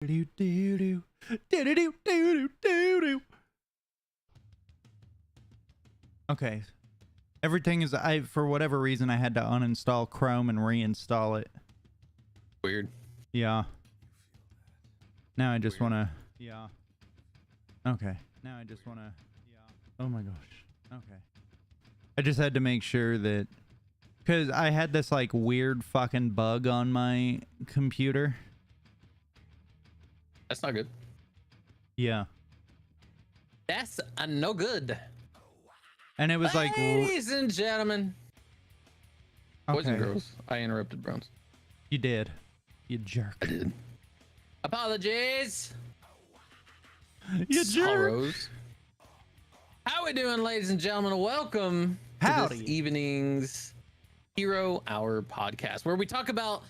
Okay. Everything is, for whatever reason, I had to uninstall Chrome and reinstall it. Weird. Yeah. Now I just want to, yeah. Okay. Now I just want to, yeah. Oh my gosh. Okay. I just had to make sure that, because I had this like weird fucking bug on my computer. That's not good. Yeah. That's no good. And it was like, ladies and gentlemen, boys and okay, girls, I interrupted Browns. you did. You jerk. I did. Apologies. You jerk. Sorrows. How we doing, ladies and gentlemen? Welcome to Howdy. this evening's Hero Hour podcast, where we talk about,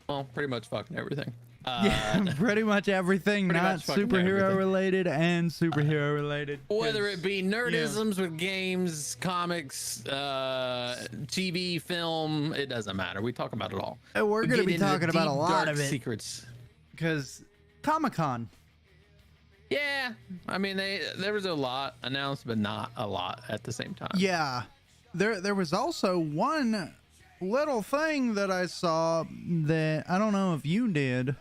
well, pretty much fucking everything. Yeah, pretty much everything, pretty not much fucking superhero everything. related and superhero related. Whether it be nerdisms with games, comics, TV, film, it doesn't matter. We talk about it all. We're going to Get be into the talking about a deep, lot dark of it secrets. because Comic-Con. Yeah, I mean, there was a lot announced, but not a lot at the same time. Yeah, there was also one little thing that I saw that I don't know if you did,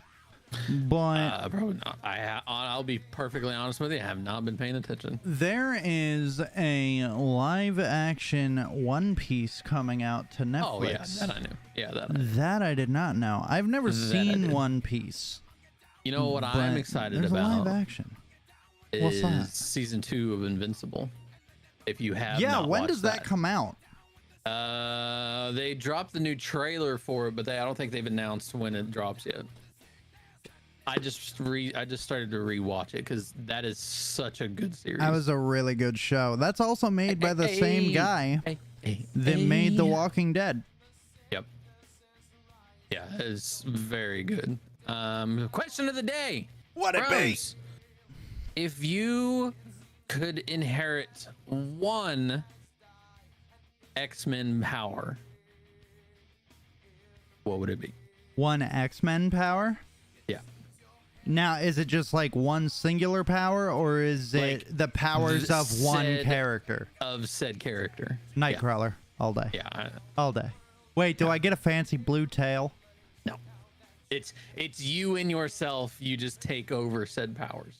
but Probably not. I'll be perfectly honest with you. I have not been paying attention. there is a live action One Piece coming out to Netflix. Oh yeah, that I knew. Yeah, that I knew. That I did not know. I've never That I seen did. One Piece. You know what I'm but excited there's a about live action. What's is that? season 2 of Invincible. If you have, Yeah, not when watched does that come out? They dropped the new trailer for it, but I don't think they've announced when it drops yet. I just started to rewatch it because that is such a good series. That was a really good show. That's also made by the same guy that made The Walking Dead. Yep. Yeah, it's very good. Question of the day. What it be? Rose, if you could inherit one X-Men power, what would it be? One X-Men power? Yeah. Now, is it just like one singular power, or is Like it the powers of one said- character? Of said character. Nightcrawler, all day. Yeah. All day. Wait, do I get a fancy blue tail? No. It's you and yourself. You just take over said powers.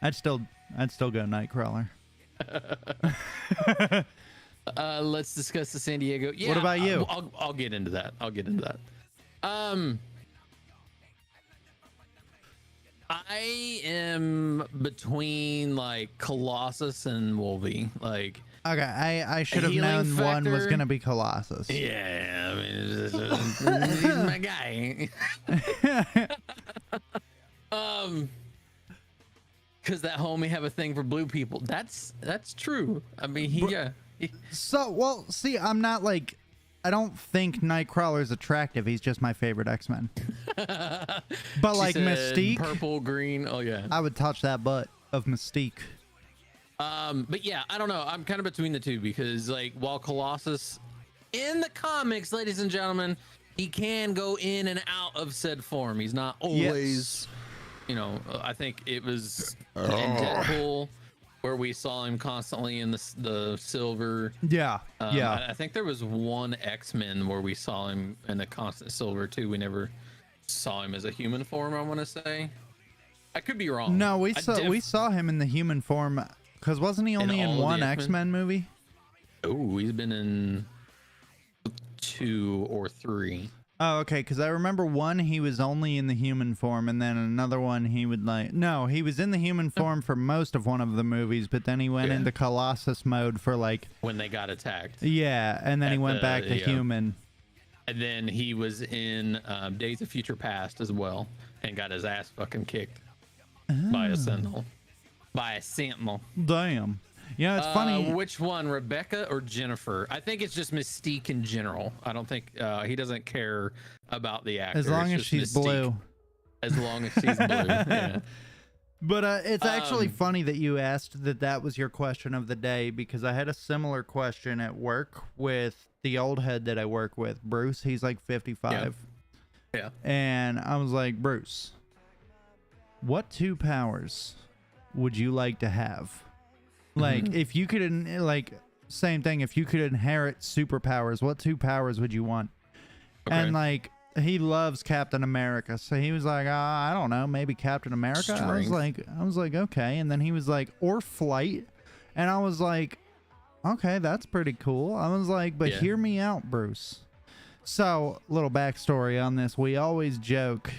I'd still go Nightcrawler. Let's discuss the San Diego. Yeah. What about you? I'll get into that. I am between like Colossus and Wolvie. Like, Okay, I should have Healing known one was factor? gonna be Colossus. yeah, I mean, he's my guy. Because that homie have a thing for blue people. That's true. I mean, he. So, well, see, I'm not like, I don't think Nightcrawler is attractive. He's just my favorite X-Men. But She like said Mystique, purple, green. Oh yeah. I would touch that butt of Mystique. But yeah, I don't know. I'm kind of between the two because like while Colossus in the comics, ladies and gentlemen, he can go in and out of said form. He's not always, you know, I think it was in Deadpool where we saw him constantly in the silver. Yeah, yeah. I think there was one X-Men where we saw him in the constant silver too. We never saw him as a human form, I want to say. I could be wrong. No, we saw him in the human form, because wasn't he only in all of the one X-Men? X-Men movie? Oh, he's been in 2 or 3. Oh, okay, because I remember one, he was only in the human form, and then another one he would like, no, he was in the human form for most of one of the movies, but then he went Yeah. into Colossus mode for like, When they got attacked. yeah, and then he At went the- back to yeah. human. And then he was in Days of Future Past as well and got his ass fucking kicked by a sentinel. Damn. Yeah, it's funny. Which one, Rebecca or Jennifer? I think it's just Mystique in general. I don't think he doesn't care about the actor. As long It's as just she's Mystique. blue. As long as she's blue. Yeah. But it's actually funny that you asked that was your question of the day, because I had a similar question at work with the old head that I work with, Bruce. He's like 55. Yeah. And I was like, Bruce, what 2 powers would you like to have? Like, if you could, like, same thing, if you could inherit superpowers, what 2 powers would you want? Okay. And, like, he loves Captain America, so he was like, I don't know, maybe Captain America. I was like, okay. And then he was like, or flight. And I was like, okay, that's pretty cool. I was like, but hear me out, Bruce. So, little backstory on this. We always joke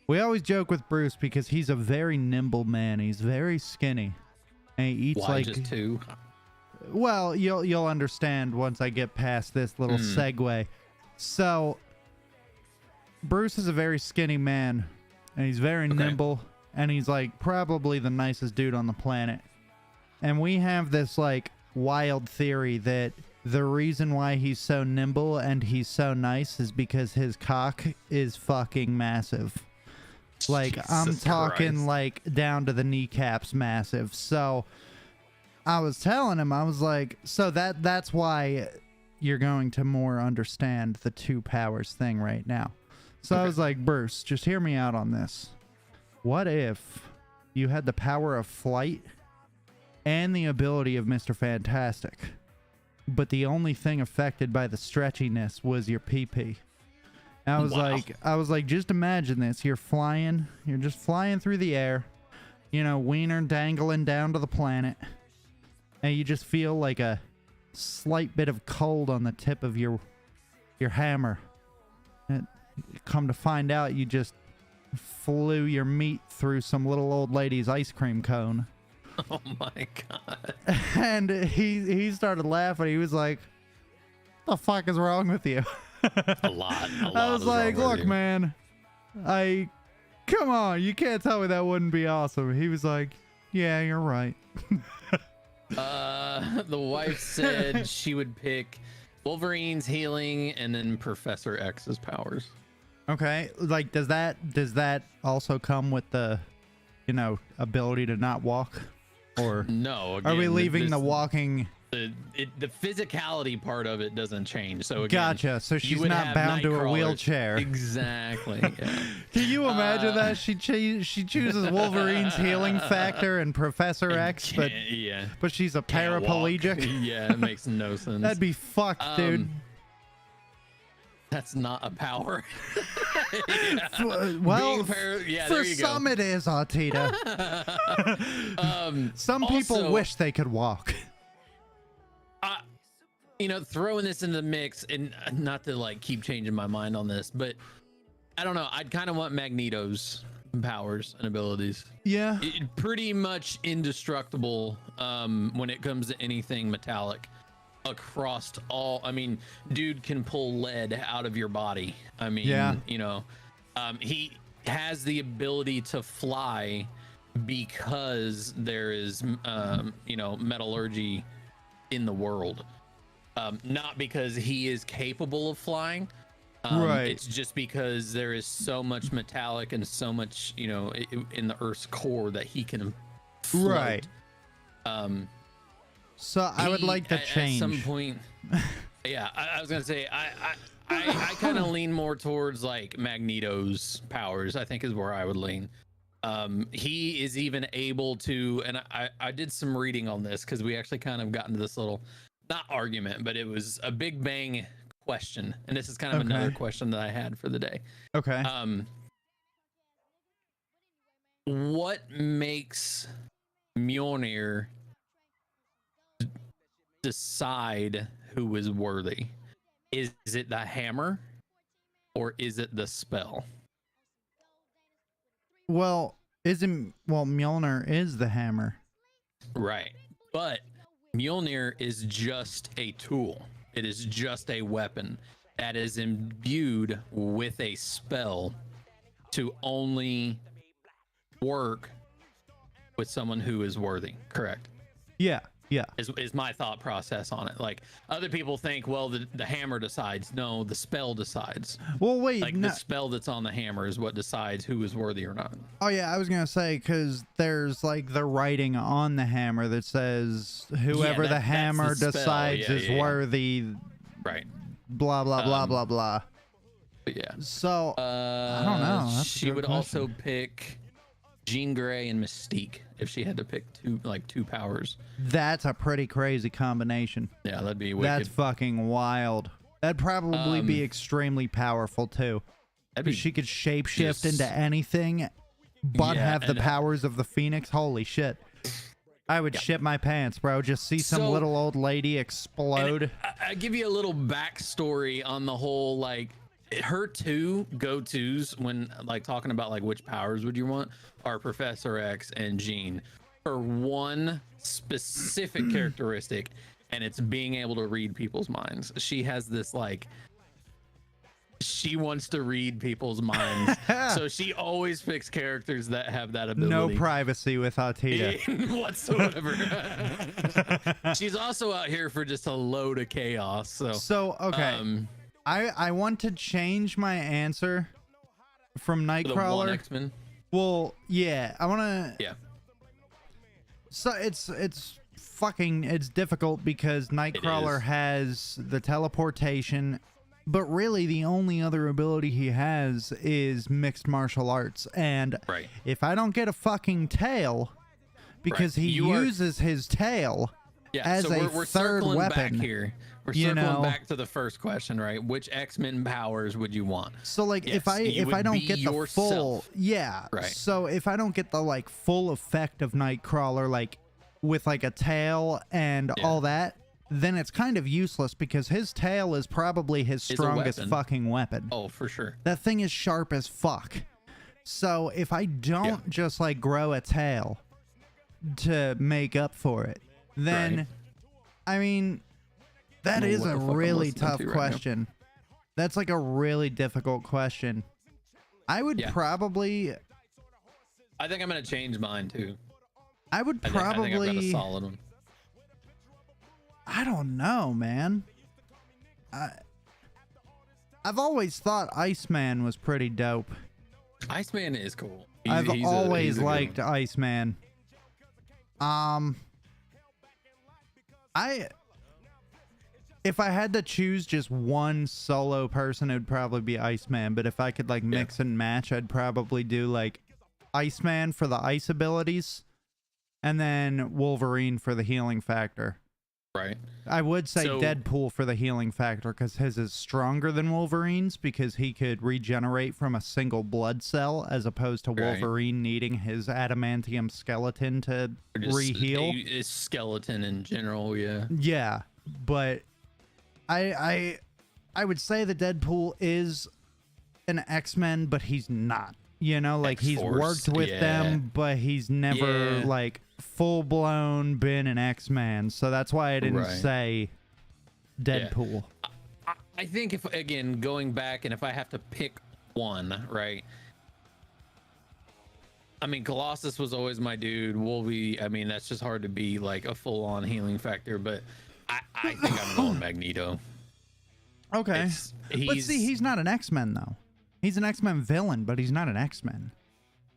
with Bruce because he's a very nimble man. He's very skinny. And he eats Why like just 2? Well, you'll understand once I get past this little segue. So, Bruce is a very skinny man, and he's very nimble, and he's like probably the nicest dude on the planet. And we have this like wild theory that the reason why he's so nimble and he's so nice is because his cock is fucking massive. Like, Jesus I'm talking Christ. like down to the kneecaps massive. So I was telling him, I was like, so that's why you're going to more understand the 2 powers thing right now. So I was like, Bruce, just hear me out on this. What if you had the power of flight and the ability of Mr. Fantastic, but the only thing affected by the stretchiness was your pee-pee? I was like, just imagine this. You're just flying through the air, you know, wiener dangling down to the planet, and you just feel like a slight bit of cold on the tip of your hammer. And come to find out, you just flew your meat through some little old lady's ice cream cone. Oh my god. And he started laughing. He was like, "What the fuck is wrong with you?" A lot. I was like, "Look, man, come on, you can't tell me that wouldn't be awesome." He was like, "Yeah, you're right." The wife said she would pick Wolverine's healing and then Professor X's powers. Okay, like does that also come with the, you know, ability to not walk, or No, are we again, leaving the walking? The physicality part of it doesn't change. So again, Gotcha. So you she's would not have bound to a Nightcrawlers. wheelchair. Exactly. Yeah. Can you imagine that she chooses Wolverine's healing factor and Professor X, but yeah, but she's a Can't walk. paraplegic? Yeah, it makes no sense. That'd be fucked, dude. That's not a power. Well, there for you some go. it is, Artita. Some people also- wish they could walk. You know, throwing this in the mix, and not to like keep changing my mind on this, but I don't know. I'd kind of want Magneto's powers and abilities. Yeah. Pretty much indestructible when it comes to anything metallic across all. I mean, dude can pull lead out of your body. I mean, Yeah. you know, he has the ability to fly because there is, you know, metallurgy in the world. Not because he is capable of flying. Right. It's just because there is so much metallic and so much, you know, in the Earth's core that he can float. Right. So I would like to change. At some point. Yeah, I was gonna say I kind of lean more towards like Magneto's powers. I think is where I would lean. He is even able to, and I did some reading on this because we actually kind of got into this little, not argument, but it was a Big Bang question, and this is kind of another question that I had for the day. Okay. What makes Mjolnir decide who is worthy? Is it the hammer or is it the spell? Well, Mjolnir is the hammer. Right. But Mjolnir is just a tool. It is just a weapon that is imbued with a spell to only work with someone who is worthy. Correct. Yeah. Yeah. Is my thought process on it. Like other people think, well, the hammer decides. No, the spell decides. Well, wait. Like no. the spell that's on the hammer is what decides who is worthy or not. Oh yeah, I was gonna say because there's like the writing on the hammer that says whoever the that's hammer the spell. decides Yeah, is yeah, yeah. worthy. Right. Blah blah blah blah blah. But yeah. So I don't know. That's a She good would question. also pick Jean Grey and Mystique if she had to pick two powers. That's a pretty crazy combination. Yeah, that'd be wicked. That's fucking wild. That'd probably be extremely powerful too. That'd be Because she could shapeshift just- into anything, but Yeah, have the and- powers of the Phoenix. Holy shit. I would shit my pants, bro. Just see some So- little old lady explode. I give you a little backstory on the whole, like, her two go-tos when like talking about like which powers would you want are Professor X and Jean for one specific characteristic, and it's being able to read people's minds. She has this like, she wants to read people's minds, so she always picks characters that have that ability. No privacy with Atita. Whatsoever. She's also out here for just a load of chaos. So, Okay. I want to change my answer from the one Nightcrawler. X-Men. Well, yeah, I want to. Yeah. So it's difficult because Nightcrawler is. has the teleportation, but really the only other ability he has is mixed martial arts. And Right. if I don't get a fucking tail, because Right. he You are- uses his tail Yeah. as so a we're third circling weapon. back here. We're you circling know? back to the first question, right? Which X-Men powers would you want? So like Yes, if I you would don't be get the full yourself. yeah Right. so if I don't get the like full effect of Nightcrawler like with like a tail and Yeah. all that, then it's kind of useless because his tail is probably his a strongest weapon. fucking weapon. Oh, for sure. That thing is sharp as fuck. So if I don't just like grow a tail to make up for it, then Right. I mean that know is what a the fuck I'm really listening tough to right now. question. That's like a really difficult question. I would Yeah. probably I think I'm gonna change mine too. I would I think I've got a probably solid one. I don't know, man. I've always thought Iceman was pretty dope. Iceman is cool. I've always he's a good liked one. Iceman. If I had to choose just one solo person, it would probably be Iceman. But if I could like mix and match, I'd probably do like Iceman for the ice abilities, and then Wolverine for the healing factor. Right. I would say So- Deadpool for the healing factor because his is stronger than Wolverine's because he could regenerate from a single blood cell as opposed to Right. Wolverine needing his adamantium skeleton to Or just re-heal. a skeleton in general, yeah. Yeah, but I would say that Deadpool is an X-Men, but he's not. You know, like he's X-Force, worked with yeah. them, but he's never Yeah. like full blown been an X-Man. So that's why I didn't Right. say Deadpool. I think if, again, going back and if I have to pick one, right? I mean, Colossus was always my dude. Wolvie, I mean, that's just hard to be like a full on healing factor, but I think I'm going Magneto. Okay. But see, he's not an X-Men though. He's an X-Men villain, but he's not an X-Men.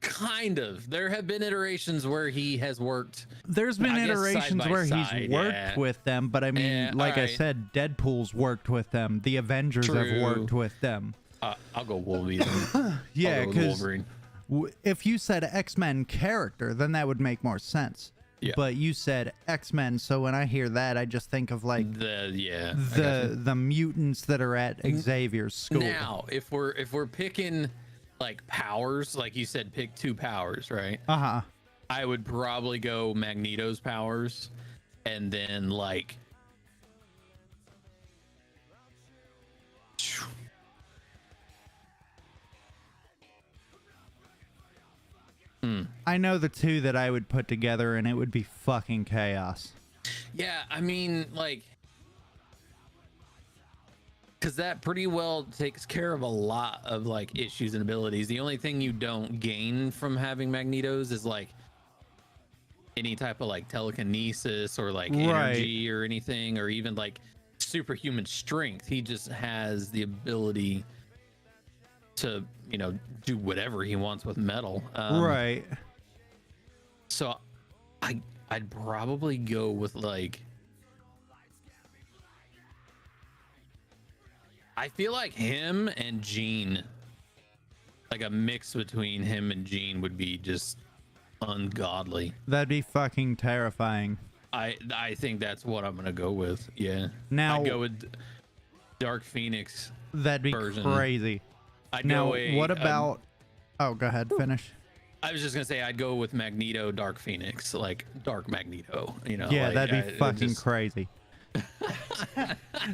Kind of. There have been iterations where he has worked. There's been I guess side iterations by where side, he's worked yeah. with them, but I mean, Yeah, like I alright. said, Deadpool's worked with them. The Avengers have True. worked with them. I'll go Wolvie. Then. Yeah, I'll go with because Wolverine. if you said X-Men character, then that would make more sense. Yeah. But you said X-Men, so when I hear that, I just think of like the mutants that are at Xavier's school. Now, if we're picking like powers, like you said, pick two powers, right? Uh-huh. I would probably go Magneto's powers, and then like I know the two that I would put together, and it would be fucking chaos. yeah, I mean like because that pretty well takes care of a lot of like issues and abilities. The only thing you don't gain from having Magnetos is like any type of like telekinesis or like energy or anything, or even like superhuman strength. He just has the ability to, you know, do whatever he wants with metal. Right. So I'd probably go with like, I feel like him and Jean, like a mix between him and Jean would be just ungodly. That'd be fucking terrifying. I think that's what I'm gonna go with. Yeah. Now I'd go with Dark Phoenix. that'd be version. crazy. I'd Now, go a, what about? Oh, go ahead. Finish. I was just gonna say I'd go with Magneto, Dark Phoenix, like Dark Magneto. You know. Yeah, like, that'd be fucking just, crazy.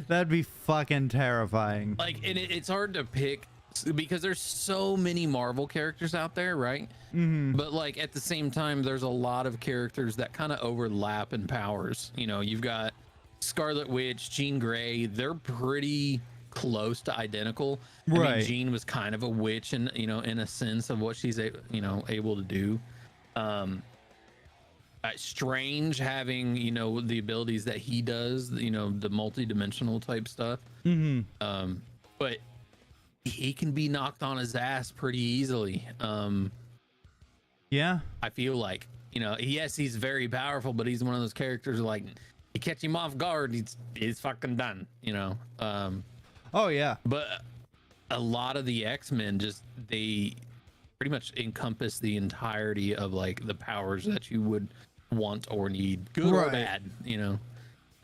That'd be fucking terrifying. Like, and it's hard to pick because there's so many Marvel characters out there, right? Mm-hmm. But like at the same time, there's a lot of characters that kind of overlap in powers. You know, you've got Scarlet Witch, Jean Grey. They're pretty close to identical. I mean, Right. Jean was kind of a witch, and you know, in a sense of what she's able to do. Strange having the abilities that he does, the multi-dimensional type stuff. Mm-hmm. But he can be knocked on his ass pretty easily. Yeah. I feel like, yes, he's very powerful, but he's one of those characters like you catch him off guard, he's fucking done. Oh yeah. But a lot of the X-Men they pretty much encompass the entirety of like the powers that you would want or need, good or Right. bad. So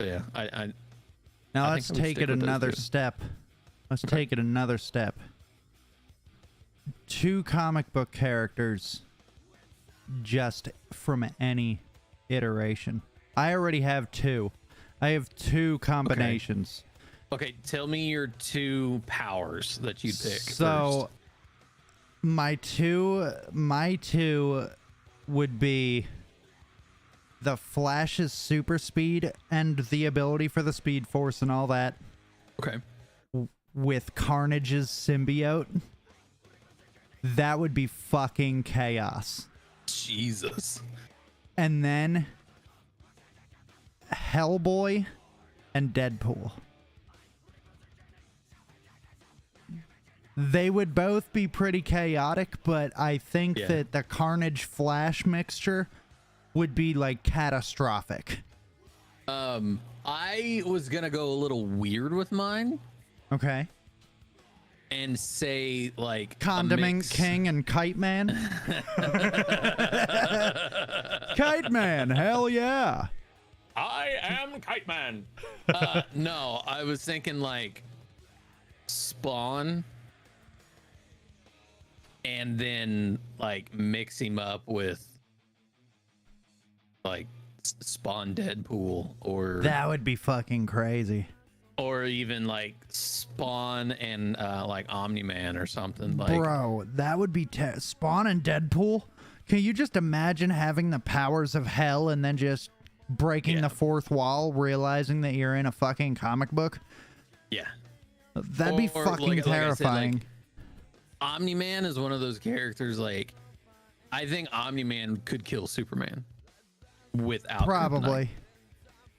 yeah, I Now I let's think I would take stick it with those another two. step. Let's take it another step. 2 comic book characters just from any iteration. I already have 2. I have 2 combinations. Okay, tell me your 2 powers that you'd pick. So my two would be the Flash's super speed and the ability for the Speed Force and all that first. Okay. with Carnage's symbiote. That would be fucking chaos. Jesus. And then Hellboy and Deadpool. They would both be pretty chaotic, but I think Yeah. that the Carnage Flash mixture would be like catastrophic. I was gonna go a little weird with mine Okay. and say like a Condiment mix. King and Kite Man. Kite Man, hell yeah. I am Kite Man. No, I was thinking like Spawn, and then like mix him up with like Spawn Deadpool, or That would be fucking crazy. or even like Spawn and like Omni-Man or something. Like, Bro, that would be Spawn and Deadpool. Can you just imagine having the powers of hell and then just breaking Yeah. the fourth wall, realizing that you're in a fucking comic book? yeah. That'd be Or, fucking like I said, like, terrifying. Omni-Man is one of those characters, like, I think Omni-Man could kill Superman without Probably.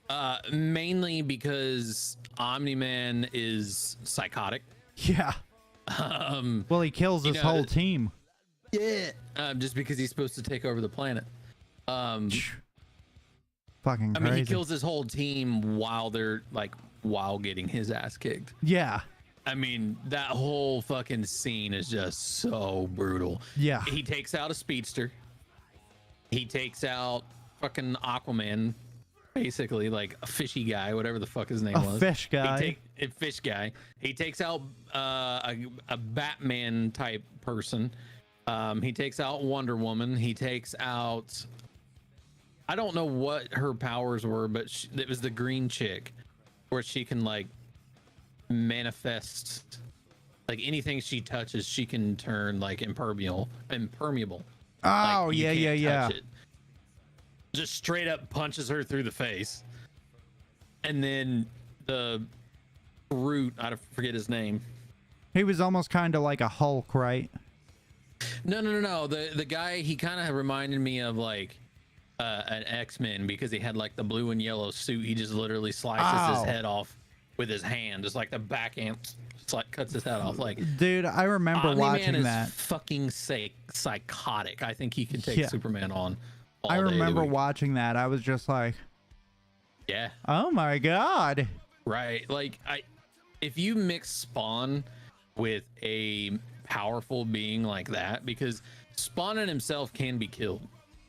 kryptonite. Mainly because Omni-Man is psychotic. Yeah. Well, he kills his know, whole team. Yeah. Just because he's supposed to take over the planet. Fucking I crazy. mean, he kills his whole team while getting his ass kicked. Yeah. I mean, that whole fucking scene is just so brutal. Yeah. He takes out a speedster. He takes out fucking Aquaman, basically, like a fishy guy, whatever the fuck his name A was. fish guy. A fish guy. He takes out a Batman type person. He takes out Wonder Woman. He takes out, I don't know what her powers were, but it was the green chick, where she can like manifest, like anything she touches, she can turn like impermeable. Oh, Like, you yeah, can't yeah, touch yeah. it. Just straight up punches her through the face. And then the brute, I forget his name. He was almost kind of like a Hulk, right? No. The guy, he kind of reminded me of like an X-Men, because he had like the blue and yellow suit. He just literally slices Ow. his head off with his hand, just like the backhand, just like cuts his head off. Like, Dude, I remember Omni-Man watching is that. fucking psychotic. I think he can take Yeah. Superman on. All I day of the remember week. watching that. I was just like, Yeah. oh my God. Right. Like, if you mix Spawn with a powerful being like that, because Spawn in himself can be killed.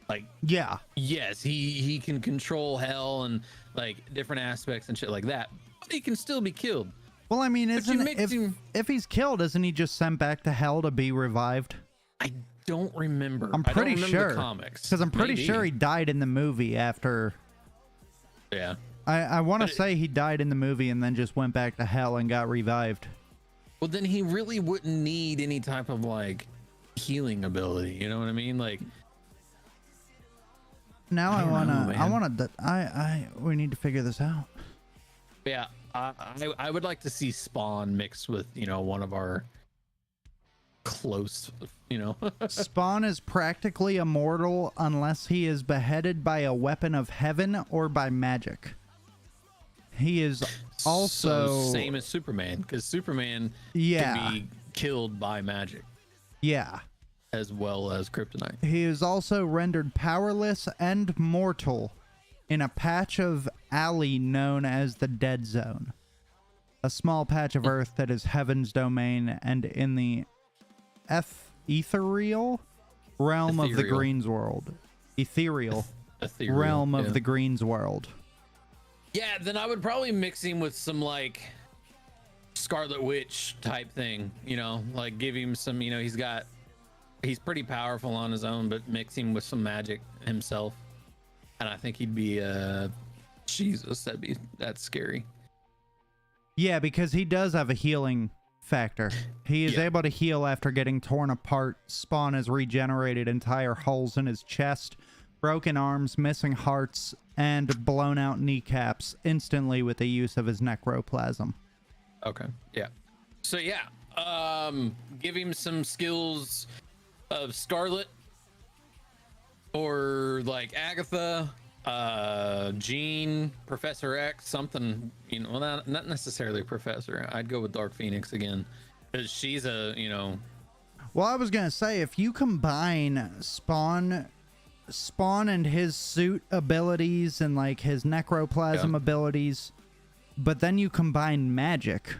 Like, Yeah. yes, he can control hell and like different aspects and shit like that, but he can still be killed. Well, I mean, But you isn't mix him- if he's killed, isn't he just sent back to hell to be revived? I don't remember. I'm I don't pretty remember sure. the comics, Because I'm pretty Maybe. sure he died in the movie after. Yeah. I want to But it- say he died in the movie and then just went back to hell and got revived. Well, then he really wouldn't need any type of like healing ability. You know what I mean? Like, Now I I don't know, wanna, man. we need to figure this out. yeah, I would like to see Spawn mixed with, you know, one of our close, you know. Spawn is practically immortal unless he is beheaded by a weapon of heaven or by magic. He is also So same as Superman, because Superman Yeah. can be killed by magic yeah. as well as kryptonite. He is also rendered powerless and mortal in a patch of alley known as the Dead Zone, a small patch of earth that is heaven's domain and in the ethereal realm of the Ethereal. Greens world. Ethereal Ethereal, realm of yeah. the Greens world. Yeah, then I would probably mix him with some like Scarlet Witch type thing, you know, like give him some, you know, he's pretty powerful on his own, but mix him with some magic himself. And I think he'd be Jesus, that's scary. Yeah, because he does have a healing factor. He is Yeah. able to heal after getting torn apart. Spawn has regenerated entire holes in his chest, broken arms, missing hearts, and blown out kneecaps instantly with the use of his necroplasm. Okay. Yeah. So yeah, give him some skills of Scarlet or like Agatha, Jean, Professor X, something, you know, well, not necessarily Professor. I'd go with Dark Phoenix again, because she's a, you know, Well, I was gonna say, if you combine Spawn and his suit abilities and like his necroplasm Yeah. abilities, but then you combine magic,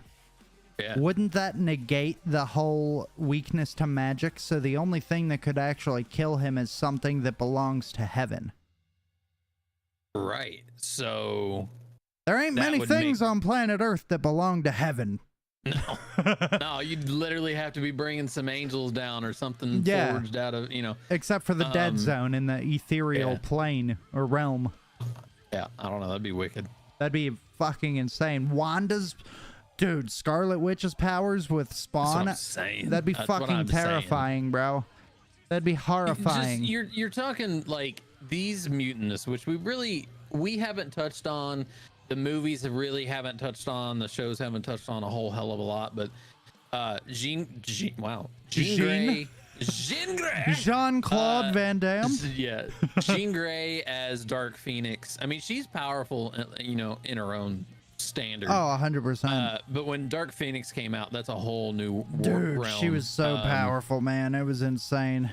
yeah. wouldn't that negate the whole weakness to magic? So the only thing that could actually kill him is something that belongs to heaven. Right. So There ain't That many would things on planet Earth that belong to heaven. no, you'd literally have to be bringing some angels down or something Yeah. forged out of, you know. Except for the dead zone in the ethereal yeah. plane or realm. Yeah, I don't know. That'd be wicked. That'd be fucking insane. Dude, Scarlet Witch's powers with Spawn. That's what I'm saying. That'd be That's what fucking I'm saying. terrifying, bro. That'd be horrifying. Just, you're talking like these mutants, which we haven't touched on. The movies haven't touched on. The shows haven't touched on a whole hell of a lot. But Jean Grey, Jean-Claude Van Damme. yeah, Jean Grey as Dark Phoenix. I mean, she's powerful, you know, in her own standard. Oh, 100%. But when Dark Phoenix came out, that's a whole new Dude, realm. she was so powerful, man. It was insane.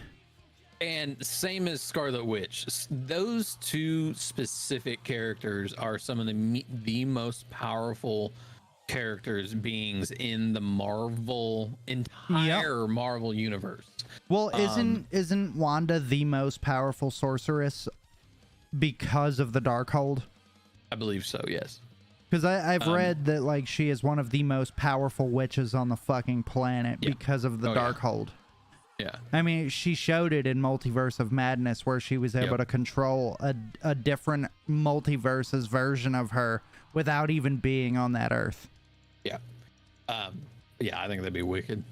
And same as Scarlet Witch. Those two specific characters are some of the most powerful beings in the entire Marvel universe. Well, isn't Wanda the most powerful sorceress because of the Darkhold? I believe so, yes. Because I've read that like she is one of the most powerful witches on the fucking planet Yeah. because of the Oh, yeah. Darkhold. Yeah. I mean, she showed it in Multiverse of Madness where she was able Yep. to control a different multiverse's version of her without even being on that Earth. Yeah. Yeah, I think that'd be wicked.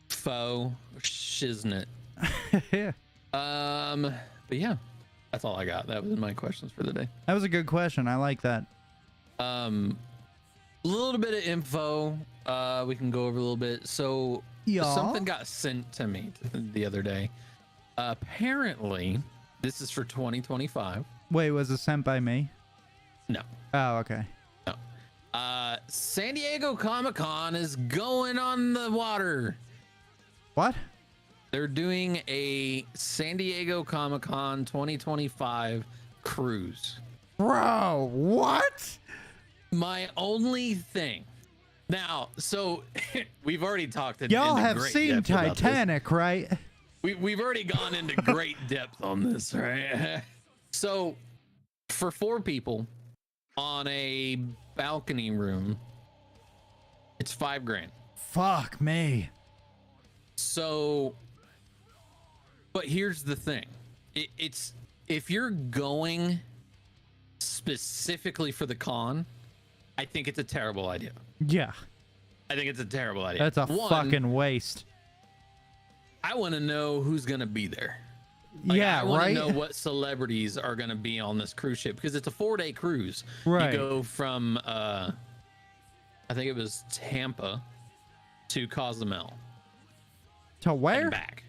Foe, shiznit. Yeah. But yeah, that's all I got. That was my questions for the day. That was a good question. I like that. A little bit of info. We can go over a little bit. So Yeah. something got sent to me the other day. Apparently, this is for 2025. Wait, was it sent by me? No, Oh, okay. no. San Diego Comic-Con is going on the water. What? They're doing a San Diego Comic-Con 2025 cruise. Bro, what? My only thing. Now, so we've already talked. Y'all into have great seen depth about this. Titanic, right? we've already gone into great depth on this, right? So for 4 people on a balcony room, it's $5,000. Fuck me. So, but here's the thing. It's if you're going specifically for the con, I think it's a terrible idea. Yeah. I think it's a terrible idea. That's a One, fucking waste. I want to know who's going to be there. Like, Yeah, I want right? to know what celebrities are going to be on this cruise ship because it's a 4-day cruise. Right. You go from, I think it was Tampa to Cozumel. To where? And back.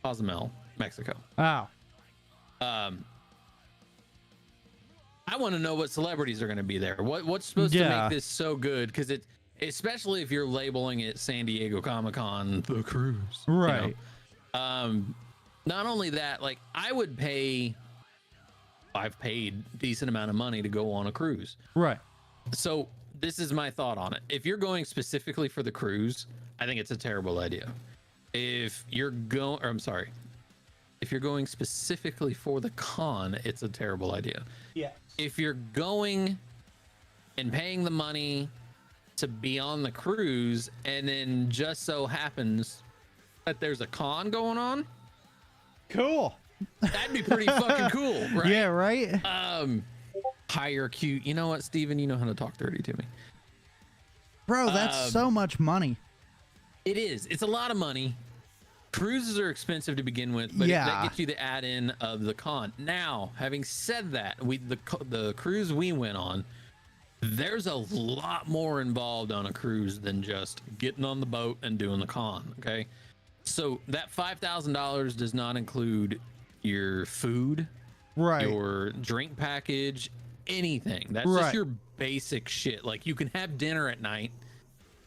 Cozumel, Mexico. Oh. I want to know what celebrities are going to be there. What's supposed to Yeah. make this so good? Because it, especially if you're labeling it San Diego Comic-Con, the cruise. you know? Right. Not only that, like I've paid decent amount of money to go on a cruise. Right. So this is my thought on it. If you're going specifically for the cruise, I think it's a terrible idea. If you're going, or I'm sorry, if you're going specifically for the con, it's a terrible idea. Yeah. If you're going and paying the money to be on the cruise and then just so happens that there's a con going on, Cool. that'd be pretty fucking cool, right? Yeah, right? Hire cute. You know what, Steven? You know how to talk dirty to me. Bro, that's so much money. It is. It's a lot of money. Cruises are expensive to begin with, but Yeah. that gets you the add-in of the con. Now, having said that, the cruise we went on, there's a lot more involved on a cruise than just getting on the boat and doing the con. Okay, so that $5,000 does not include your food, Right. your drink package, anything. That's Right. just your basic shit. Like you can have dinner at night,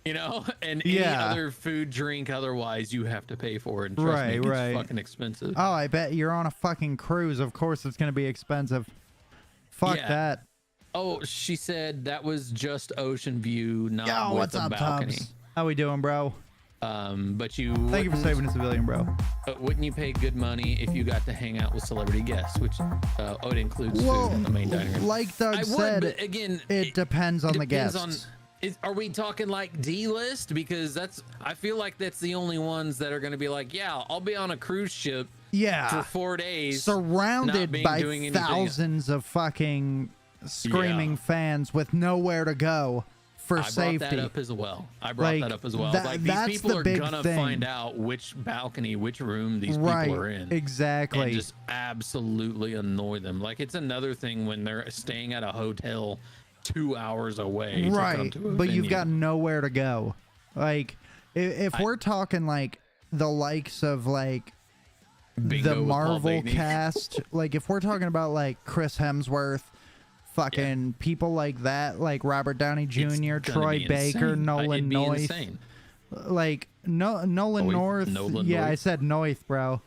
you know, and any Yeah. other food, drink, otherwise you have to pay for it. And trust me, it Right, gets right. fucking expensive. Oh, I bet you're on a fucking cruise. Of course it's going to be expensive. Fuck Yeah. that. Oh, she said that was just ocean view, not Yo, with what's a up, balcony. Tubbs? How we doing, bro? But you Thank you for saving a civilian, bro. wouldn't you pay good money if you got to hang out with celebrity guests, which it includes Well, food in the main dining room. like Doug I would, said, but again, it depends on the depends guests. are we talking like D-list? Because I feel like that's the only ones that are going to be like, yeah, I'll be on a cruise ship Yeah. for 4 days, not Surrounded being- by doing anything. thousands of fucking screaming fans with nowhere to go for I safety. brought that up as well. I brought Like, that up as well. that- Like that's these people the are big gonna thing. find out which balcony, which room these Right, people are in. exactly. And just absolutely annoy them. Like it's another thing when they're staying at a hotel 2 hours away. To come Right, to a but you've venue. got nowhere to go. Like, if we're talking like the likes of like Bingo the with Paul Marvel Bettany. cast, like if we're talking about like Chris Hemsworth, fucking people like that, like Robert Downey It's Jr., gonna Troy be Baker, insane. Nolan It'd be North, insane. like Nolan Noith? North. Nolan yeah, I North? said Noith, bro.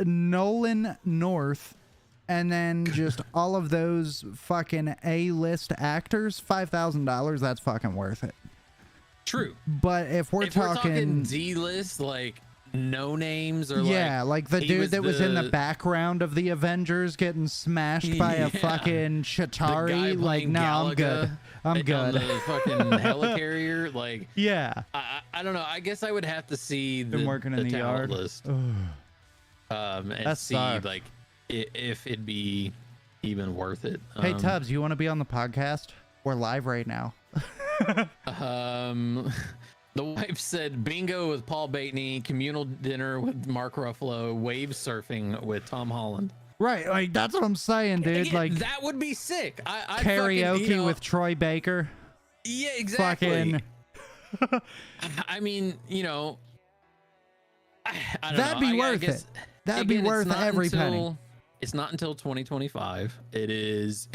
Nolan North, and then just all of those fucking A-list actors. $5,000. That's fucking worth it. True. But if we're If we're talking talking, D-list, like no names or yeah, like the he dude that was in the the- background of the Avengers getting smashed by a Yeah. fucking the guy Chitauri, like, playing no, I'm Galaga good. I'm on good. the fucking helicarrier, like Yeah. I don't know. I guess I would have to see Been the, working in the talent yard. list, and That see sucks. like if it'd be even worth it. Hey, Tubbs, you want to be on the podcast? We're live right now. The wife said bingo with Paul Bettany, communal dinner with Mark Ruffalo, wave surfing with Tom Holland. Right, like that's what I'm saying, dude. Again, like that would be sick. I karaoke fucking, you know, with Troy Baker. yeah, exactly. Fucking I mean, you know, I don't That'd know. be I worth guess, it. That'd be again, it's worth not every until, penny. It's not until 2025. It is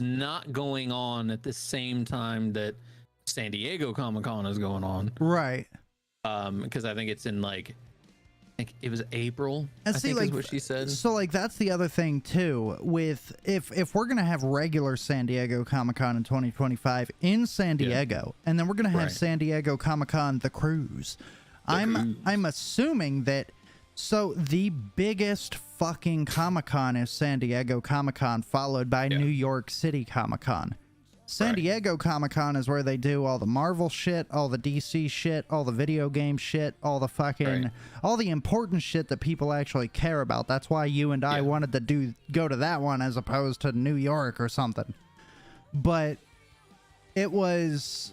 not going on at the same time that San Diego Comic-Con is going on. Right. Because I think it's in like, I think it was April. And I see, think like, is what she said. So like that's the other thing too. With if we're gonna have regular San Diego Comic Con in 2025 in San Diego, and then we're gonna have Right. San Diego Comic Con the cruise. I'm assuming that So the biggest fucking Comic-Con is San Diego Comic-Con, followed by New York City Comic-Con. San Diego Comic-Con is where they do all the Marvel shit, all the DC shit, all the video game shit, all the fucking, all the important shit that people actually care about. That's why you and I wanted to go to that one as opposed to New York or something. But it was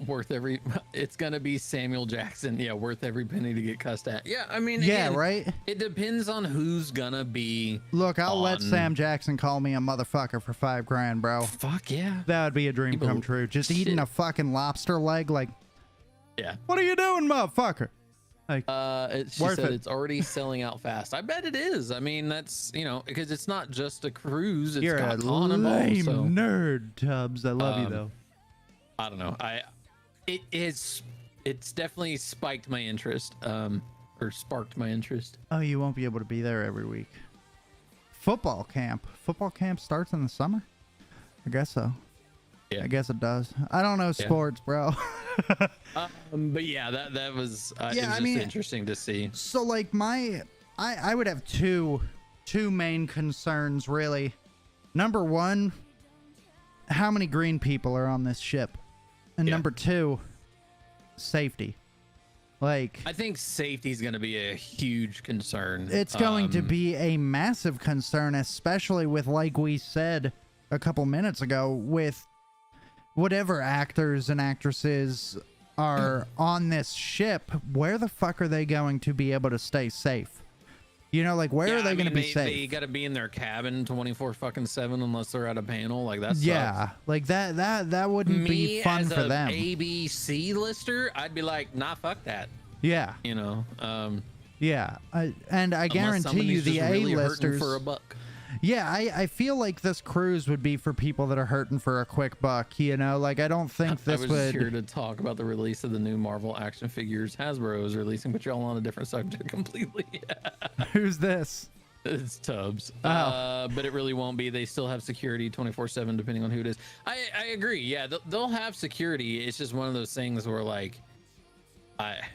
worth every. It's gonna be Samuel Jackson. Yeah, worth every penny to get cussed at. Yeah, I mean, yeah, again, right. It depends on who's gonna be. Look, I'll let Sam Jackson call me a motherfucker for $5,000, bro. Fuck yeah, that would be a dream come true. Just eating a fucking lobster leg, like. Yeah. What are you doing, motherfucker? Like, she said it's already selling out fast. I bet it is. I mean, that's, you know, because it's not just a cruise. It's you're got a con lame involved, so. nerd, Tubbs. I love you though. I don't know. It's definitely spiked my interest, or sparked my interest. Oh, you won't be able to be there every week. Football camp starts in the summer. I guess so. Yeah, I guess it does. I don't know sports, bro. But yeah, that was it was just interesting to see. So like I would have two main concerns really. Number one, how many green people are on this ship? And number two, safety. Like, I think safety is going to be a huge concern. It's going to be a massive concern, especially with, like we said a couple minutes ago, with whatever actors and actresses are on this ship. Where the fuck are they going to be able to stay safe? You know, like, where are they going to be safe? They got to be in their cabin 24/7 unless they're at a panel. Like, that's like that wouldn't be fun for them. ABC lister, I'd be like, nah, fuck that. Yeah, you know. Yeah, and I guarantee you the A-listers for a buck. Yeah, I feel like this cruise would be for people that are hurting for a quick buck, you know? Like, I don't think this would... I was here to talk about the release of the new Marvel action figures Hasbro is releasing, but y'all on a different subject completely. Who's this? It's Tubbs. Oh. But it really won't be. They still have security 24/7, depending on who it is. I agree. Yeah, they'll have security. It's just one of those things where, like...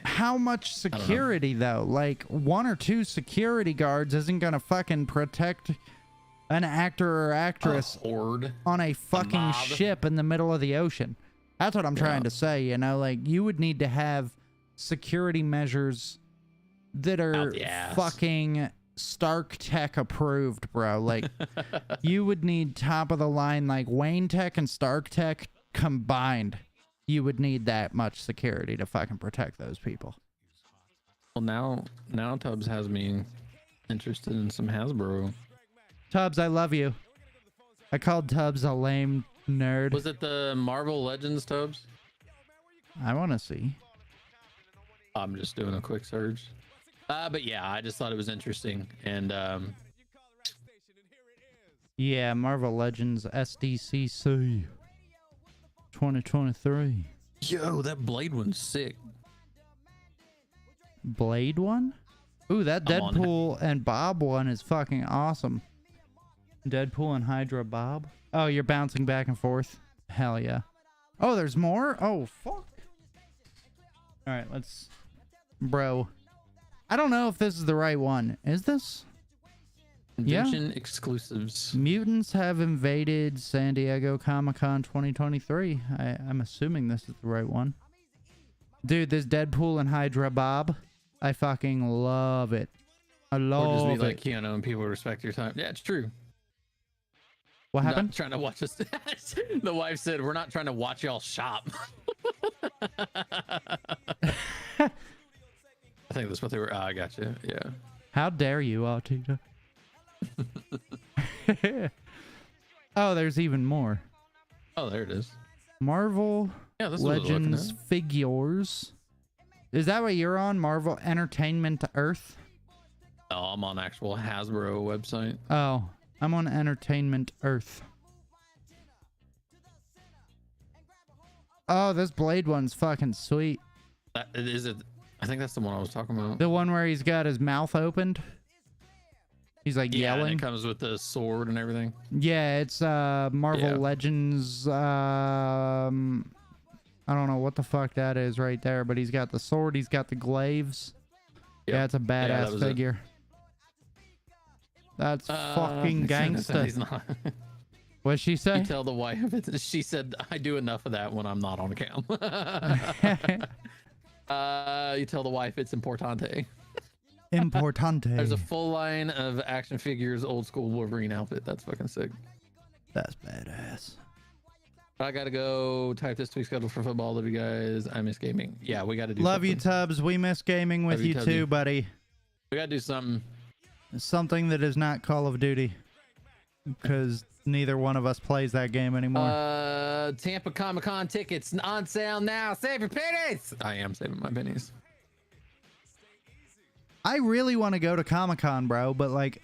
How much security, though? Like, 1 or 2 security guards isn't gonna fucking protect... an actor or actress on a fucking ship in the middle of the ocean. That's what I'm trying to say, you know? Like, you would need to have security measures that are fucking Stark Tech approved, bro. Like, you would need top of the line, like Wayne Tech and Stark Tech combined. You would need that much security to fucking protect those people. Well, now Tubbs has me interested in some Hasbro. Tubbs, I love you. I called Tubbs a lame nerd. Was it the Marvel Legends, Tubbs? I want to see. I'm just doing a quick search. But yeah, I just thought it was interesting. And yeah, Marvel Legends SDCC 2023. Yo, that Blade one's sick. Blade one? Ooh, that Deadpool and Bob one is fucking awesome. Deadpool and Hydra Bob. Oh, you're bouncing back and forth. Hell yeah. Oh, there's more? Oh, fuck. All right, let's... Bro. I don't know if this is the right one. Is this? Convention exclusives. Mutants have invaded San Diego Comic-Con 2023. I'm assuming this is the right one. Dude, this Deadpool and Hydra Bob, I fucking love it. I love it. Or just be like, you know, and people respect your time. Yeah, it's true. What happened? Not trying to watch us. The wife said, we're not trying to watch y'all shop. I think that's what they were. I got you. Yeah. How dare you, Artita? Oh, there's even more. Oh, there it is. Marvel Legends figures. Is that what you're on? Marvel Entertainment Earth? Oh, I'm on actual Hasbro website. Oh, I'm on Entertainment Earth. Oh, this Blade one's fucking sweet. Is it? I think that's the one I was talking about. The one where he's got his mouth opened. He's like yelling. And it comes with the sword and everything. Yeah, it's Marvel Legends. I don't know what the fuck that is right there, but he's got the sword. He's got the glaives. Yeah, it's a that badass was it. figure. That's fucking gangsta. He's not. What'd she say? You tell the wife. She said, "I do enough of that when I'm not on cam." You tell the wife it's importante. Importante. There's a full line of action figures, old school Wolverine outfit. That's fucking sick. That's badass. I gotta go type this week's schedule for football. Love you guys. I miss gaming. Yeah, we gotta do. Love you, something. Tubbs. We miss gaming with Love you, you Tubby. too, buddy. We gotta do something. Something that is not Call of Duty, because neither one of us plays that game anymore. Tampa Comic Con tickets on sale now. Save your pennies. I am saving my pennies. I really want to go to Comic-Con, bro, but like,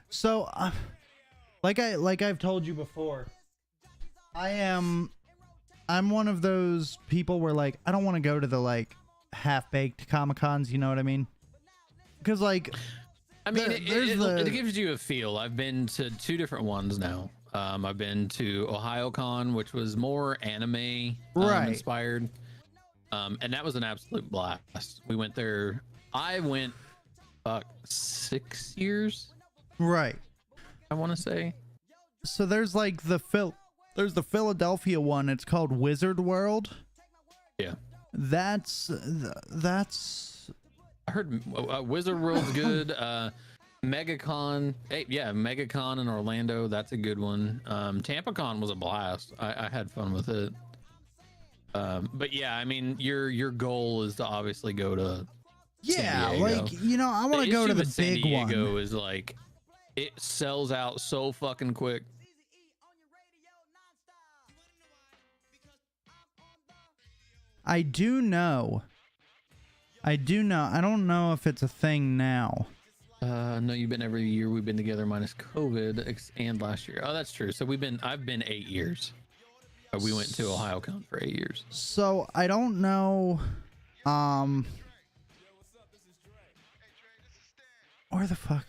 so, like I've told you before, I'm one of those people where like I don't want to go to the like half-baked Comic-Cons, you know what I mean? Because like, I mean, it it gives you a feel. I've been to 2 different ones now. I've been to OhioCon, which was more anime inspired, and that was an absolute blast. We went there. I went 6 years, right? I want to say. So there's like there's the Philadelphia one. It's called Wizard World. Yeah, that's. I heard Wizard World's good. MegaCon, MegaCon in Orlando, that's a good one. TampaCon was a blast. I had fun with it. But yeah, I mean, your goal is to obviously go to San Diego. Like, you know, I want to go to the San big Diego one. is like, it sells out so fucking quick. I do know. I don't know if it's a thing now. No, you've been every year we've been together minus COVID and last year. Oh, that's true. So I've been 8 years. We went to OhioCon for 8 years. So I don't know. Where the fuck?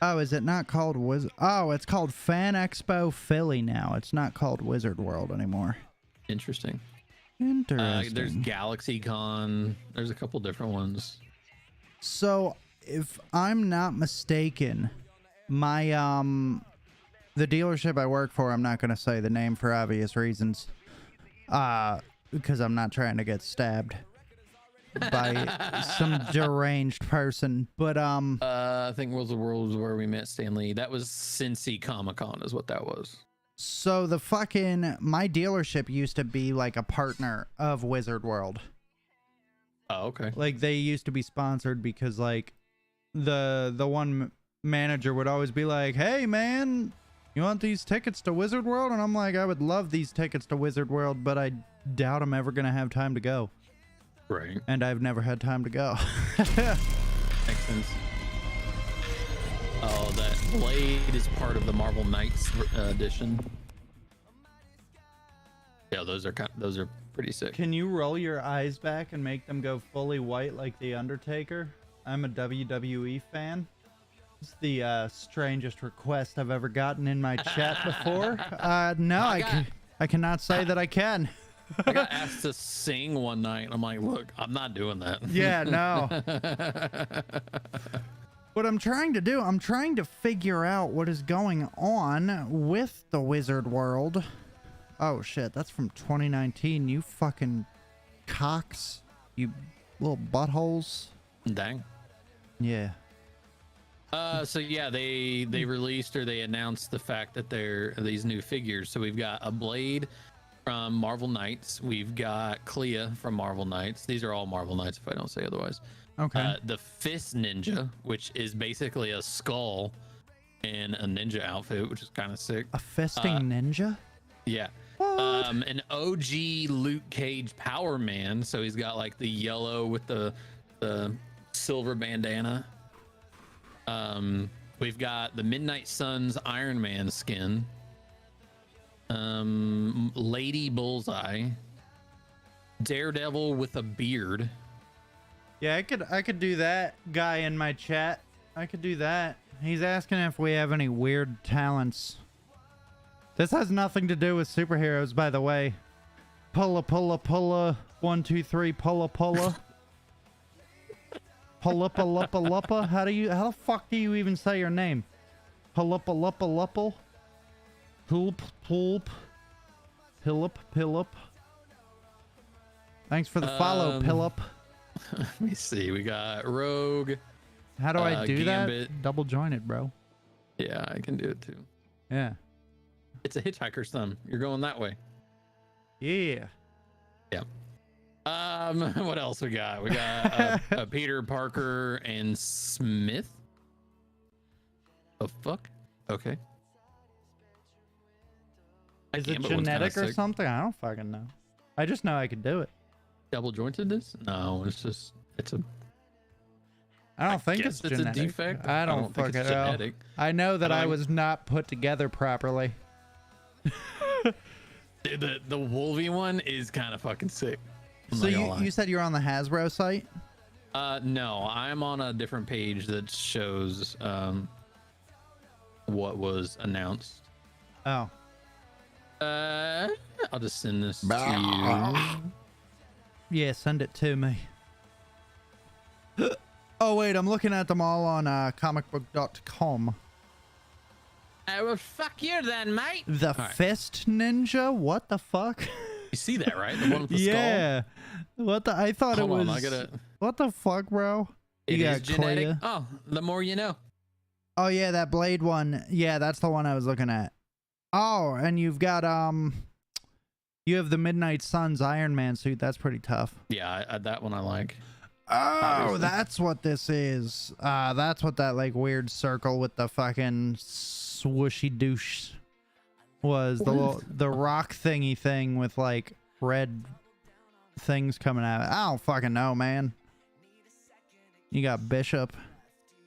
Oh, is it not called Wizard? Oh, it's called Fan Expo Philly now. It's not called Wizard World anymore. Interesting. Interesting. There's GalaxyCon. There's a couple different ones. So, if I'm not mistaken, my the dealership I work for, I'm not going to say the name for obvious reasons, because I'm not trying to get stabbed by some deranged person. But I think Worlds of Worlds was where we met Stan Lee. That was Cincy Comic Con, is what that was. So my dealership used to be like a partner of Wizard World. Oh, okay. Like they used to be sponsored because like the one manager would always be like, "Hey man, you want these tickets to Wizard World?" And I'm like, "I would love these tickets to Wizard World, but I doubt I'm ever gonna have time to go." Right. And I've never had time to go. Makes sense. Oh, that blade is part of the Marvel Knights edition. Yeah, those are pretty sick. Can you roll your eyes back and make them go fully white like The Undertaker? I'm a WWE fan. It's the strangest request I've ever gotten in my chat before. No, I cannot say that I can. I got asked to sing one night. I'm like, look, I'm not doing that. Yeah, no. What I'm trying to do, I'm trying to figure out what is going on with the Wizard World. Oh shit, that's from 2019. You fucking cocks. You little buttholes. Dang. Yeah. So yeah, they released or they announced the fact that they're these new figures. So we've got a Blade from Marvel Knights. We've got Clea from Marvel Knights. These are all Marvel Knights if I don't say otherwise. Okay. The Fist Ninja, which is basically a skull in a ninja outfit, which is kind of sick. A fisting ninja? Yeah. What? An OG Luke Cage Power Man. So he's got like the yellow with the silver bandana. We've got the Midnight Suns Iron Man skin. Lady Bullseye. Daredevil with a beard. Yeah, I could do that. Guy in my chat, I could do that. He's asking if we have any weird talents. This has nothing to do with superheroes, by the way. Pulla. 1, 2, 3, pulla pulla. Puluppa luppa luppa. How the fuck do you even say your name? Puluppa luppa luppel. Pulp pulp. Pillup pillup. Thanks for the follow, Pillup. Let me see. We got Rogue. How do I do Gambit. that? Double join it, bro. Yeah, I can do it too. Yeah. It's a hitchhiker's thumb. You're going that way. Yeah. Yeah. What else we got? We got Peter Parker and Smith. The fuck? Okay. Is it Gambit one's kinda genetic or sick. something? I don't fucking know. I just know I could do it. Double jointedness? No, it's a. I don't think guess it's it's genetic. a defect. I don't think fucking it's know. genetic. I know that I I don't- was not put together properly. The Wolvie one is kind of fucking sick. I'm So not gonna lie. you said you're on the Hasbro site? No, I'm on a different page that shows what was announced. Oh. I'll just send this to you. Yeah, send it to me. Oh wait, I'm looking at them all on comicbook.com. Well, fuck you then, mate. The right. Fist Ninja? What the fuck? You see that, right? The one with the Yeah. What the? I thought skull. it Hold was. on, I gotta. What the fuck, bro? It You is got genetic. Clea. Oh, the more you know. Oh yeah, that Blade one. Yeah, that's the one I was looking at. Oh, and you've got you have the Midnight Suns Iron Man suit. That's pretty tough. Yeah, that one I like. Oh, Obviously. that's what this is. That's what that like weird circle with the fucking swooshy douche was. The rock thingy thing with like red things coming out. I don't fucking know, man. You got Bishop,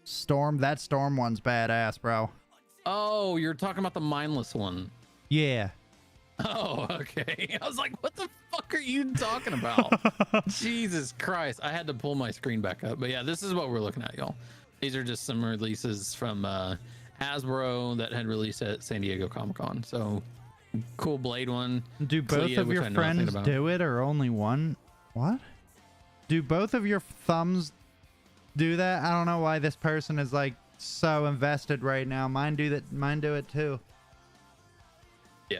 Storm. That Storm one's badass, bro. Oh, you're talking about the mindless one. Yeah. Oh, okay. I was like, what the fuck are you talking about? Jesus Christ. I had to pull my screen back up. But yeah, this is what we're looking at, y'all. These are just some releases from Hasbro that had released at San Diego Comic-Con. So, cool Blade one. Do both Clea, of which your I know nothing friends about. do it or only one? What? Do both of your thumbs do that? I don't know why this person is like so invested right now. Mine do that. Mine do it too. Yeah.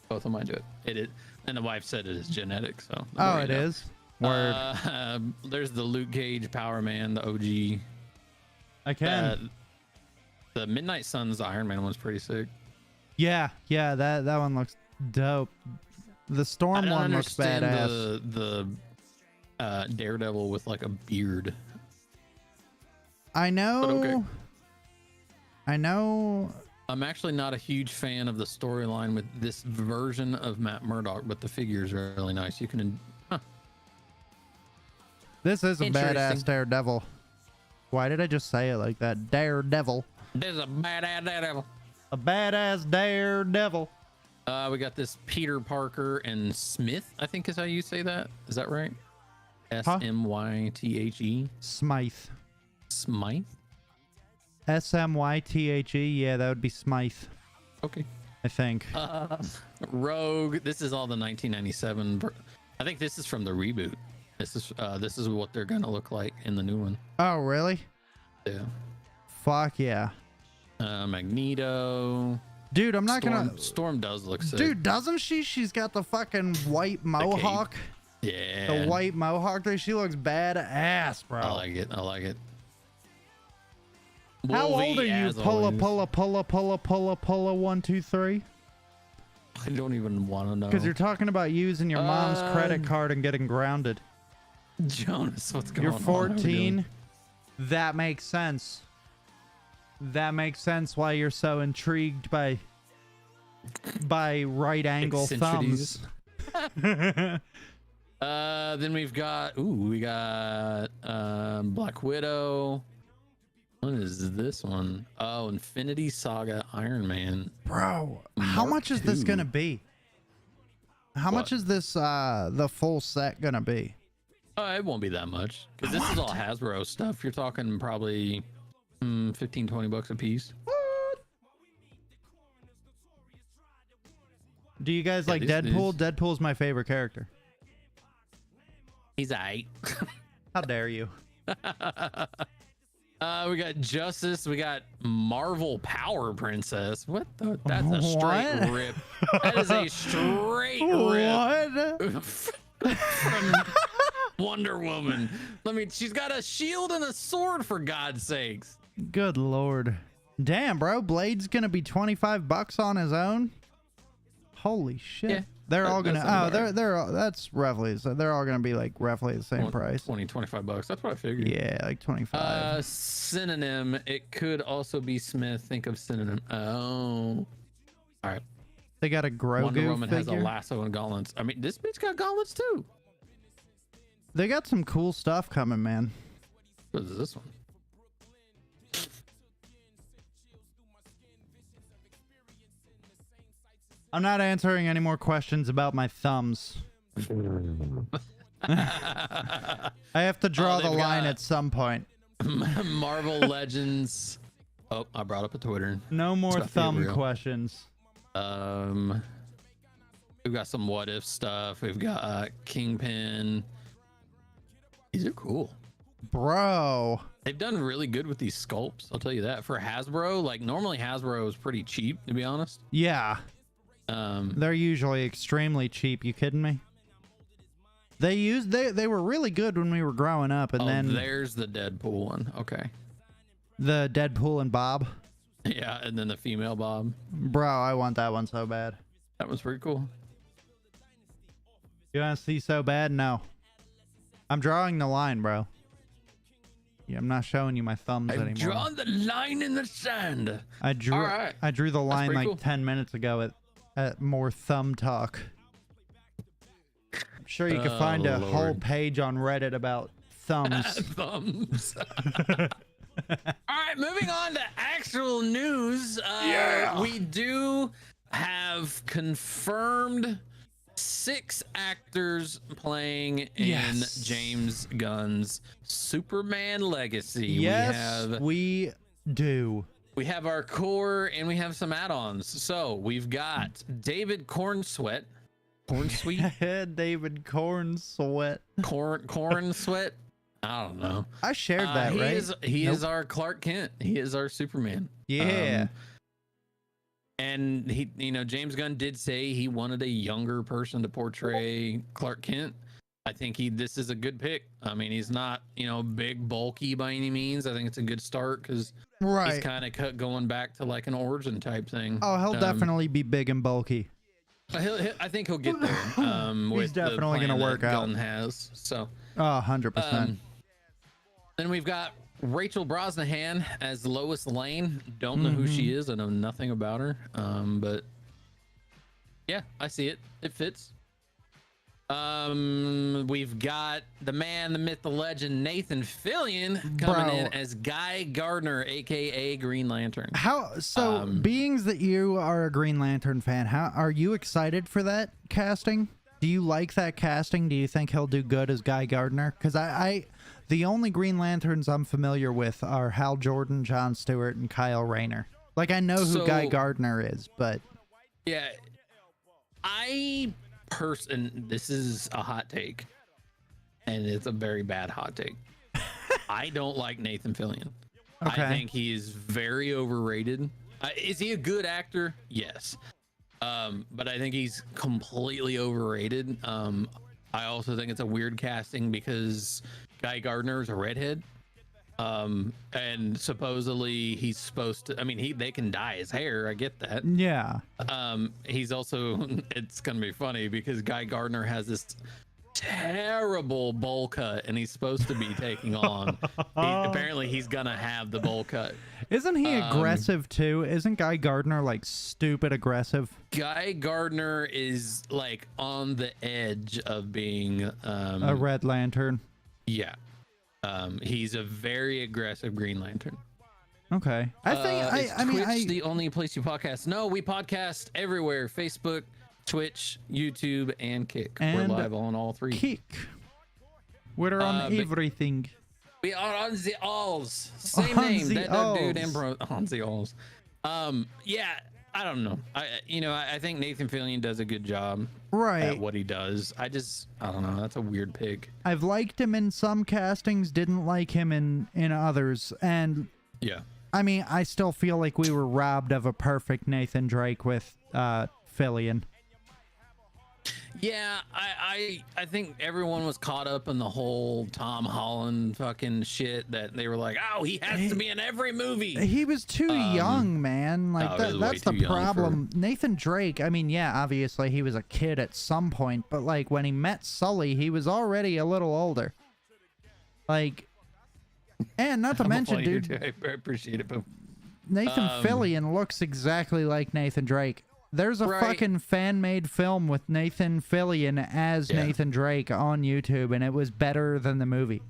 Both of mine do it. It is. And the wife said it is genetic, so. the Oh, more you it know. is. Word. There's the Luke Cage Power Man, the OG. I can. The Midnight Suns Iron Man one's pretty sick. Yeah, that one looks dope. The I Storm don't one looks understand badass. the Daredevil with like a beard. I know. But okay. I know. I'm actually not a huge fan of the storyline with this version of Matt Murdock, but the figures are really nice. You can, This is a badass Interesting. Daredevil. Why did I just say it like that? Daredevil. there's a badass Daredevil. A badass Daredevil. We got this Peter Parker and Smith, I think is how you say that. Is that right? Smythe. Smythe. Smythe? Smythe. Yeah, that would be Smythe, Okay. I think. Rogue. This is all the 1997. I think this is from the reboot. This is what they're gonna look like in the new one. Oh, really? Yeah. Fuck yeah. Magneto. Dude, I'm not Storm, gonna... Storm does look sick. Dude, doesn't she? She's got the fucking white mohawk. Yeah. The white mohawk there. She looks badass, bro. I like it. I like it. How Wolvie, old are you? as Pulla, always. pulla, 1, 2, 3. I don't even want to know. Because you're talking about using your mom's credit Um, card and getting grounded. Jonas, what's going You're on? How we doing? 14. That makes sense. That makes sense why you're so intrigued by right angle thumbs. Eccentricities. Then we got Black Widow. What is this one? Oh, Infinity Saga Iron Man. Bro, how Mark much is this II. gonna be? How What? much is this the full set gonna be? Oh, it won't be that much because this is all Hasbro stuff. You're talking probably 15, 20 bucks a piece. Do you guys like these- Deadpool? Deadpool's my favorite character. He's aight. How dare you? We got Justice. We got Marvel Power Princess. What the? That's a straight What? rip. That is a straight rip What? from Wonder Woman. She's got a shield and a sword, for God's sakes. Good lord. Damn, bro. Blade's gonna be $25 on his own. Holy shit. Yeah, they're all that gonna. sounds Oh, about that's roughly. So they're all gonna be like roughly the same price. 20, $25. That's what I figured. Yeah, like 25. Synonym. It could also be Smith. Think of synonym. Oh. All right. They got a Grogu Wonder Woman has a figure. lasso and gauntlets. I mean, this bitch got gauntlets too. They got some cool stuff coming, man. What is this one? I'm not answering any more questions about my thumbs. I have to draw the they've line got- at some point. Marvel Legends. Oh, I brought up a Twitter. No more Stuff thumb Gabriel. questions. We've got some what if stuff. We've got Kingpin. These are cool. Bro. They've done really good with these sculpts. I'll tell you that. For Hasbro, like normally Hasbro is pretty cheap, to be honest. Yeah. Um, They're usually extremely cheap. You kidding me? They were really good when we were growing up, and oh, then there's the Deadpool one. Okay. the Deadpool and Bob. Yeah, and then the female Bob. Bro, I want that one so bad. That was pretty cool. You want to see so bad? No. I'm drawing the line, bro. Yeah, I'm not showing you my thumbs I've anymore. drawn the line in the sand. I drew. All right. I drew the line pretty like cool. 10 minutes ago at more thumb talk. I'm sure you could find a whole Lord. page on Reddit about thumbs. Thumbs. All right, moving on to actual news. We do have confirmed 6 actors playing in Yes. James Gunn's Superman Legacy. Yes, we do. We have our core and we have some add-ons. So we've got David Cornsweet. Cornsweet? David Corn Sweat. Cornsweet? I don't know. I shared that, he right? He is our Clark Kent. He is our Superman. Yeah. And he, James Gunn did say he wanted a younger person to portray Clark Kent. I think this is a good pick. I mean, he's not, big, bulky by any means. I think it's a good start because Right. he's kind of going back to like an origin type thing. Oh, he'll definitely be big and bulky. I think he'll get there. With definitely going gonna to work out. Gunn has so. Oh, 100%. Then we've got Rachel Brosnahan as Lois Lane. Don't know who she is. I know nothing about her. But yeah, I see it. It fits. We've got the man, the myth, the legend, Nathan Fillion coming in as Guy Gardner, aka Green Lantern. Beings that you are a Green Lantern fan, how are you excited for that casting? Do you like that casting? Do you think he'll do good as Guy Gardner? Because the only Green Lanterns I'm familiar with are Hal Jordan, John Stewart, and Kyle Rayner. Like, I know who Guy Gardner is, but yeah, this is a hot take, and it's a very bad hot take. I don't like Nathan Fillion. Okay. I think he is very overrated. Is he a good actor? Yes. But I think he's completely overrated. I also think it's a weird casting because Guy Gardner is a redhead. And supposedly he's supposed to, they can dye his hair. I get that. yeah. He's also, it's going to be funny because Guy Gardner has this terrible bowl cut and he's supposed to be taking on. Apparently he's going to have the bowl cut. Isn't he aggressive too? Isn't Guy Gardner like stupid aggressive? Guy Gardner is like on the edge of being A Red Lantern. yeah. He's a very aggressive Green Lantern. Okay. I think Is Twitch the only place you podcast? No, we podcast everywhere: Facebook, Twitch, YouTube, and Kick. And We're live on all 3. Kick. We're on but- everything. We are on the alls. Same On name. the That dude alls. on the alls. Yeah. I don't know. I think Nathan Fillion does a good job at Right. what he does. I don't know. That's a weird pick. I've liked him in some castings, didn't like him in others. And Yeah. I mean, I still feel like we were robbed of a perfect Nathan Drake with Fillion. Yeah, I think everyone was caught up in the whole Tom Holland fucking shit that they were like, oh, he has to be in every movie. He was too young, man. Like he was way that's the too young problem. Nathan Drake, I mean, yeah, obviously he was a kid at some point, but like when he met Sully, he was already a little older. Like, and not to mention, dude, I appreciate it, but Nathan Fillion looks exactly like Nathan Drake. There's a fucking fan-made film with Nathan Fillion as Nathan Drake on YouTube, and it was better than the movie.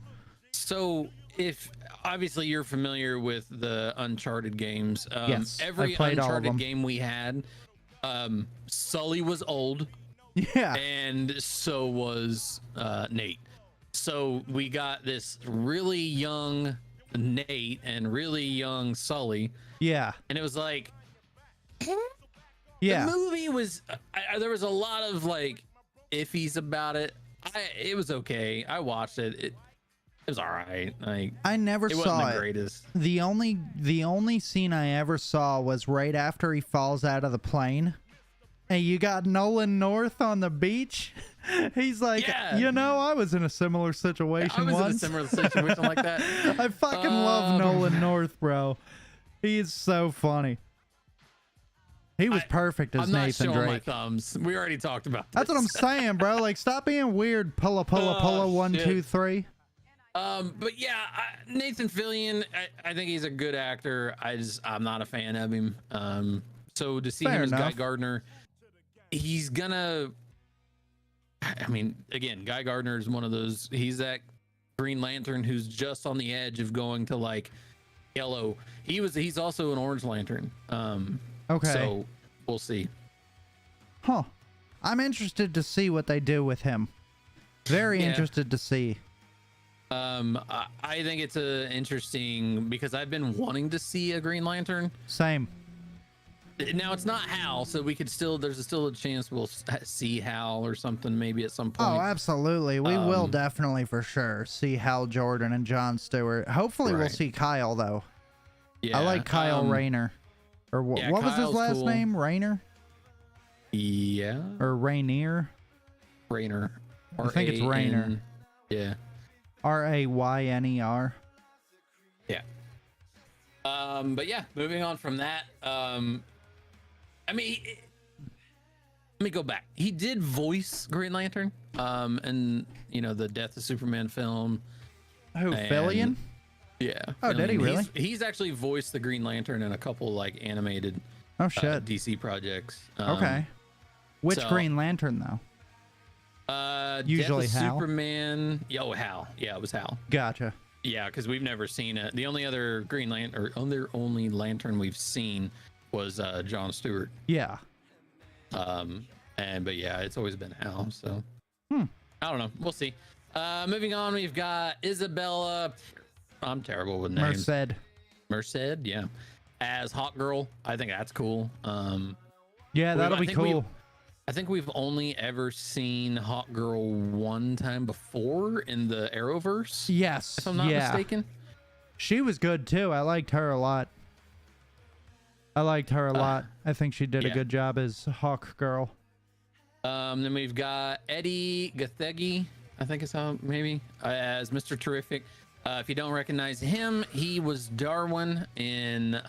So, if obviously you're familiar with the Uncharted games, Yes, every I played all of Uncharted them. game we had, Sully was old, Yeah. and so was Nate. So we got this really young Nate and really young Sully, Yeah. and it was like, Yeah. the movie was there was a lot of like iffies about it. It was okay. I watched it. It was all right. Like, I never it saw wasn't the it. greatest. The only scene I ever saw was right after he falls out of the plane. And you got Nolan North on the beach. He's like, Yeah. you know, I was in a similar situation I was once. in a similar situation like that. I fucking love Nolan North, bro. He is so funny. He was perfect as I'm not Nathan showing my Drake. thumbs. We already talked about this. That's what I'm saying, bro. Like, stop being weird. Pulla, Oh, 1, shit. 2, 3. But yeah, Nathan Fillion, I think he's a good actor. I'm not a fan of him. So to see Fair him as Guy enough. Gardner, he's gonna. I mean, again, Guy Gardner is one of those. He's that Green Lantern who's just on the edge of going to like yellow. He's also an Orange Lantern. Okay. So we'll see. Huh. I'm interested to see what they do with him. Very Yeah. interested to see. I think it's interesting because I've been wanting to see a Green Lantern. Same. Now it's not Hal, so there's still a chance we'll see Hal or something maybe at some Oh, point. absolutely. We will definitely for sure see Hal Jordan and John Stewart. Hopefully we'll Right. see Kyle though. Yeah, I like Kyle Rayner. Or yeah, what was his Kyle's last cool. name? Rayner? Yeah, Or Rainier? Rayner. I think it's Rayner. Yeah, Rayner. yeah. But yeah, moving on from that. I mean, let me go back. He did voice Green Lantern. And the Death of Superman film. Who, And- Fillion? Yeah. Oh, did he Fillion. really? He's actually voiced the Green Lantern in a couple like animated Oh shit. DC projects. Okay. Which so- Green Lantern though? Usually Death of Hal? Superman. Hal. Yeah, it was Hal. Gotcha. Yeah, because we've never seen it. The only other Green Lantern, or only Lantern we've seen was John Stewart. Yeah. But yeah, it's always been Hal. So Hmm. I don't know. We'll see. Moving on, we've got Isabella. I'm terrible with names. Merced, yeah, as Hawk Girl. I think that's cool. Yeah, that'll be cool. I think we've only ever seen Hawk Girl one time before in the Arrowverse, Yes. if I'm not yeah. mistaken. She was good too. I liked her a lot. I think she did a yeah. good job as Hawk Girl. Then we've got Eddie Gathegi, I think is how maybe as Mr. Terrific. If you don't recognize him, he was Darwin in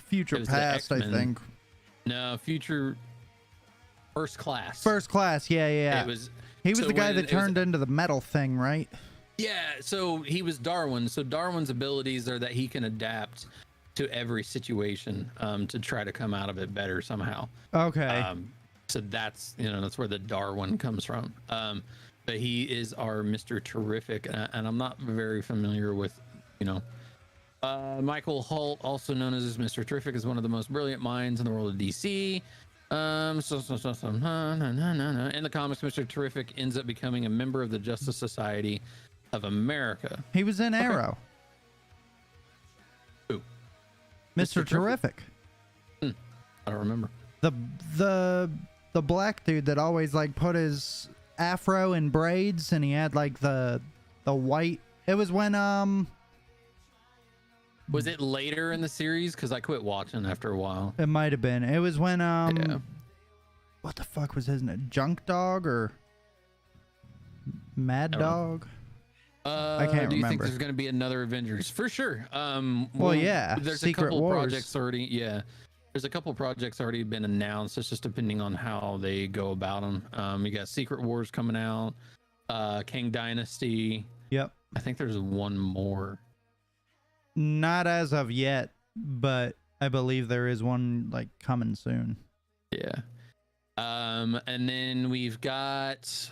Future It was the Past, I X-Men. think. Future First Class. First Class, yeah. It was. He was so the guy when that it was- turned into the metal thing, right? Yeah, so he was Darwin. So Darwin's abilities are that he can adapt to every situation to try to come out of it better somehow. Okay. So that's that's where the Darwin comes from. But he is our Mr. Terrific, and I'm not very familiar with Michael Holt, also known as Mr. Terrific, is one of the most brilliant minds in the world of DC. In the comics, Mr. Terrific ends up becoming a member of the Justice Society of America. He was in Arrow. Who? Mr. Terrific. I don't remember. The black dude that always like put his afro in braids, and he had like the white. It was when Was it later in the series? Because I quit watching after a while. it might have been. It was when Yeah. what the fuck was his name? Junk Dog or Mad I don't know. Dog? I can't do you think remember. there's going to be another Avengers? For sure. Well, yeah, There's Secret a couple Wars. projects already. Yeah. There's a couple projects already been announced. It's just depending on how they go about them. You got Secret Wars coming out, King Dynasty. Yep. I think there's one more. Not as of yet, but I believe there is one like coming soon. Yeah. And then we've got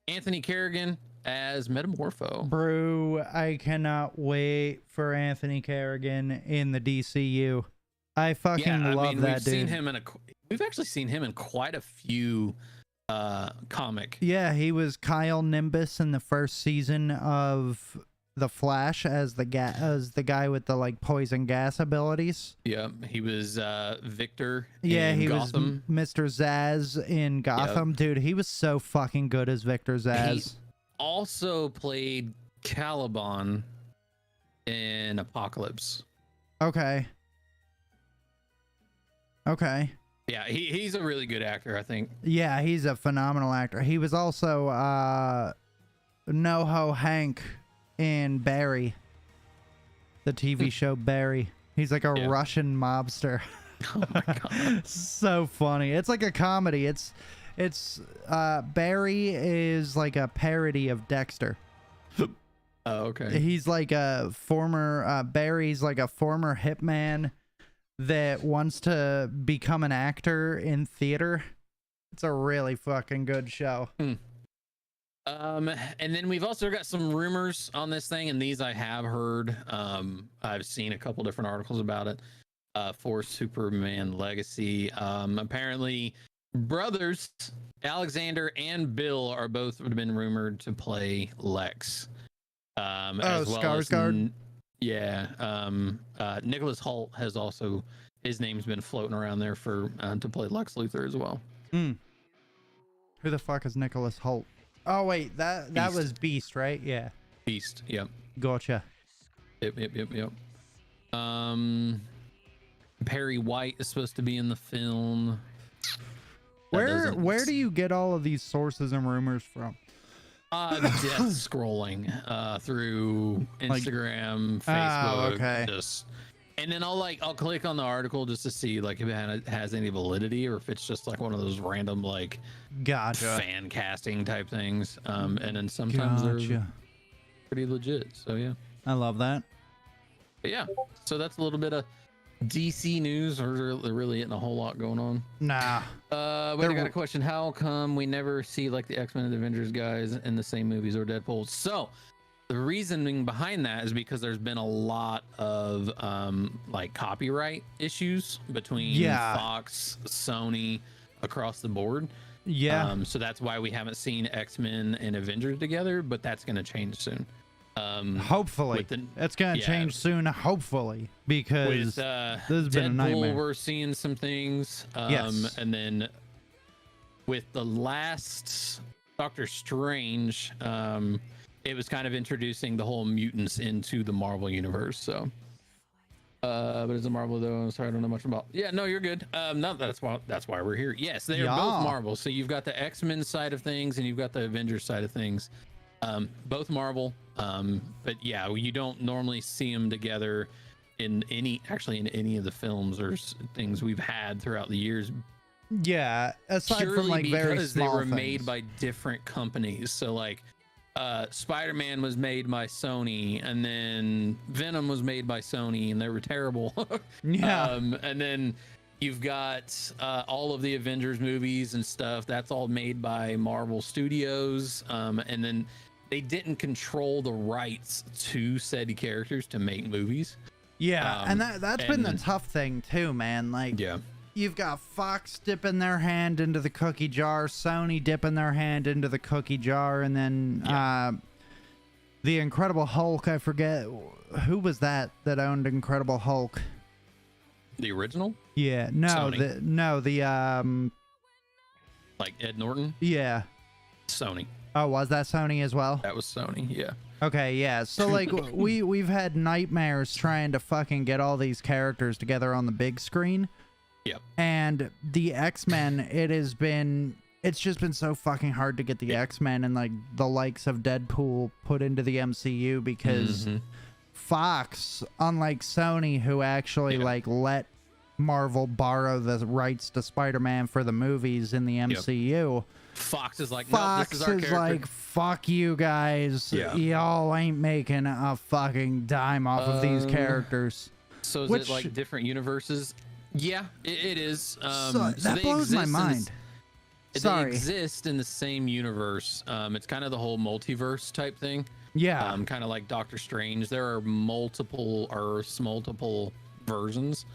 Anthony Kerrigan as Metamorpho. Bro, I cannot wait for Anthony Kerrigan in the DCU. I fucking love that we've dude. seen him we've actually seen him in quite a few comic. Yeah, he was Kyle Nimbus in the first season of The Flash as the guy with the like poison gas abilities. Yeah, he was Victor. Yeah, in he Gotham. was Mr. Zaz in Gotham. Dude, he was so fucking good as Victor Zaz. Also played Caliban in Apocalypse. Okay. Yeah, he's a really good actor, I think. Yeah, he's a phenomenal actor. He was also NoHo Hank in Barry, the TV show Barry. He's like a Russian mobster. Oh my god. So funny. It's like a comedy. It's Barry is like a parody of Dexter. Oh, okay. He's like a former Barry's like a former hitman that wants to become an actor in theater. It's a really fucking good show. And then we've also got some rumors on this thing, and these I have heard. I've seen a couple different articles about it. For Superman Legacy, apparently brothers Alexander and Bill are both been rumored to play Lex. As well Skarsgård? Nicholas Hoult has also, his name's been floating around there for to play Lex Luthor as well. Who the fuck is Nicholas Hoult? Oh wait, that Beast. was Beast, right? Yeah. Beast. Yep. Gotcha. Yep. Perry White is supposed to be in the film. Where do you get all of these sources and rumors from? Death scrolling through Instagram, Facebook, okay. And then I'll click on the article just to see like if it has any validity or if it's just like one of those random like Gotcha. fan casting type things. And then sometimes they're pretty legit. So yeah. I love that. But yeah. So that's a little bit of DC news, or there really isn't a whole lot going on. Nah. I got a question. How come we never see like the X-Men and the Avengers guys in the same movies or Deadpool? So the reasoning behind that is because there's been a lot of like copyright issues between Fox, Sony, across the board. Yeah. So that's why we haven't seen X-Men and Avengers together, but that's going to change soon. Hopefully it's gonna change soon, hopefully, because with this has been a Deadpool, nightmare. we're seeing some things. Yes. And then with the last Doctor Strange, it was kind of introducing the whole mutants into the Marvel universe. So, but it's a Marvel though. Sorry, I don't know much about. Yeah, no, you're good. No, that's why we're here. Yes, they are both Marvel. So you've got the X-Men side of things and you've got the Avengers side of things. Both Marvel. But yeah, you don't normally see them together in any of the films or things we've had throughout the years. Yeah, aside Purely from like very because small they were things. made by different companies. So like Spider-Man was made by Sony, and then Venom was made by Sony, and they were terrible. Yeah. And then you've got all of the Avengers movies and stuff. That's all made by Marvel Studios. And then they didn't control the rights to said characters to make movies. Yeah, and that's been the tough thing too, man. Like, you've got Fox dipping their hand into the cookie jar, Sony dipping their hand into the cookie jar, and then The Incredible Hulk, I forget who was that owned Incredible Hulk. The original? Yeah, no, Sony. Like Ed Norton? Yeah. Sony. Oh, was that Sony as well? That was Sony, yeah. Okay, yeah. So like we've had nightmares trying to fucking get all these characters together on the big screen. Yep. And the X-Men, it's just been so fucking hard to get the X-Men and like the likes of Deadpool put into the MCU because Fox, unlike Sony, who actually like let Marvel borrow the rights to Spider-Man for the movies in the MCU. Fox is like, Fox no, this is our character. like, fuck you guys. Yeah. Y'all ain't making a fucking dime off of these characters. So is it like different universes? Yeah, it is. So that blows my mind. They exist in the same universe. It's kind of the whole multiverse type thing. Yeah. Kind of like Doctor Strange. There are multiple Earths, multiple versions.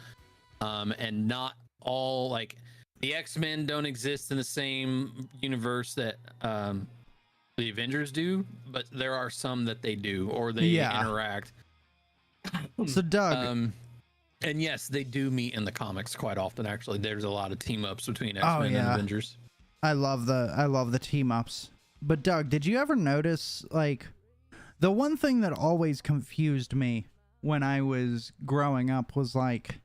And not all, like, the X-Men don't exist in the same universe that the Avengers do, but there are some that they do, or they interact. So Doug, and yes, they do meet in the comics quite often. Actually, there's a lot of team ups between X-Men and Avengers. I love the team ups. But Doug, did you ever notice, like, the one thing that always confused me when I was growing up was like,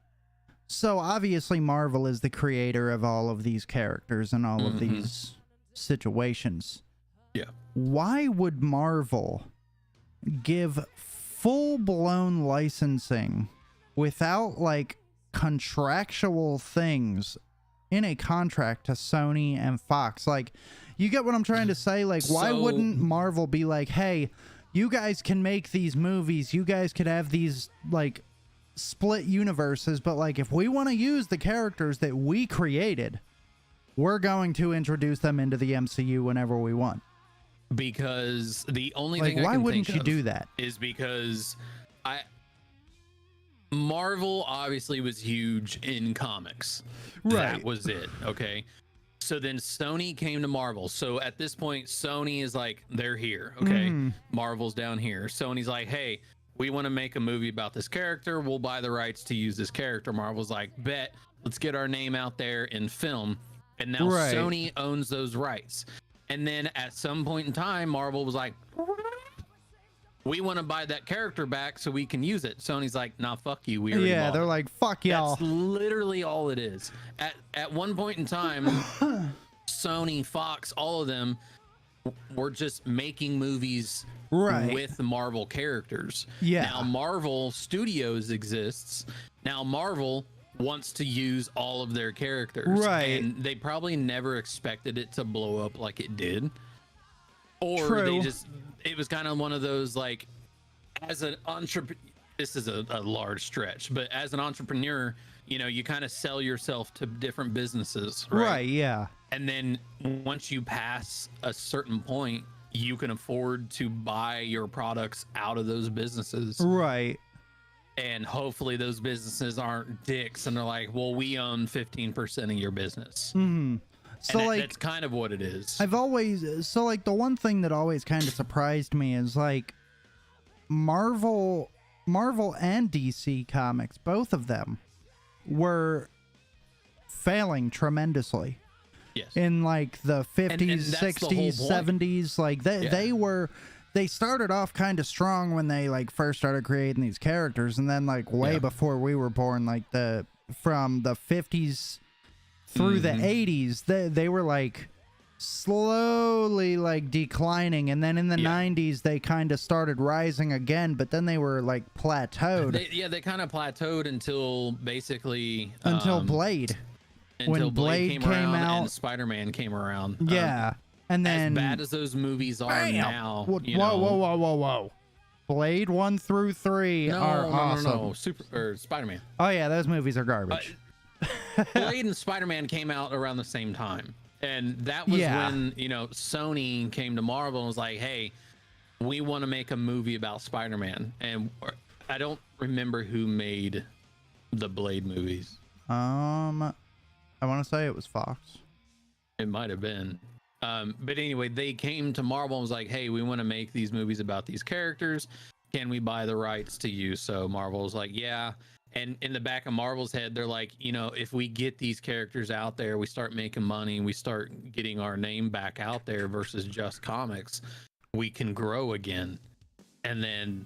so obviously Marvel is the creator of all of these characters and all of these situations. Yeah. Why would Marvel give full-blown licensing without like contractual things in a contract to Sony and Fox? Like, you get what I'm trying to say? Like, why wouldn't Marvel be like, hey, you guys can make these movies, you guys could have these like split universes, but like if we want to use the characters that we created, we're going to introduce them into the MCU whenever we want? Because the only like, thing why I can wouldn't think you of do that? is because Marvel obviously was huge in comics. Right. That was it. Okay. So then Sony came to Marvel. So at this point, Sony is like, they're here. Okay. Marvel's down here. Sony's like, hey, we want to make a movie about this character. We'll buy the rights to use this character. Marvel's like, bet, let's get our name out there in film. And now Sony owns those rights. And then at some point in time, Marvel was like, we want to buy that character back so we can use it. Sony's like, nah, fuck you. We already bought they're it. like, fuck y'all. That's literally all it is. At one point in time, Sony, Fox, all of them were just making movies with Marvel characters. Yeah. Now Marvel Studios exists. Now Marvel wants to use all of their characters. Right. And they probably never expected it to blow up like it did. Or it was kind of one of those, like, as an entrepreneur, this is a large stretch, but as an entrepreneur, you know, you kind of sell yourself to different businesses. Right. Yeah. And then once you pass a certain point, you can afford to buy your products out of those businesses. Right. And hopefully those businesses aren't dicks and they're like, well, we own 15% of your business. So like, that's kind of what it is. I've always, so like the one thing that always kind of surprised me is like Marvel and DC Comics, both of them were failing tremendously. Yes. In like the 50s, 60s, 70s, like they started off kind of strong when they like first started creating these characters, and then like way before we were born, like from the 50s through the 80s, they were like slowly like declining, and then in the 90s they kind of started rising again, but then they were like plateaued. They kind of plateaued until basically Blade. Until Blade came out and Spider-Man came around. Yeah. And then, as bad as those movies are now, whoa. Blade 1 through 3 are awesome. No. Spider-Man. Oh yeah, those movies are garbage. Blade and Spider-Man came out around the same time, and that was when, you know, Sony came to Marvel and was like, hey, we want to make a movie about Spider-Man. And I don't remember who made the Blade movies. I want to say it was Fox. It might have been. But anyway, they came to Marvel and was like, hey, we want to make these movies about these characters. Can we buy the rights to you? So Marvel was like, yeah. And in the back of Marvel's head, they're like, you know, if we get these characters out there, we start making money, we start getting our name back out there versus just comics, we can grow again. And then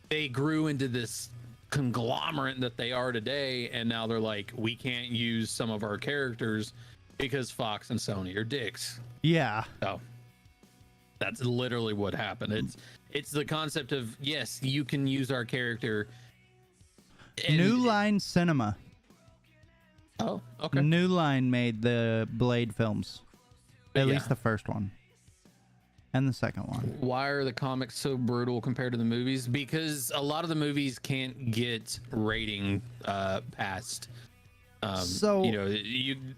they grew into this conglomerate that they are today. And now they're like, we can't use some of our characters because Fox and Sony are dicks. Yeah. So that's literally what happened. It's the concept of, yes, you can use our character. New Line Cinema. Oh, okay. New Line made the Blade films. At least the first one. And the second one. Why are the comics so brutal compared to the movies? Because a lot of the movies can't get rating past. So, you know,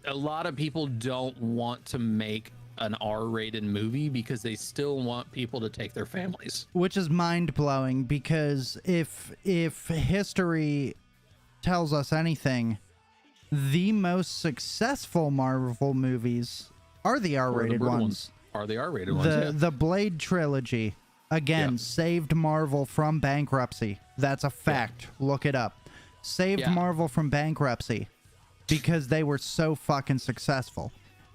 a lot of people don't want to make an R-rated movie because they still want people to take their families. Which is mind-blowing, because if history tells us anything, the most successful Marvel movies are the R-rated ones. Are the R-rated ones? The Blade trilogy, again, saved Marvel from bankruptcy. That's a fact. Look it up. Saved Marvel from bankruptcy because they were so fucking successful.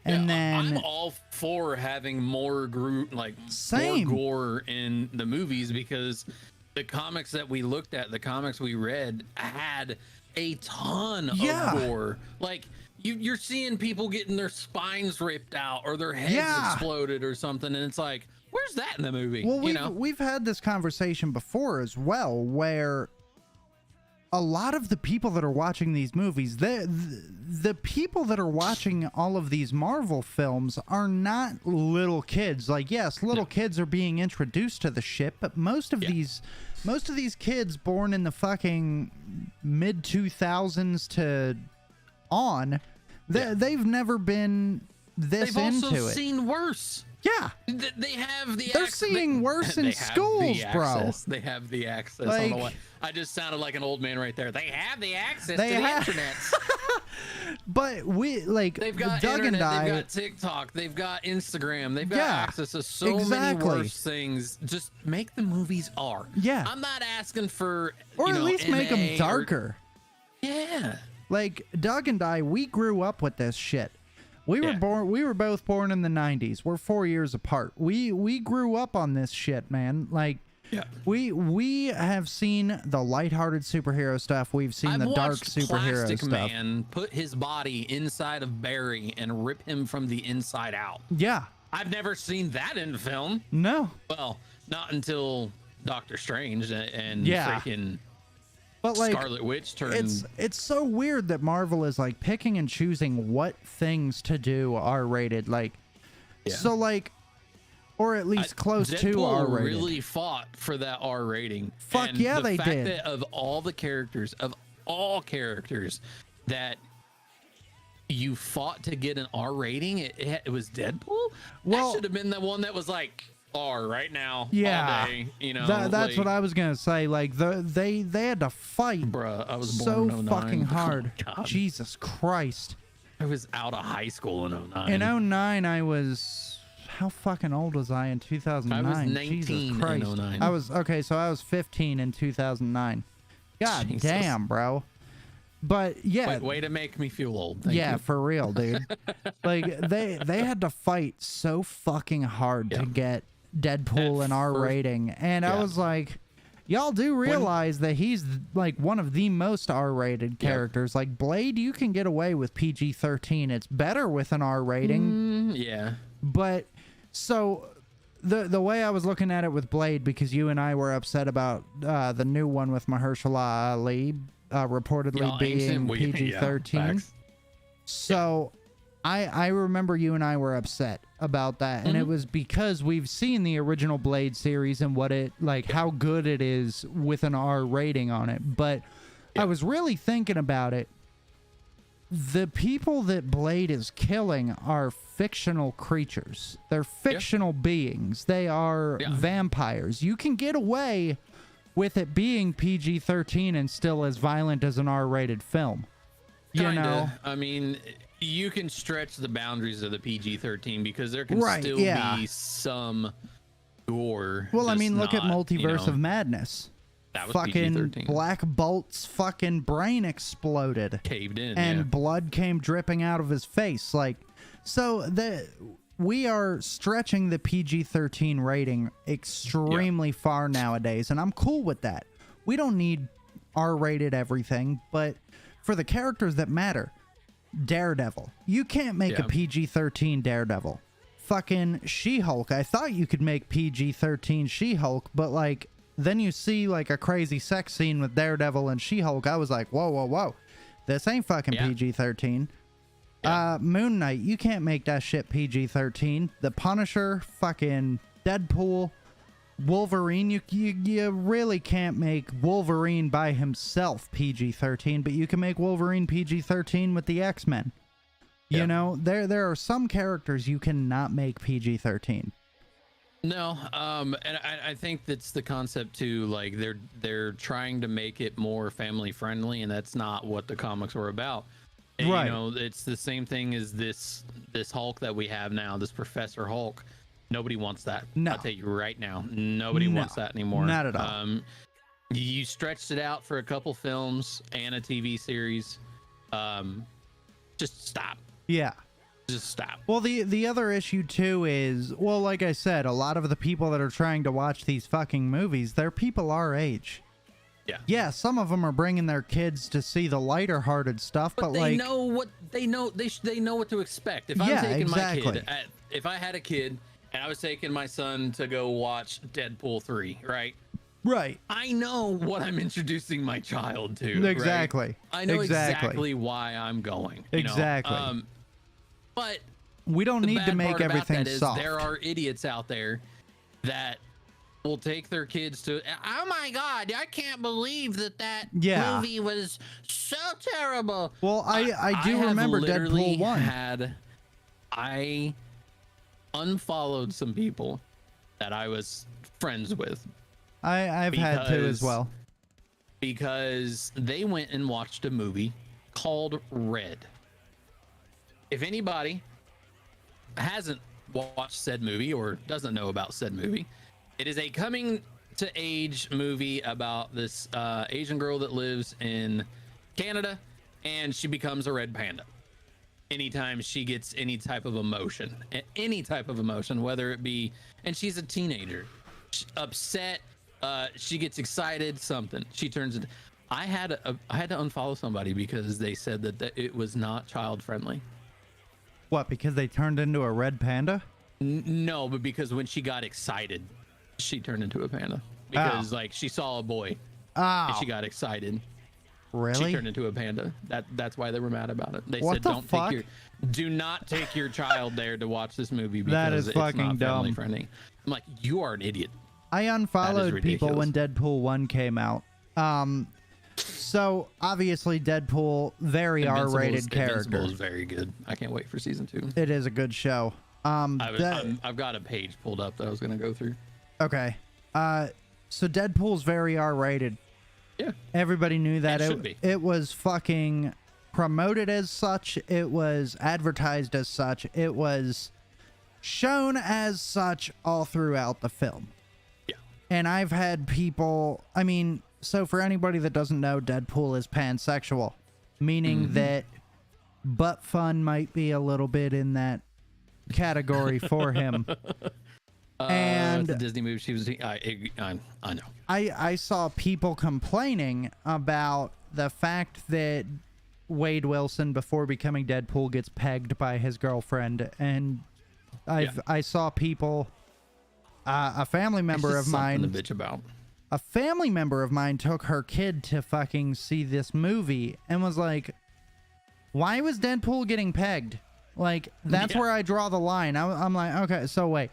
And then I'm all for having more more gore in the movies, because the comics that we looked at, the comics we read, had a ton of gore. Like you're seeing people getting their spines ripped out or their heads exploded or something, and it's like, where's that in the movie? Well, we've had this conversation before as well, where a lot of the people that are watching these movies, the people that are watching all of these Marvel films are not little kids. Like, yes, little kids are being introduced to the shit, but most of these kids born in the fucking mid 2000s to on, they've never been this into it. They've also seen worse. Yeah. They have the They're seeing worse in schools, bro. They have the access. Like, I don't know why. I just sounded like an old man right there. They have the access to the internet. But they've got Doug internet, and I, they've got TikTok, they've got Instagram, they've got access to so many worse things. Just make the movies R. Yeah. I'm not asking for, or at least make them darker. Yeah. Like Doug and I, we grew up with this shit. We were both born in the 90s. We're 4 years apart. We grew up on this shit, man. Like, we have seen the lighthearted superhero stuff. We've seen the dark superhero Plastic stuff. Man put his body inside of Barry and rip him from the inside out. Yeah. I've never seen that in film. No. Well, not until Doctor Strange and freaking but like, Scarlet Witch turned. It's so weird that Marvel is like picking and choosing what things to do R-rated. Like, so like, or at least close to R-rated. Really fought for that R rating. Fuck and yeah, the they fact did. That of all characters that you fought to get an R rating, it was Deadpool. Well, that should have been the one that was like R right now. Yeah, all day, you know, that's what I was gonna say. Like they had to fight, bruh. I was so born in 09. fucking hard. Oh, Jesus Christ! I was out of high school in 09. In 09, I was, how fucking old was I in 2009? I was 19 Jesus Christ. in 09. I was so I was 15 in 2009. God Jesus. damn, bro. But yeah, way to make me feel old. Thank you. for real, dude. Like they had to fight so fucking hard to get Deadpool an R rating, and I was like, y'all do realize that he's like one of the most R-rated characters. Like Blade, you can get away with PG-13. It's better with an R rating. But so the way I was looking at it with Blade, because you and I were upset about the new one with Mahershala Ali reportedly being PG-13. So I remember you and I were upset about that, and it was because we've seen the original Blade series and what it like, how good it is with an R rating on it. But I was really thinking about it. The people that Blade is killing are fictional creatures. They're fictional beings. They are vampires. You can get away with it being PG-13 and still as violent as an R-rated film. Kinda. You know? I mean, you can stretch the boundaries of the PG-13 because there can Right, still yeah. be some gore. Well, I just mean, look at not, Multiverse of Madness. that was Fucking PG-13. Black Bolt's fucking brain exploded. Caved in, And yeah. blood came dripping out of his face. Like, so we are stretching the PG-13 rating extremely far nowadays, and I'm cool with that. We don't need R-rated everything, but for the characters that matter, Daredevil. You can't make a Yeah. PG-13 Daredevil. Fucking She-Hulk. I thought you could make PG-13 She-Hulk, but like then you see like a crazy sex scene with Daredevil and She-Hulk. I was like, whoa, whoa, whoa. This ain't fucking Yeah. PG-13. Yeah. Moon Knight, you can't make that shit PG-13. The Punisher, fucking Deadpool, Wolverine, you really can't make Wolverine by himself PG-13, but you can make Wolverine PG-13 with the X-Men. Yeah. You know, there are some characters you cannot make PG-13. No, and I think that's the concept too. Like they're trying to make it more family friendly, and that's not what the comics were about. And, Right. You know, it's the same thing as this Hulk that we have now, this Professor Hulk. Nobody wants that. No. I'll tell you right now, nobody No, wants that anymore. not at all. You stretched it out for a couple films and a TV series. Just stop. Yeah. Just stop. Well, the other issue too is, well, like I said, a lot of the people that are trying to watch these fucking movies, they're people our age. Yeah. Yeah, some of them are bringing their kids to see the lighter-hearted stuff, but they like, know what they know. They know what to expect. If I'm Yeah, taking exactly. my kid, if I had a kid and I was taking my son to go watch Deadpool 3, right? right? I know what I'm introducing my child to. right? Exactly. I know Exactly. exactly why I'm going. you know? Exactly. But We don't the need to bad make part about everything that is soft. there are idiots out there that will take their kids to, oh my god, I can't believe that Yeah. movie was so terrible. Well, I do have remember literally Deadpool 1. I unfollowed some people that I was friends with I've had to as because- well. because they went and watched a movie called Red. If anybody hasn't watched said movie or doesn't know about said movie, it is a coming to age movie about this Asian girl that lives in Canada, and she becomes a red panda anytime she gets any type of emotion, whether it be, and she's a teenager, upset, she gets excited, something, she turns into, I had to unfollow somebody because they said that it was not child friendly. What, because they turned into a red panda? No, but because when she got excited, she turned into a panda because like she saw a boy and Oh, she got excited. She really? turned into a panda. That's why they were mad about it. They What said, the "Don't fuck? do not take your child there to watch this movie because That is it's fucking not family dumb. friendly." I'm like, you are an idiot. I unfollowed people ridiculous. when Deadpool 1 came out. So obviously Deadpool, very Invincible R-rated is character. very good. I can't wait for season 2. It is a good show. I've got a page pulled up that I was gonna go through. Okay. So Deadpool's very R-rated. Yeah, Everybody knew that. It should be. It was fucking promoted as such. It was advertised as such. It was shown as such all throughout the film. yeah. And I've had people, I mean, so for anybody that doesn't know, Deadpool is pansexual, meaning that butt fun might be a little bit in that category for him. And the Disney movie she was. I know. I saw people complaining about the fact that Wade Wilson, before becoming Deadpool, gets pegged by his girlfriend, and I saw people, a family member of mine, to bitch about. a family member of mine took her kid to fucking see this movie and was like, "Why was Deadpool getting pegged?" Like, that's Yeah. where I draw the line. I'm like, okay, so wait.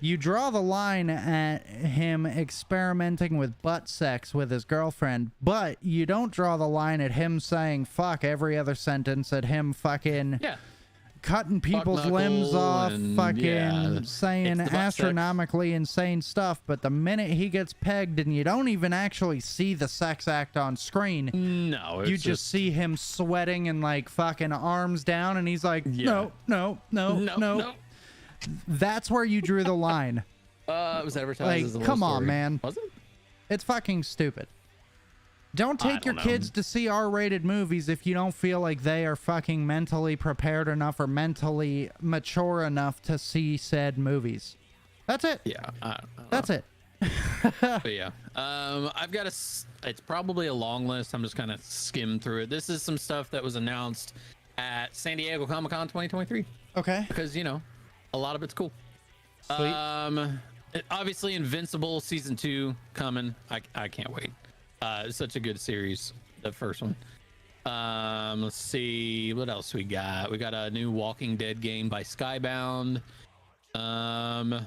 You draw the line at him experimenting with butt sex with his girlfriend, but you don't draw the line at him saying fuck every other sentence, at him fucking Yeah. cutting people's knuckle limbs off, and, fucking yeah, saying it's the butt sex. astronomically insane stuff. But the minute he gets pegged and you don't even actually see the sex act on screen, No, it's you just see him sweating and like fucking arms down, and he's like, Yeah. no. no. That's where you drew the line. It was advertised Like, as a love come on, story. man. Was it? It's fucking stupid. Don't I take your don't know. kids to see R-rated movies if you don't feel like they are fucking mentally prepared enough or mentally mature enough to see said movies. That's it. Yeah. That's it. But yeah, I've got it's probably a long list. I'm just kind of skim through it. This is some stuff that was announced at San Diego Comic-Con 2023 Okay. because, you know, a lot of it's cool. Sweet. Obviously Invincible season 2 coming. I can't wait. It's such a good series, the first one. Let's see what else we got. We got a new Walking Dead game by Skybound. A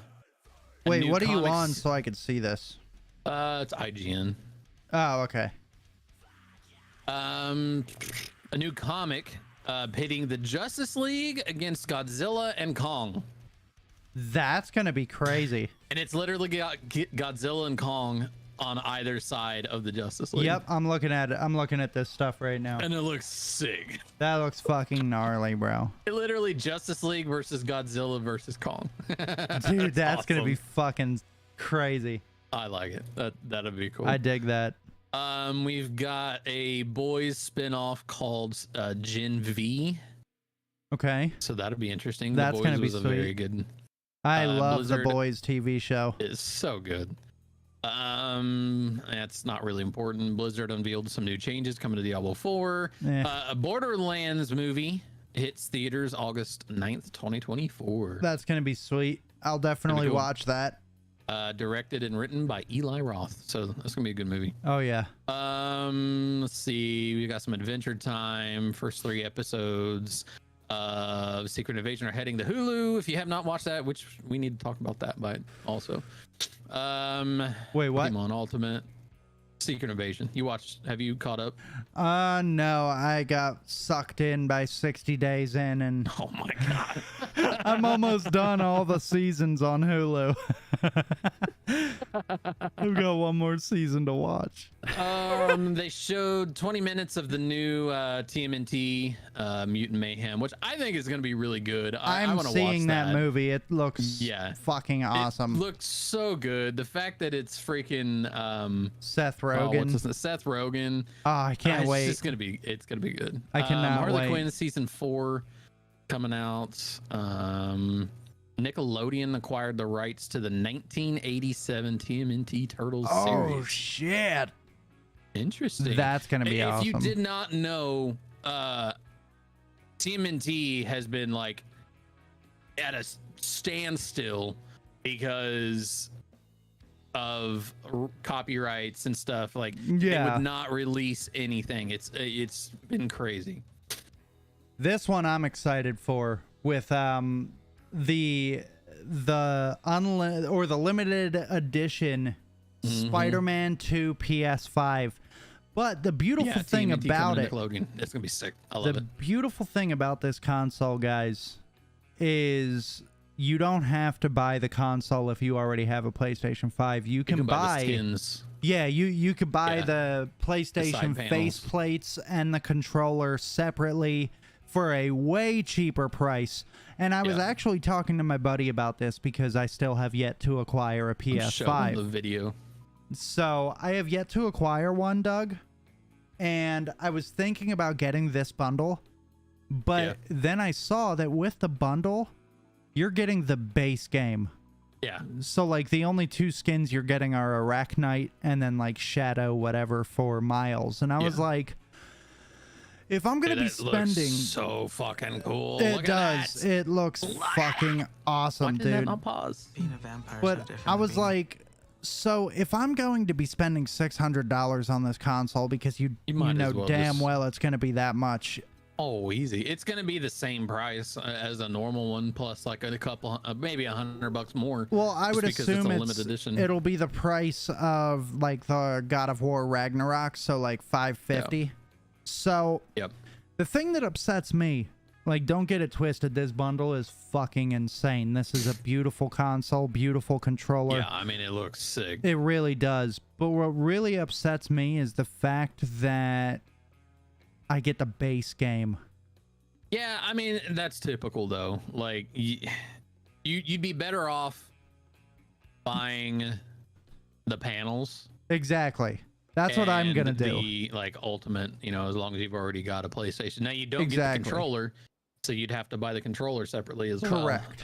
Wait, new what are you comics- on so I could see this? It's IGN. Oh, okay. A new comic pitting the Justice League against Godzilla and Kong. That's gonna be crazy. And it's literally got Godzilla and Kong on either side of the Justice League. Yep, I'm looking at it. I'm looking at this stuff right now. And it looks sick. That looks fucking gnarly, bro. It literally Justice League versus Godzilla versus Kong. Dude, that's gonna be awesome. fucking crazy. I like it. That'd be cool. I dig that. We've got a boys spin-off called Gen V. Okay. So that'll be interesting. That's the boys gonna be was a very sweet. good. I love Blizzard- the Boys TV show. It's so good. That's not really important. Blizzard unveiled some new changes coming to Diablo 4. Eh. A Borderlands movie hits theaters August 9th, 2024. That's gonna be sweet. I'll definitely cool. watch that. Directed and written by Eli Roth. So that's gonna be a good movie. Oh yeah. Let's see. We got some Adventure Time. First 3 episodes of Secret Invasion are heading to Hulu. If you have not watched that, which we need to talk about that, but also. Wait, what? Pokemon Ultimate. Secret Invasion. Have you caught up? No, I got sucked in by 60 days in, and Oh my god. I'm almost done all the seasons on Hulu. I've got one more season to watch. They showed 20 minutes of the new TMNT Mutant Mayhem, which I think is going to be really good. I I'm want to seeing watch that movie. It looks Yeah. fucking awesome. It looks so good. The fact that it's freaking Seth oh, Rogen. what's this? Seth Rogen. Oh, I can't wait. It's gonna be good. I cannot Harley wait. Quinn season 4 coming out. Nickelodeon acquired the rights to the 1987 TMNT Turtles Oh series. shit. Interesting. That's gonna be If you awesome. did not know, TMNT has been like at a standstill because of copyrights and stuff. Like they Yeah. would not release anything. It's been crazy. This one I'm excited for with the limited edition Mm-hmm. Spider-Man 2 PS5. But the beautiful thing TMNT about coming it, to Nickelodeon. It's gonna be sick. I love the it. beautiful thing about this console, guys, is you don't have to buy the console if you already have a PlayStation 5. You You can can buy the buy skins. yeah, you could buy Yeah. the PlayStation panels. face plates and the controller separately for a way cheaper price. And I was Yeah. actually talking to my buddy about this because I still have yet to acquire a Show them PS5. the video. So I have yet to acquire one, Doug. And I was thinking about getting this bundle. But Yeah. then I saw that with the bundle, you're getting the base game. Yeah. So, like, the only 2 skins you're getting are Arachnite and then, like, Shadow, whatever, for Miles. And I was Yeah. like, if I'm going to be That looks spending... so fucking cool. It Look does. At that. It looks fucking awesome, Watching that dude. on pause. Being a vampire is But no different I than was being- like, so if I'm going to be spending $600 on this console, because you might know as well damn just- well it's going to be that much. Oh, easy. It's gonna be the same price as a normal one, plus like a couple, maybe $100 more. Well, I just would because assume it's a limited edition. it'll be the price of like the God of War Ragnarok, so like $550. So Yep. the thing that upsets me Like, don't get it twisted. This bundle is fucking insane. This is a beautiful console, beautiful controller. Yeah, I mean, it looks sick. It really does. But what really upsets me is the fact that I get the base game. Yeah, I mean, that's typical though. Like, you'd be better off buying the panels. Exactly. That's what I'm gonna do. The like ultimate, you know, as long as you've already got a PlayStation. Now you don't get Exactly. the controller, so you'd have to buy the controller separately as well. Correct.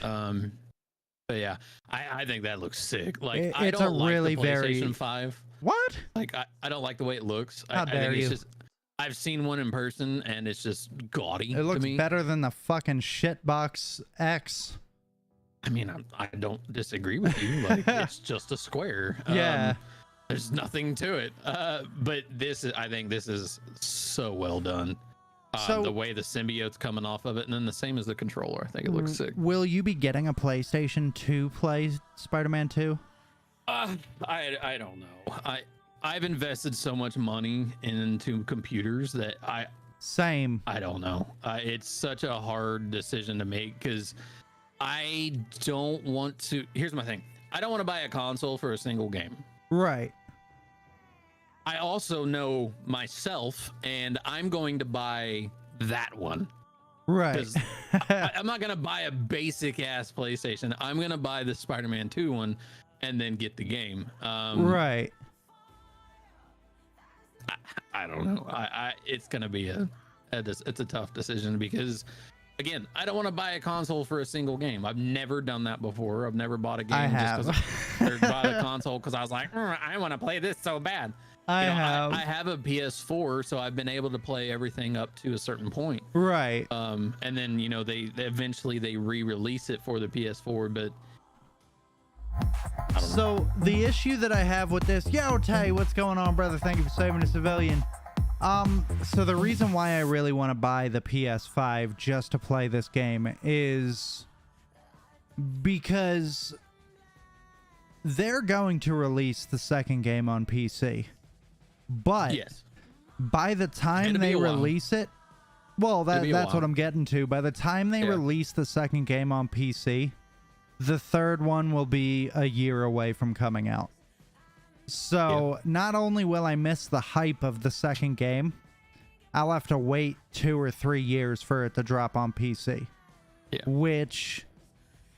But yeah, I think that looks sick. Like, It's I don't a like really the PlayStation very 5. Like Like, I don't like the way it looks. How I dare think it's you. just, I've seen one in person and it's just gaudy. it looks to me. better than the fucking shitbox X. I mean, I don't disagree with you. Like, it's just a square. Yeah. There's nothing to it. But I think this is so well done. So- The way the symbiote's coming off of it, and then the same as the controller. I think it looks sick. Will you be getting a PlayStation to play Spider-Man 2? I don't know. I've invested so much money into computers that Same. I don't know. It's such a hard decision to make because I don't want to. Here's my thing. I don't want to buy a console for a single game. Right. I also know myself, and I'm going to buy that one. Right. 'Cause I'm not going to buy a basic ass PlayStation. I'm going to buy the Spider-Man 2 one and then get the game. Right. I don't know. It's going to be it's a tough decision because, again, I don't want to buy a console for a single game. I've never done that before. I've never bought a game I have. or bought a console because I was like, I want to play this so bad. I You know, have. I have a PS4, so I've been able to play everything up to a certain point. Right. And then, you know, they eventually re-release it for the PS4, but I don't know. So the issue that I have with this, yo Tay, what's going on, brother? Thank you for saving a civilian. So the reason why I really want to buy the PS5 just to play this game is because they're going to release the second game on PC. But Yes. by the time It'll be they a while. release it, well, It'll be a that's what while. I'm getting to. By the time they Yeah. release the second game on PC, the third one will be a year away from coming out. So not only will I miss the hype of the second game, I'll have to wait 2 or 3 years for it to drop on PC. Yeah. Which,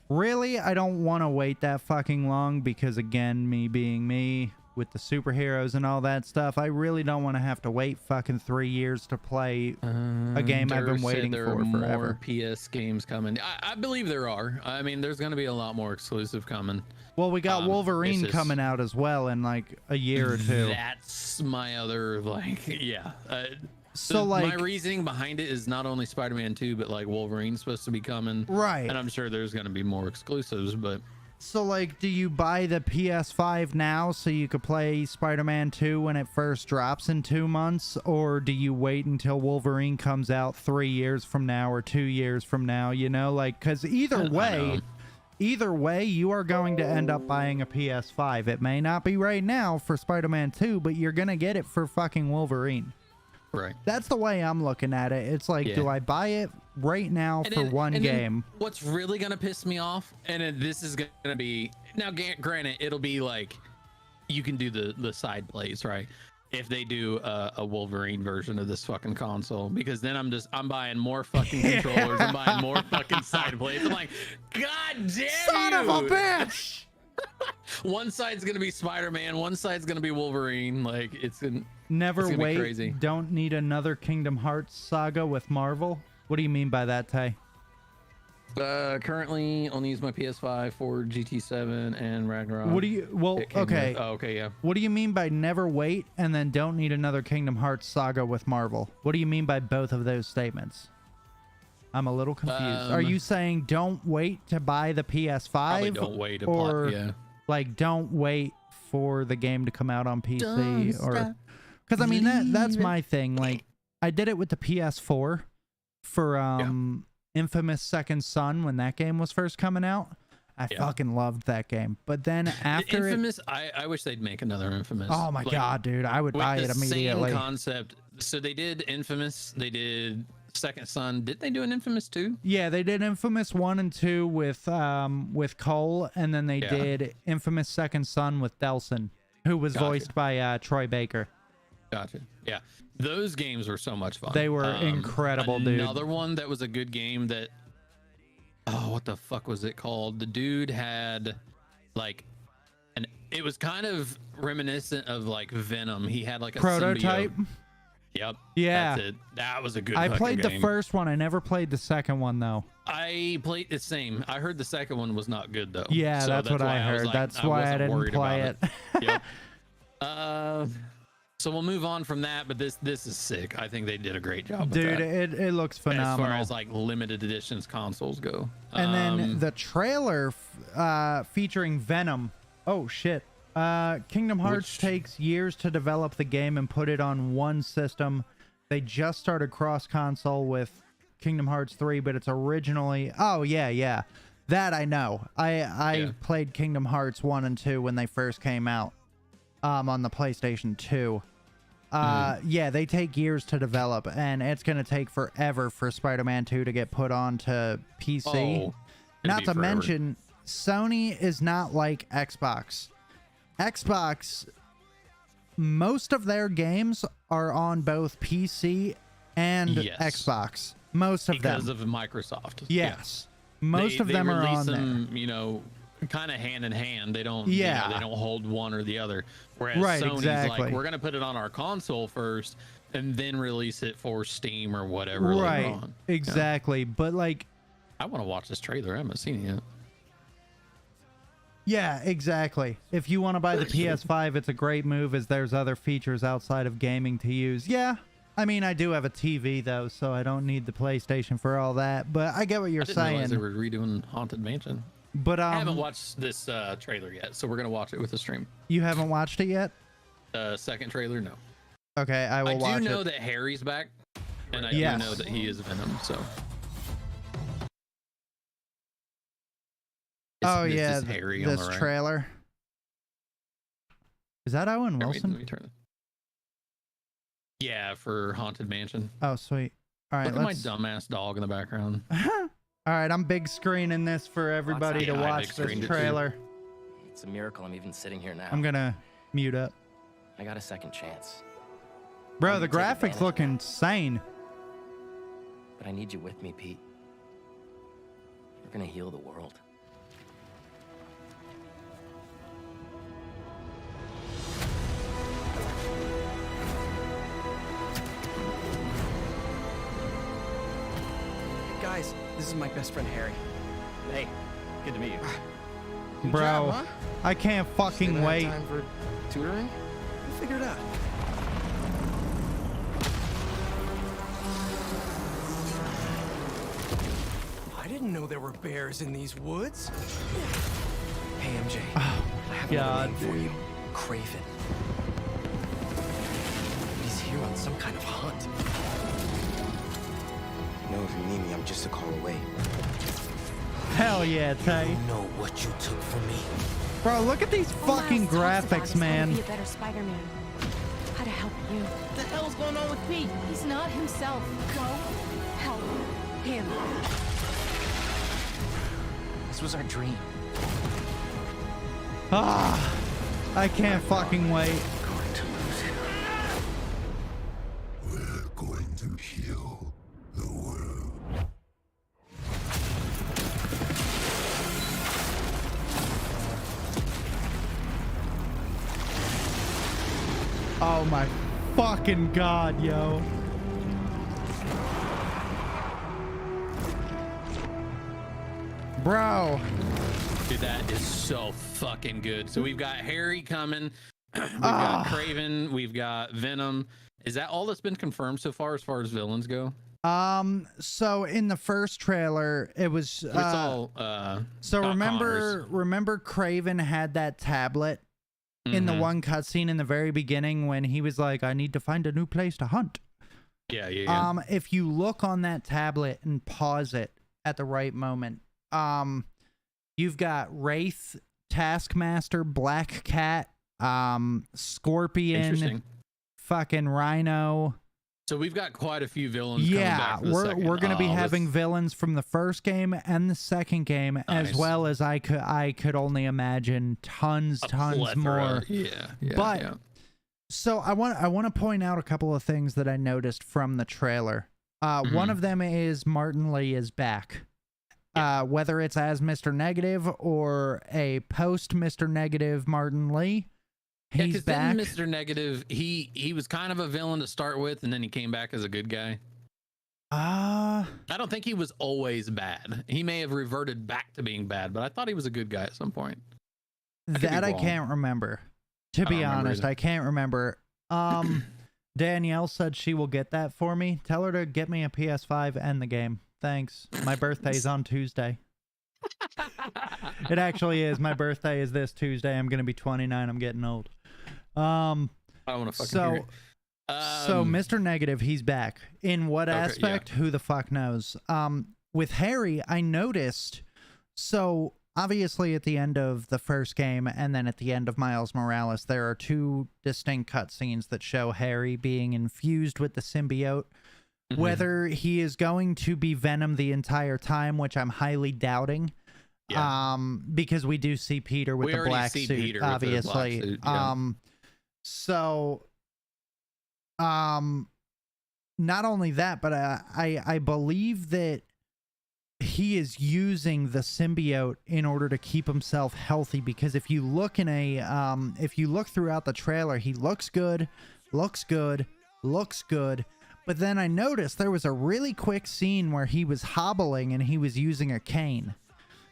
really, I don't want to wait that fucking long because, again, me being me with the superheroes and all that stuff, I really don't want to have to wait fucking 3 years to play a game I've been Dirk said waiting there for are more forever. PS games coming. I believe there are. I mean, there's going to be a lot more exclusive coming. Well, we got Wolverine it's just- coming out as well in like a year or two. That's my other, like, yeah. So, my like, reasoning behind it is not only Spider-Man 2, but like Wolverine's supposed to be coming. right. And I'm sure there's going to be more exclusives, but So, like, do you buy the PS5 now so you could play Spider-Man 2 when it first drops in 2 months? Or do you wait until Wolverine comes out 3 years from now or 2 years from now? You know, like, because either way, you are going to end up buying a PS5. It may not be right now for Spider-Man 2, but you're going to get it for fucking Wolverine. right. That's the way I'm looking at it. It's like, do Yeah. I buy it right now for one and then game? what's really gonna piss me off, and this is gonna be now. Granted, it'll be like you can do the side plays, right? If they do a Wolverine version of this fucking console, because then I'm buying more fucking controllers, I'm buying more fucking side plays. I'm like, God damn Son you! of a bitch! One side's gonna be Spider-Man, one side's gonna be Wolverine. Like it's gonna Never gonna be wait. crazy. Don't need another Kingdom Hearts saga with Marvel. What do you mean by that, Tay? currently only use my PS5 for GT7 and Ragnarok. What do you? Well, It came okay. with- oh, okay, yeah. What do you mean by never wait and then don't need another Kingdom Hearts saga with Marvel? What do you mean by both of those statements? I'm a little confused. Are you saying don't wait to buy the PS5? Probably don't wait to or play. Yeah. like don't wait for the game to come out on PC or because I mean that's my thing. Like I did it with the PS4 for Infamous Second Son when that game was first coming out. I fucking loved that game. But then after Infamous, I wish they'd make another Infamous. oh my Like, god, dude, I would with buy the it immediately. Same concept. So they did Infamous, they did Second Son. Did they do an Infamous 2? Yeah, they did Infamous 1 and 2 with Cole, and then they Yeah. did Infamous Second Son with Delson, who was Gotcha. voiced by Troy Baker. Gotcha. Yeah, those games were so much fun. They were incredible, dude. Another one that was a good game that, oh, what the fuck was it called? The dude had like, and it was kind of reminiscent of like Venom. He had like a Prototype. symbiote. Yep. Yeah. That's it. That was a good. I fucking played the game. first one. I never played the second one though. I played the same. I heard the second one was not good though. Yeah, So that's what I why was heard. like, That's why I wasn't didn't worried play about it. Yep. So we'll move on from that, but this is sick. I think they did a great job with Dude, that. it looks phenomenal. As far as like limited editions consoles go. And then the trailer featuring Venom. Oh shit. Kingdom Hearts takes years to develop the game and put it on one system. They just started cross console with Kingdom Hearts 3, but it's originally yeah. That I know. I played Kingdom Hearts 1 and 2 when they first came out on the PlayStation 2. Yeah, they take years to develop, and it's going to take forever for Spider-Man 2 to get put onto PC. Oh, Not to mention, Sony is not like Xbox. Xbox, most of their games are on both PC and Xbox. Most of them. Because of Microsoft. Yes. Most of them are on them, there. you know, kind of hand in hand. They don't, Yeah. you know, they don't hold one or the other. Whereas Right, Sony's exactly. like, we're going to put it on our console first and then release it for Steam or whatever later Right. on. Exactly. But like, I want to watch this trailer. I haven't seen it yet. yeah, exactly. If you want to buy the PS5, it's a great move as there's other features outside of gaming to use. Yeah. I mean, I do have a TV though, so I don't need the PlayStation for all that, but I get what you're I didn't realize saying. they were redoing Haunted Mansion. But I haven't watched this trailer yet, so we're going to watch it with the stream. You haven't watched it yet? Second trailer, no. Okay, I will watch I do know it. that Harry's back, and I Yes. do know that he is Venom, so. Oh This yeah, is Harry on this the right. trailer. Is that Owen Here, Wilson? let me turn it. Yeah, for Haunted Mansion. Oh, sweet. All right, Look at my let's. dumbass dog in the background. All right, I'm big screening this for everybody to Yeah, I watch big this screened it too. trailer. It's a miracle I'm even sitting here now. I'm gonna mute up. I got a second chance. Bro, I'm the gonna take graphics advantage look of that. insane. But I need you with me, Pete. We're gonna heal the world. Hey guys, this is my best friend Harry. Hey, good to meet you. Good Bro, job, huh? I can't Still fucking gonna have wait. time for tutoring? We'll figure it out. I didn't know there were bears in these woods. Hey MJ, I have God, another name for you. Craven. He's here on some kind of hunt. You know, if you need me, I'm just a call away. Hell yeah, Tay. You know what you took from me. Bro, look at these fucking graphics, man. Be a better Spider-Man. How to help you? What the hell's going on with Pete? He's not himself. Go help him. This was our dream. Ah, I can't fucking wait. Going to lose him. We're going to heal the world. Oh my fucking god, yo. Bro. Dude, that is so fucking good. So we've got Harry coming. We've got Craven. We've got Venom. Is that all that's been confirmed so far as villains go? So in the first trailer, it was It's all so Doc remember Craven had that tablet in the Mhm. one cutscene in the very beginning when he was like, I need to find a new place to hunt. Yeah. If you look on that tablet and pause it at the right moment, you've got Wraith, Taskmaster, Black Cat, Scorpion, Interesting. fucking Rhino. So we've got quite a few villains. Yeah, coming back for the we're second. going to be having let's- villains from the first game and the second game, as Nice. well as I could only imagine tons a more. plethora. Yeah, But- yeah. So I want to point out a couple of things that I noticed from the trailer. One of them is Martin Lee is back. Whether it's as Mr. Negative or a post Mr. Negative Martin Lee, Yeah, he's 'cause back. then Mr. Negative, he was kind of a villain to start with, and then he came back as a good guy. I don't think he was always bad. He may have reverted back to being bad, but I thought he was a good guy at some point. could be that I wrong. can't remember. To be remember honest, either. I can't remember. Danielle said she will get that for me. Tell her to get me a PS5 and the game. Thanks. My birthday's on Tuesday. It actually is. My birthday is this Tuesday. I'm gonna be 29. I'm getting old. I don't want to fucking hear it. So Mr. Negative, he's back. In what Okay, aspect? Who the fuck knows? With Harry, I noticed. So obviously, at the end of the first game and then at the end of Miles Morales, there are two distinct cutscenes that show Harry being infused with the symbiote. Mhm. Whether he is going to be Venom the entire time, which I'm highly doubting. Yeah. Because we do see Peter with We the already black see suit, Peter with the black obviously. suit, yeah. So, not only that, but I believe that he is using the symbiote in order to keep himself healthy. Because if you look if you look throughout the trailer, he looks good. But then I noticed there was a really quick scene where he was hobbling and he was using a cane.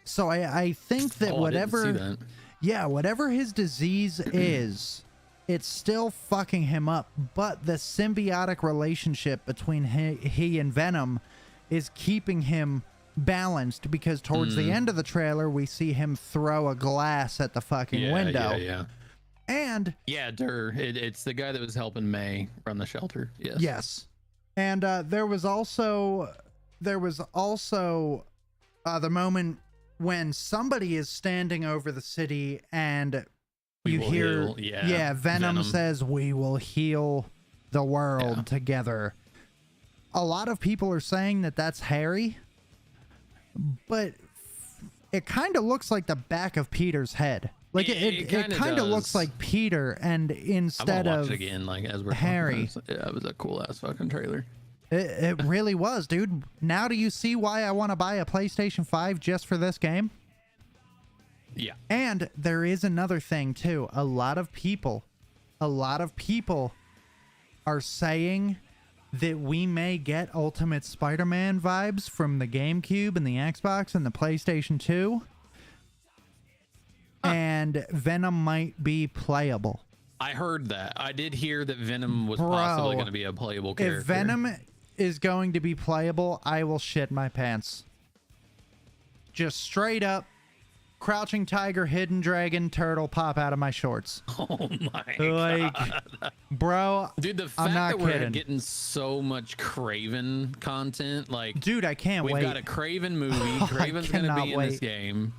So I think that Oh, I didn't see whatever, that. yeah, whatever his disease is, it's still fucking him up. But the symbiotic relationship between he and Venom is keeping him balanced, because towards the end of the trailer, we see him throw a glass at the fucking window. Yeah. And Yeah, it's the guy that was helping May run the shelter. Yes. yes. And there was also the moment when somebody is standing over the city and We you will hear, heal. Yeah, Venom Venom. says, "We will heal the world Yeah. together." A lot of people are saying that that's Harry, but it kind of looks like the back of Peter's head. Like it kinda kind of looks does. like Peter, and I'm instead gonna watch of it again, like as we're Harry. talking about it. Yeah, it was a cool ass fucking trailer. It really was, dude. Now do you see why I want to buy a PlayStation 5 just for this game? Yeah. And there is another thing too. A lot of people are saying that we may get Ultimate Spider-Man vibes from the GameCube and the Xbox and the PlayStation 2. And Venom might be playable. I heard that. I did hear that Venom was Bro, possibly going to be a playable character. If Venom is going to be playable, I will shit my pants. Just straight up, crouching tiger, hidden dragon, turtle pop out of my shorts. Oh my Like, god. bro, Dude, the I'm fact not that we're kidding. getting so much Craven content, like Dude, I can't we've wait. got a Craven movie. I Craven's going to cannot be in this wait. game.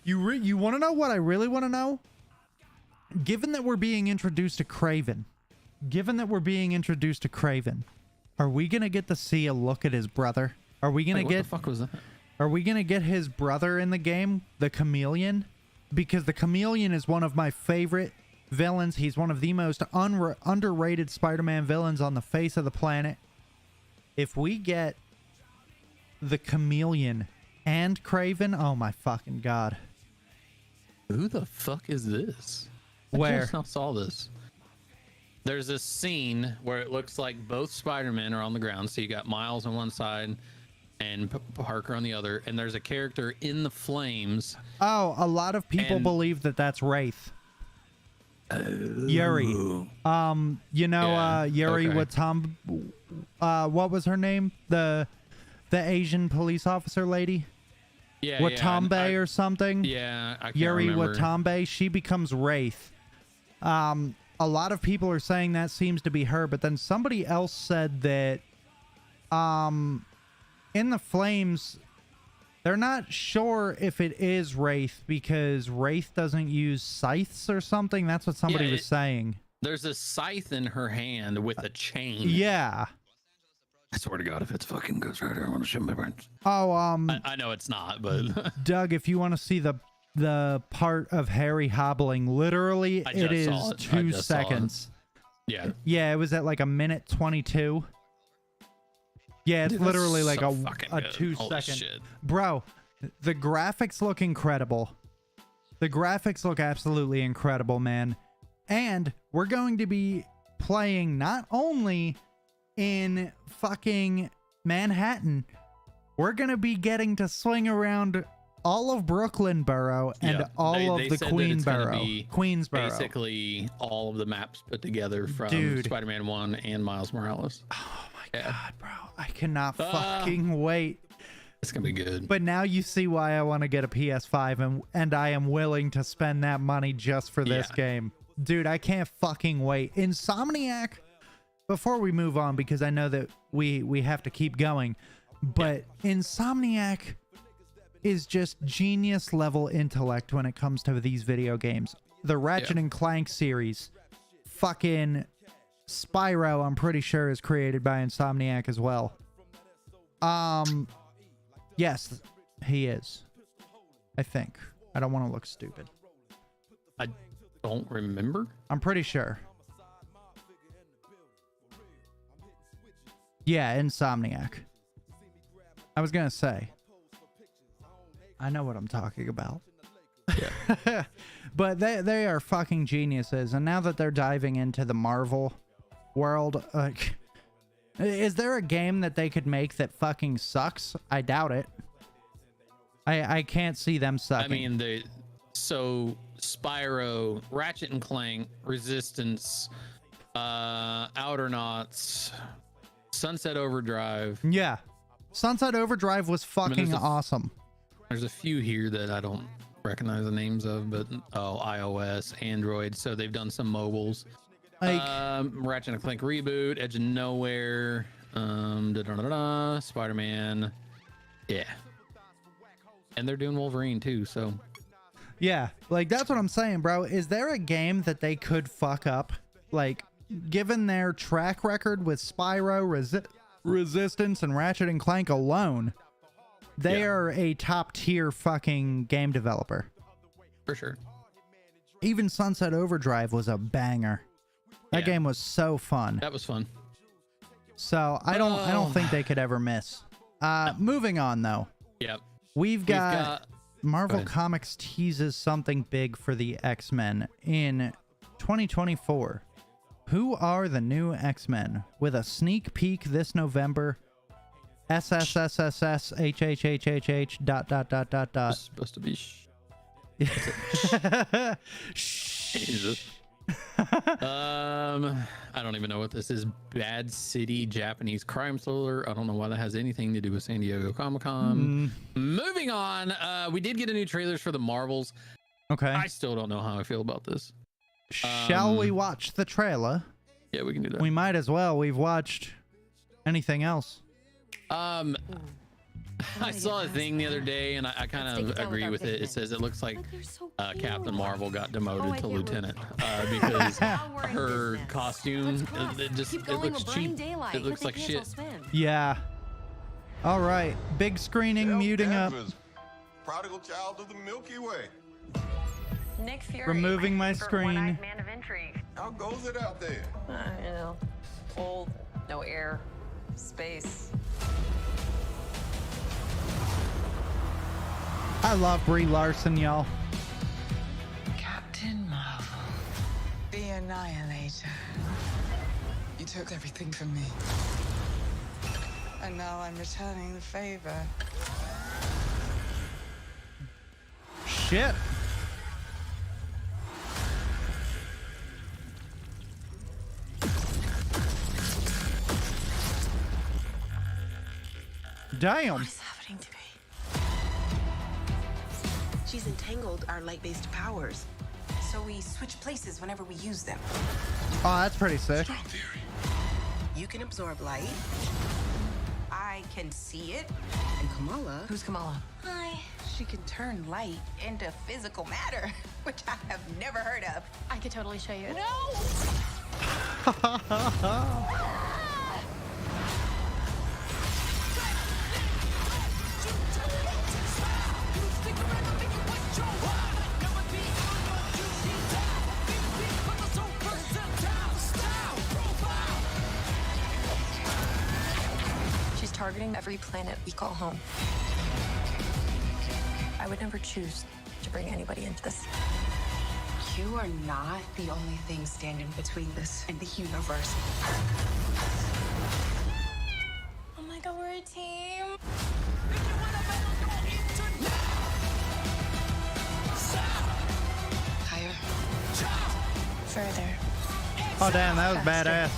You want to know what I really want to know? Given that we're being introduced to Craven, are we gonna get to see a look at his brother? Are we gonna Wait, what get? the fuck was that? Are we gonna get his brother in the game, the Chameleon? Because the Chameleon is one of my favorite villains. He's one of the most underrated Spider-Man villains on the face of the planet. If we get the Chameleon and Craven, oh my fucking god! Who the fuck is this? Where? I just now saw this. There's this scene where it looks like both Spider-Men are on the ground. So you got Miles on one side and Parker on the other, and there's a character in the flames. Oh, a lot of people And- believe that that's Wraith. Yuri. You know, Yeah, Yuri okay. what was her name? The Asian police officer lady? Yeah, Watambe or something? yeah, I can't Yuri remember. Watambe. She becomes Wraith. A lot of people are saying that seems to be her, but then somebody else said that in the flames, they're not sure if it is Wraith because Wraith doesn't use scythes or something. That's what somebody Yeah, was saying. There's a scythe in her hand with a chain. Yeah. I swear to God, if it's fucking Ghost Rider, I want to shoot my brains. Oh, I know it's not, but Doug, if you want to see the part of Harry hobbling, literally I it just is saw it. 2 seconds. yeah. Yeah, it was at like a minute 22. Yeah, it's Dude, that's literally like so a fucking good. 2 Holy second. shit. Bro, the graphics look incredible. The graphics look absolutely incredible, man. And we're going to be playing not only in fucking Manhattan, we're going to be getting to swing around all of Brooklyn Borough and Yeah, all of they the said that it's gonna Queensboro. be Queensboro. Basically, all of the maps put together from Dude. Spider-Man 1 and Miles Morales. Oh my Yeah. god, bro. I cannot Ah. fucking wait. It's gonna be good. But now you see why I want to get a PS5 and I am willing to spend that money just for this Yeah. game. Dude, I can't fucking wait. Insomniac, before we move on, because I know that we have to keep going, but Insomniac is just genius level intellect when it comes to these video games. The Ratchet and Clank series, fucking Spyro, I'm pretty sure is created by Insomniac as well. Yes, he is. I think. I don't want to look stupid. I don't remember. I'm pretty sure. Yeah, Insomniac. I was gonna say. I know what I'm talking about. Yeah. But they are fucking geniuses, and now that they're diving into the Marvel world, is there a game that they could make that fucking sucks? I doubt it. I can't see them sucking. I mean, so Spyro, Ratchet and Clank, Resistance, Outernauts, Sunset Overdrive. Yeah. Sunset Overdrive was fucking there's a- awesome. There's a few here that I don't recognize the names of, but iOS, Android. So they've done some mobiles. Like, Ratchet and Clank reboot, Edge of Nowhere, Spider-Man. Yeah. And they're doing Wolverine too, so yeah, like that's what I'm saying, bro. Is there a game that they could fuck up? Like, given their track record with Spyro, Resistance, and Ratchet and Clank alone, they Yeah. are a top tier fucking game developer. for sure. Even Sunset Overdrive was a banger. That Yeah. game was so fun. That was fun. So I don't think they could ever miss. Moving on though. Yep. We've got Marvel ahead. Comics teases something big for the X-Men in 2024. Who are the new X-Men? With a sneak peek this November. SSSSSHHHHH ... It's supposed to be Jesus. I don't even know what this is. Bad City Japanese crime thriller. I don't know why that has anything to do with San Diego Comic-Con. Moving on, we did get a new trailers for the Marvels. Okay. I still don't know how I feel about this. Shall we watch the trailer? Yeah, we can do that. We might as well. We've watched anything else. I saw a thing the other day, and I kind of agree with it. It says it looks like Captain Marvel got demoted to lieutenant because her costume it looks cheap. It looks like shit. Yeah. All right. Big screening, muting up. Prodigal child of the Milky Way. Nick Fury, Removing my favorite screen. one-eyed man of intrigue. How goes it out there? You know, old, no air, space. I love Brie Larson, y'all. Captain Marvel, the Annihilator. You took everything from me. And now I'm returning the favor. Shit. Damn. What is happening to me? She's entangled our light-based powers, so we switch places whenever we use them. Oh, that's pretty sick. Strong theory. You can absorb light. I can see it. And Kamala... Who's Kamala? Hi. She can turn light into physical matter, which I have never heard of. I could totally show you. No! She's targeting every planet we call home. I would never choose to bring anybody into this. You are not the only thing standing between this and the universe. Oh my god, we're a team. Higher. Further. Oh damn, that was Faster. badass.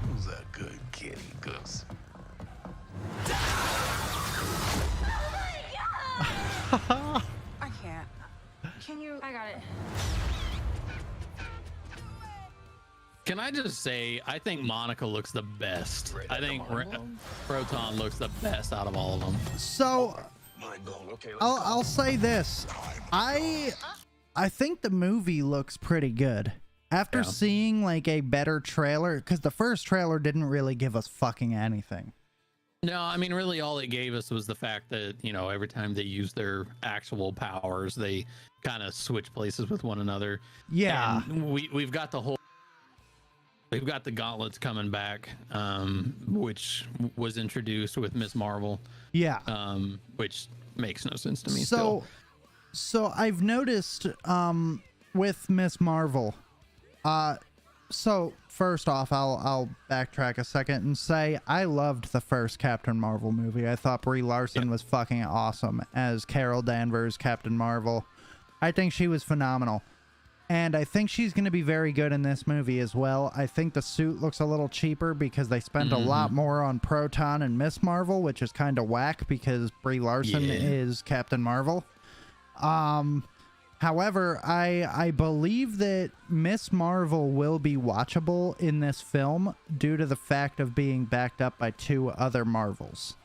Who's a good kitty, Goose? I can't. Can you? I got it. Can I just say, I think Monica looks the best. I think Proton looks the best out of all of them. So Mind blown. Okay, let's I'll say this. I think the movie looks pretty good. After Yeah. seeing like a better trailer, because the first trailer didn't really give us fucking anything. No, I mean, really, all it gave us was the fact that, you know, every time they use their actual powers, they kind of switch places with one another. Yeah. And we've got the whole. We've got the gauntlets coming back, which was introduced with Miss Marvel, Yeah. which makes no sense to me. So I've noticed with Miss Marvel. So first off, I'll backtrack a second and say I loved the first Captain Marvel movie. I thought Brie Larson was fucking awesome as Carol Danvers, Captain Marvel. I think she was phenomenal. And I think she's going to be very good in this movie as well. I think the suit looks a little cheaper because they spent a lot more on Proton and Miss Marvel, which is kind of whack because Brie Larson is Captain Marvel. However, I believe that Miss Marvel will be watchable in this film due to the fact of being backed up by two other Marvels.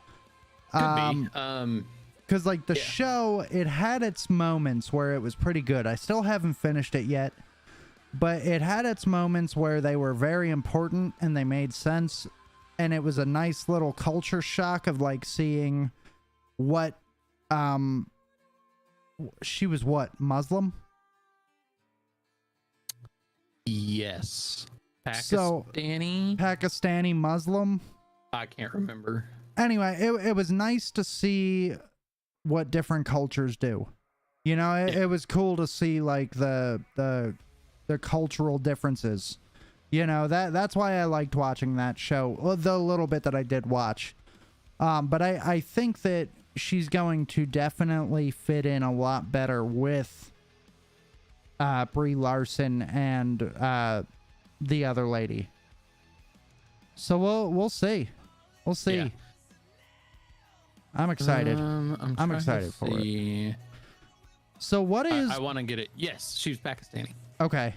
Could be. Because, like, the show, it had its moments where it was pretty good. I still haven't finished it yet, but it had its moments where they were very important and they made sense. And it was a nice little culture shock of, like, seeing what, she was what, Muslim? Yes. So- Pakistani? Pakistani Muslim. I can't remember. Anyway, it was nice to see what different cultures do. You know, it was cool to see like the cultural differences. You know, that's why I liked watching that show. Well, the little bit that I did watch. But I think that she's going to definitely fit in a lot better with Brie Larson and the other lady. So we'll see. We'll see. Yeah. I'm excited. I'm excited for it. it. So what is I want to get it. Yes, she's Pakistani. okay?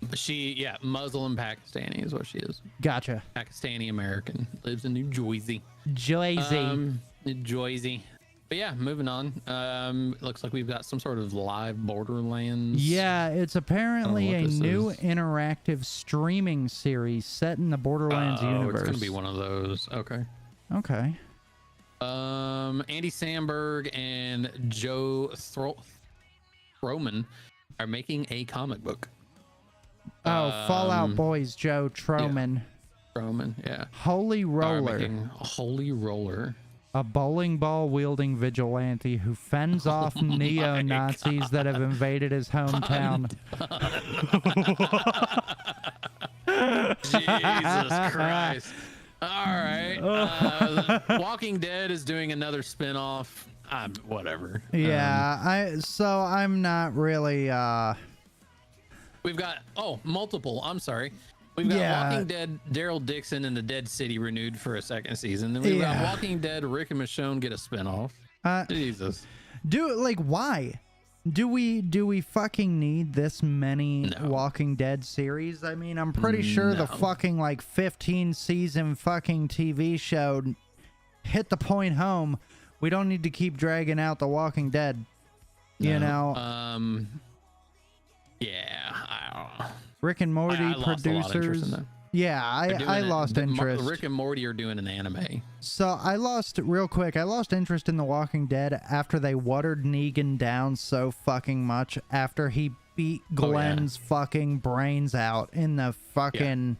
Muslim Pakistani is what she is. Gotcha. Pakistani American. Lives in New Jersey. Jersey. New Jersey. But yeah, moving on. Looks like we've got some sort of live Borderlands. Yeah, it's apparently a what this new is. interactive streaming series set in the Borderlands universe. It's gonna be one of those. Okay. Okay. Andy Samberg and Joe Throman are making a comic book. Oh, Fallout Boys, Joe Troman. Throman, yeah. Holy Are Roller. making a Holy Roller. A bowling ball wielding vigilante who fends off neo-Nazis that have invaded his hometown. Jesus Christ. All right. Walking Dead is doing another spin-off. Whatever. Yeah, I'm not really We've got multiple. I'm sorry. We've got Yeah. Walking Dead, Daryl Dixon and the Dead City renewed for a second season. Then we've got Yeah. Walking Dead, Rick and Michonne get a spinoff. Jesus. do like why? Do we fucking need this many No. Walking Dead series? I mean, I'm pretty sure the No. fucking like 15 season fucking TV show hit the point home. We don't need to keep dragging out the Walking Dead. You know, Yeah, I don't know. Rick and Morty I lost a lot of interest in producers. that. Yeah, They're doing I lost interest. Rick and Morty are doing an anime. So I lost interest in The Walking Dead after they watered Negan down so fucking much after he beat Oh, yeah. Glenn's fucking brains out in the fucking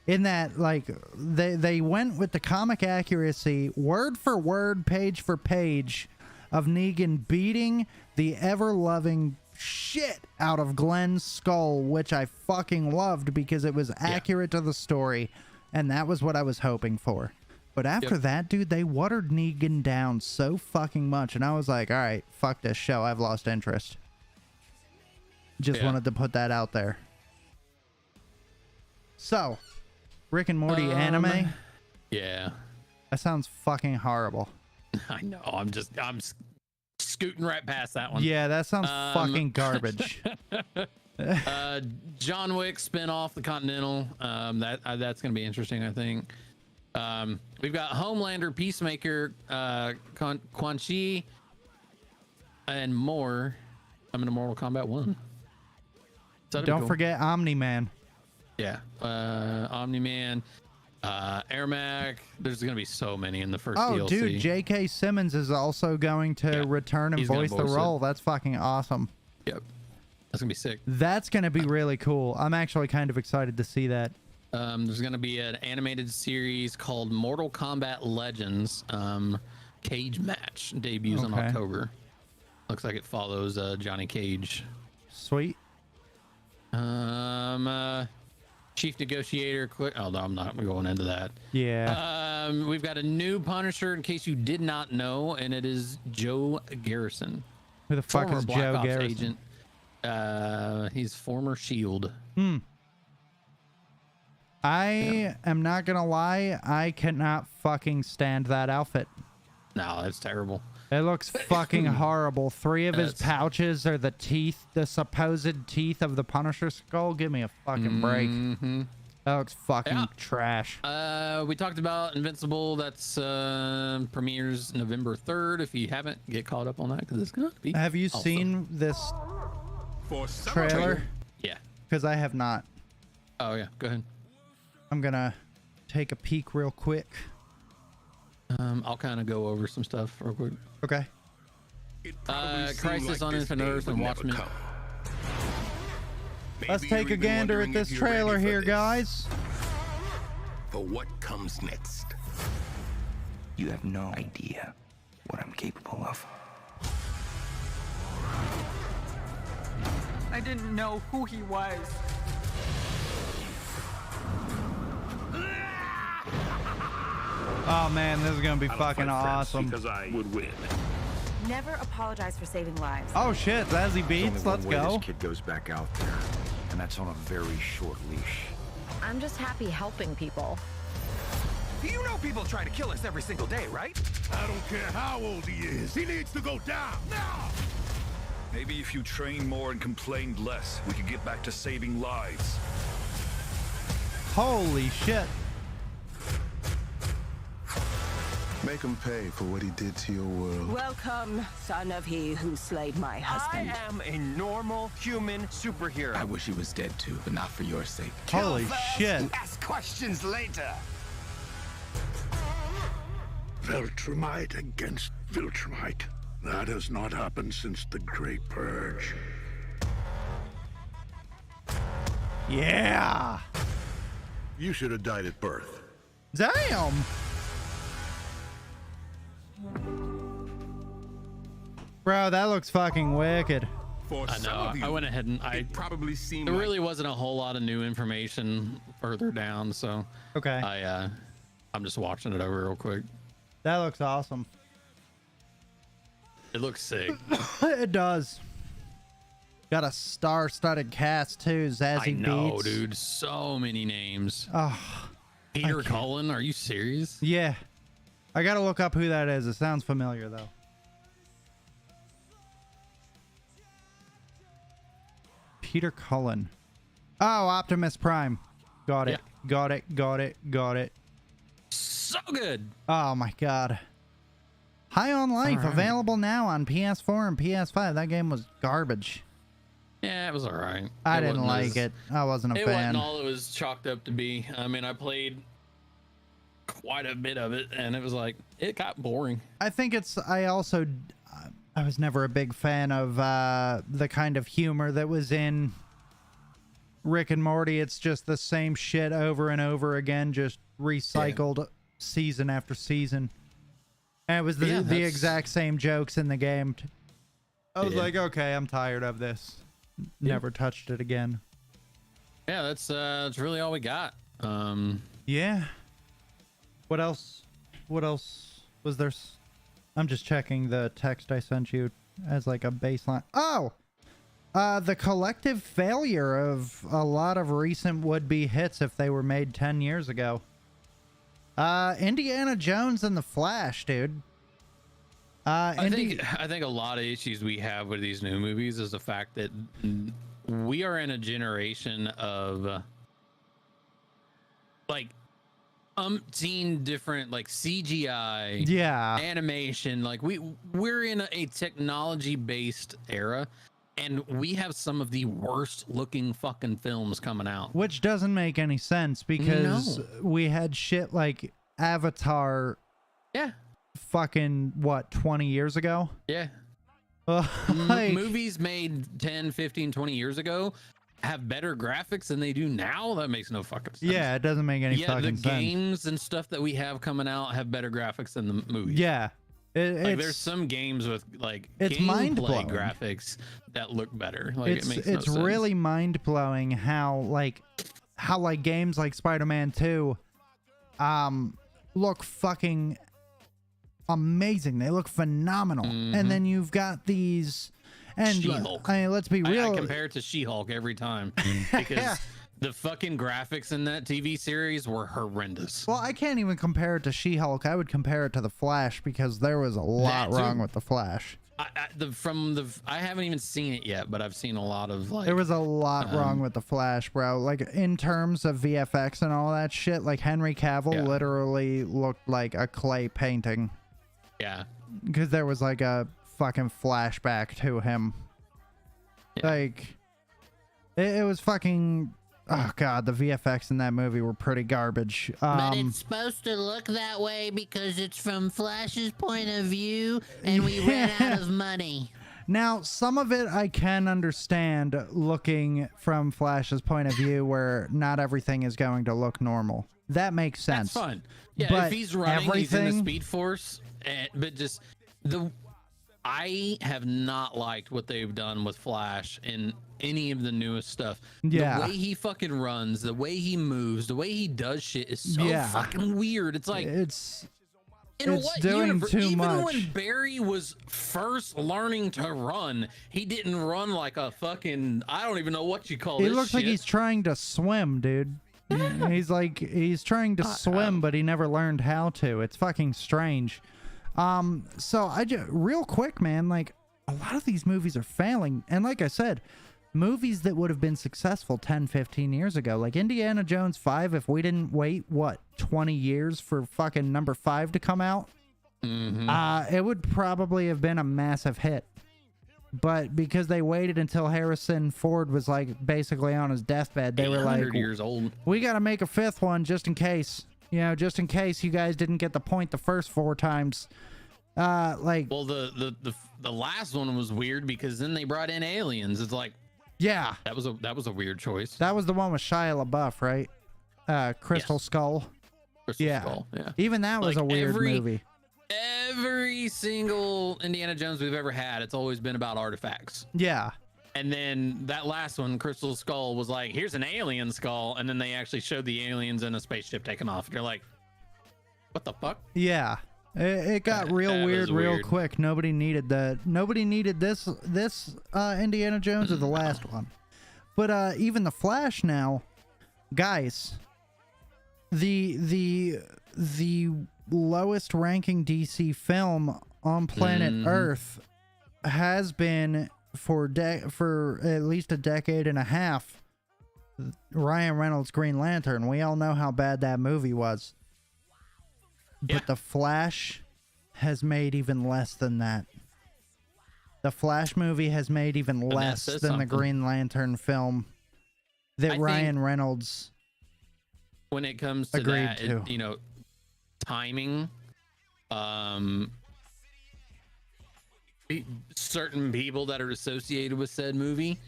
in that, like, they went with the comic accuracy word for word, page for page of Negan beating the ever loving shit out of Glenn's skull, which I fucking loved because it was accurate to the story, and that was what I was hoping for. But after that, dude, they watered Negan down so fucking much, and I was like, all right, fuck this show. I've lost interest. Just wanted to put that out there. So, Rick and Morty anime? Yeah. That sounds fucking horrible. I know. I'm scooting right past that one. Yeah, that sounds fucking garbage. John Wick spin-off, The Continental. That's gonna be interesting, I think. We've got Homelander, Peacemaker, Quan Chi, and more. I'm in Mortal Kombat 1. So that'd be Don't cool. forget Omni-Man. Yeah. Omni-Man, Ermac. There's gonna be so many in the first Oh, DLC. dude, J.K. Simmons is also going to return and He's gonna voice the voice it. role. That's fucking awesome. Yep. That's gonna be sick. That's going to be really cool. I'm actually kind of excited to see that. There's gonna be an animated series called Mortal Kombat Legends. Cage Match debuts in Okay. October. Looks like it follows Johnny Cage. Sweet. Chief Negotiator. Oh no, I'm not going into that. Yeah. We've got a new Punisher, in case you did not know, and it is Joe Garrison. Who the fuck Former is Black Joe Ops Garrison? agent. He's former Shield. I am not going to lie. I cannot fucking stand that outfit. No, that's terrible. It looks fucking horrible. 3 of his That's- pouches are the teeth, the supposed teeth of the Punisher skull. Give me a fucking break. That looks fucking trash. We talked about Invincible. That's premieres November 3rd. If you haven't, get caught up on that because it's gonna be. Have you awesome. seen this trailer? Yeah. Because I have not. Oh yeah. Go ahead. I'm going to take a peek real quick. I'll kind of go over some stuff real quick. Okay. Crisis on Infinite Earth and Watchmen. Let's take a gander at this trailer here, guys. For what comes next? You have no idea what I'm capable of. I didn't know who he was. Oh man, this is gonna be fucking awesome. Because I would win. Never apologize for saving lives. Oh shit, Zazie Beats, let's go. This kid goes back out there, and that's on a very short leash. I'm just happy helping people. You know people try to kill us every single day, right? I don't care how old he is. He needs to go down now. Maybe if you trained more and complained less, we could get back to saving lives. Holy shit. Make him pay for what he did to your world. Welcome, son of he who slayed my husband. I am a normal human superhero. I wish he was dead too, but not for your sake. Holy shit. Ask questions later. Viltrumite against Viltrumite. That has not happened since the Great Purge. Yeah. You should have died at birth. Damn. Bro, that looks fucking wicked. For I know. I went ahead and probably seemed there really wasn't a whole lot of new information further down, so Okay. I'm just watching it over real quick. That looks awesome. It looks sick. It does. Got a star-studded cast too. Zazie I know, Beetz. dude. So many names. Oh, Peter Cullen, are you serious? yeah. I gotta look up who that is. It sounds familiar though. Peter Cullen. Oh, Optimus Prime. Got it. Yeah. Got it. Got it. Got it. So good. Oh my god. High on Life, All right. available now on PS4 and PS5. That game was garbage. Yeah, it was all right. I It didn't wasn't like as- it. I wasn't a It fan. wasn't all it was chalked up to be. I mean, I played quite a bit of it, and it was like, it got boring. I think it's, I was never a big fan of the kind of humor that was in Rick and Morty. It's just the same shit over and over again, just recycled season after season. And it was the, Yeah, the that's- exact same jokes in the game. I was Yeah. like, okay, I'm tired of this. Never touched it again. Yeah, that's really all we got. Yeah. What else? What else was there? I'm just checking the text I sent you as like a baseline. Oh! The collective failure of a lot of recent would-be hits if they were made 10 years ago. Indiana Jones and The Flash, dude. I think a lot of issues we have with these new movies is the fact that we are in a generation of like umpteen different like CGI, Yeah. animation. Like we're in a technology based era, and we have some of the worst looking fucking films coming out. Which doesn't make any sense because No. we had shit like Avatar Yeah, fucking, what, 20 years ago? yeah. Like, Movies made 10, 15, 20 years ago have better graphics than they do now. That makes no fucking sense. yeah, it doesn't make any Yeah, the fucking sense. games and stuff that we have coming out have better graphics than the movies. Yeah. Like there's some games with like it's gameplay mind-blowing. graphics that look better. Like it's it makes it's no sense. really mind-blowing how games like Spider-Man 2 look fucking amazing. They look phenomenal. And then you've got these and She-Hulk. I mean, let's be real. I compare it to She-Hulk every time because the fucking graphics in that TV series were horrendous. Well, I can't even compare it to She-Hulk. I would compare it to The Flash because there was a lot That too. wrong with The Flash. I haven't even seen it yet, but I've seen a lot of like. There was a lot wrong with The Flash, bro. Like, in terms of VFX and all that shit, like, Henry Cavill literally looked like a clay painting. Yeah. Because there was, like, a fucking flashback to him. Yeah. Like, it was fucking... Oh, God, the VFX in that movie were pretty garbage. But it's supposed to look that way because it's from Flash's point of view, and we ran out of money. Now, some of it I can understand looking from Flash's point of view where not everything is going to look normal. That makes sense. That's fine. Yeah, But if he's running, he's in the everything- Speed Force. But just I have not liked what they've done with Flash in any of the newest stuff. Yeah. The way he fucking runs, the way he moves, the way he does shit is so Yeah. fucking weird. It's like It's in it's what doing too even much. when Barry was first learning to run, he didn't run like a fucking I don't even know what you call He this looks like shit. he's trying to swim, dude. he's trying to swim, but he never learned how to. It's fucking strange. So real quick, man, like a lot of these movies are failing. And like I said, movies that would have been successful 10, 15 years ago, like Indiana Jones 5, if we didn't wait, 20 years for fucking number 5 to come out, it would probably have been a massive hit. But because they waited until Harrison Ford was like basically on his deathbed, they were like, 800 years old. we got to make a 5th one just in case. You know, just in case you guys didn't get the point the first 4 times. Well, the last one was weird because then they brought in aliens. It's like yeah, that was a weird choice. that was the one with Shia LaBeouf, right? Crystal Yes. Skull. Crystal Yeah. Skull, yeah. Even that was Like a weird movie. Every single Indiana Jones we've ever had, it's always been about artifacts. Yeah. And then that last one, Crystal Skull, was like, here's an alien skull. And then they actually showed the aliens in a spaceship taking off. And you're like, what the fuck? Yeah. It got real That weird was real weird. quick. Nobody needed that. Nobody needed this Indiana Jones or the last one. But even the Flash now, guys, the lowest ranking DC film on planet Earth has been for at least a decade and a half, Ryan Reynolds' Green Lantern. We all know how bad that movie was. But The Flash has made even less than that. The Flash movie has made even less than the Green Lantern film that Ryan Reynolds when it comes to agreed that, to. you know, timing, certain people that are associated with said movie,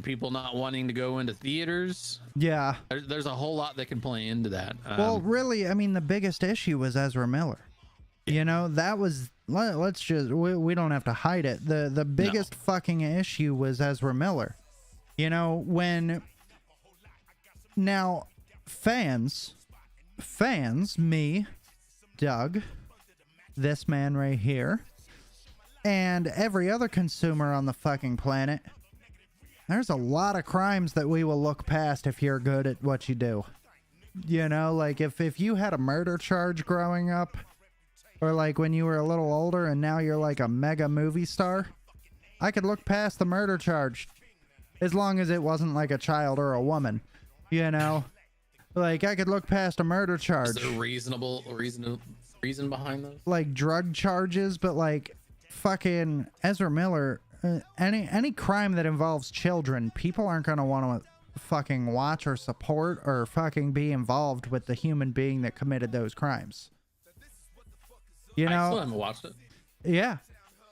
people not wanting to go into theaters, there's a whole lot that can play into that. Well, really, I mean, the biggest issue was Ezra Miller. You know, that was, let's just, we don't have to hide it. The biggest fucking issue was Ezra Miller. You know, when now fans, me, Doug, this man right here, and every other consumer on the fucking planet, there's a lot of crimes that we will look past if you're good at what you do. You know, like if you had a murder charge growing up, or like when you were a little older and now you're like a mega movie star, I could look past the murder charge as long as it wasn't like a child or a woman, you know? Like I could look past a murder charge. Is there a reasonable reason behind those? Like drug charges, but like fucking Ezra Miller, any crime that involves children, people aren't going to want to fucking watch or support or fucking be involved with the human being that committed those crimes. You know, I still haven't watched it. Yeah.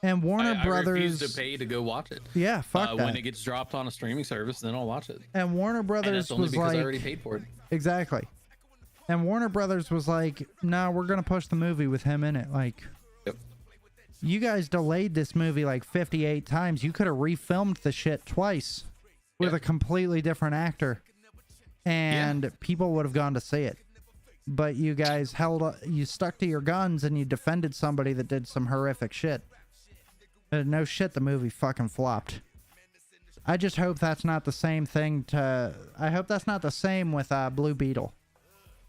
And Warner Brothers, I refuse to pay to go watch it. Yeah, fuck that. When it gets dropped on a streaming service, then I'll watch it. And Warner Brothers and that's only was because like, I already paid for it. Exactly. And Warner Brothers was like, "No, we're gonna push the movie with him in it." Like, you guys delayed this movie like 58 times. You could have refilmed the shit twice with a completely different actor, and people would have gone to see it. But you guys you stuck to your guns and you defended somebody that did some horrific shit. No shit, the movie fucking flopped. I just hope that's not the same thing I hope that's not the same with Blue Beetle.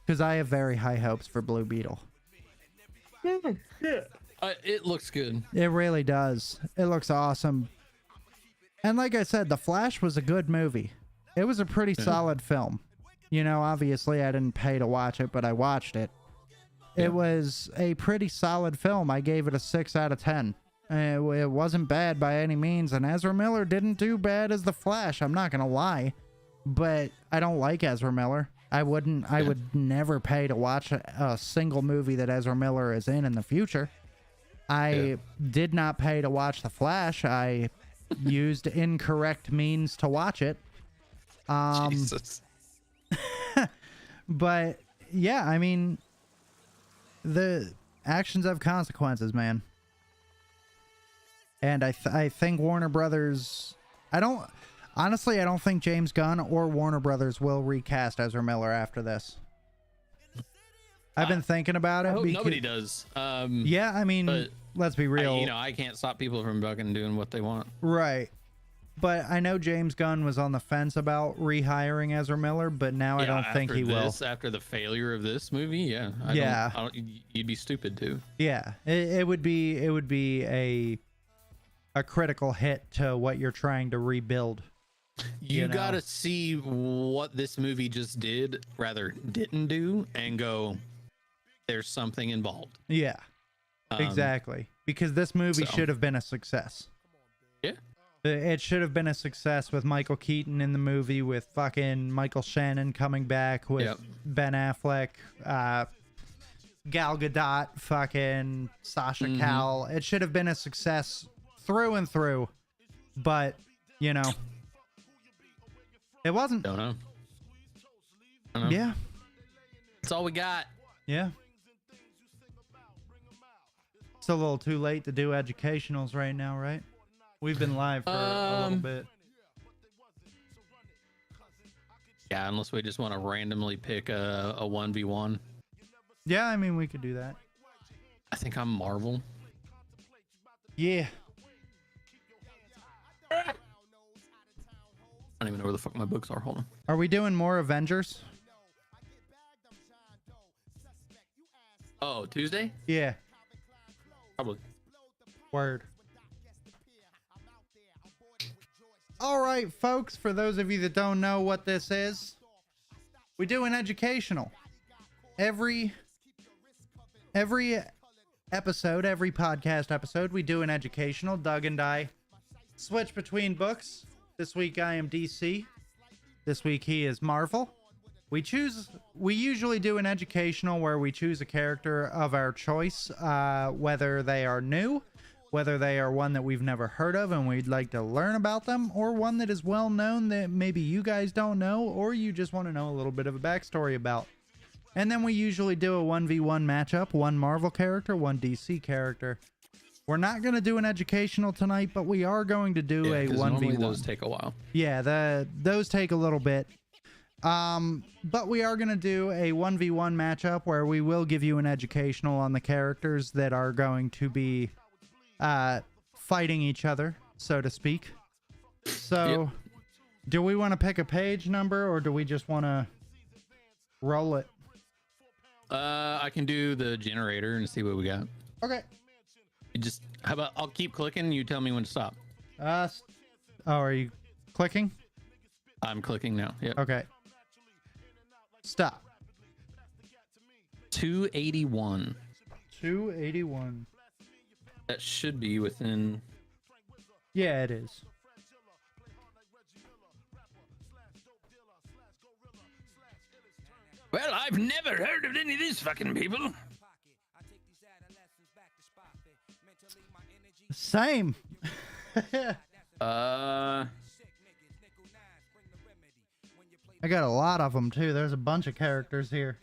Because I have very high hopes for Blue Beetle. It looks good. It really does. It looks awesome. And like I said, The Flash was a good movie. It was a pretty solid film. You know, obviously I didn't pay to watch it, but I watched it. It was a pretty solid film. I gave it a 6 out of 10. It wasn't bad by any means, and Ezra Miller didn't do bad as the Flash. I'm not gonna lie, but I don't like Ezra Miller. I would never pay to watch a single movie that Ezra Miller is in the future. I did not pay to watch the Flash. I used incorrect means to watch it. Jesus. But yeah, I mean, the actions have consequences, man. And I think Warner Brothers, I don't think James Gunn or Warner Brothers will recast Ezra Miller after this. I've been thinking about it. I hope nobody does. Yeah, I mean, let's be real. I can't stop people from fucking doing what they want. Right. But I know James Gunn was on the fence about rehiring Ezra Miller, but now I don't think he will. After the failure of this movie, you'd be stupid to. Yeah, it would be a critical hit to what you're trying to rebuild. You gotta see what this movie just didn't do, and go, there's something involved. Yeah, exactly. Because this movie should have been a success. Yeah. It should have been a success with Michael Keaton in the movie, with fucking Michael Shannon coming back, with Ben Affleck, Gal Gadot, fucking Sasha Cal. It should have been a success through and through, but it wasn't. Don't know. Yeah, that's all we got. Yeah, it's a little too late to do educationals right now, right? We've been live for a little bit. Yeah, unless we just want to randomly pick a 1v1. Yeah, I mean, we could do that. I think I'm Marvel. Yeah. I don't even know where the fuck my books are. Hold on. Are we doing more Avengers? Oh, Tuesday? Yeah. Probably. Word. All right, folks, for those of you that don't know what this is, we do an educational. Every episode, every podcast episode, we do an educational. Doug and I switch between books. This week I am DC. This week he is Marvel. We usually do an educational where we choose a character of our choice, whether they are new, whether they are one that we've never heard of and we'd like to learn about them, or one that is well known that maybe you guys don't know, or you just want to know a little bit of a backstory about. And then we usually do a 1v1 matchup, one Marvel character, one DC character. We're not going to do an educational tonight, but we are going to do a 1v1. Those take a while. Yeah, those take a little bit. But we are going to do a 1v1 matchup where we will give you an educational on the characters that are going to be fighting each other, so to speak. So, do we want to pick a page number, or do we just want to roll it? I can do the generator and see what we got. Okay. How about I'll keep clicking and you tell me when to stop. Are you clicking? I'm clicking now. Yep. Okay. Stop. 281. 281. That should be within. Yeah, it is. Well, I've never heard of any of these fucking people. Same. I got a lot of them too. There's a bunch of characters here.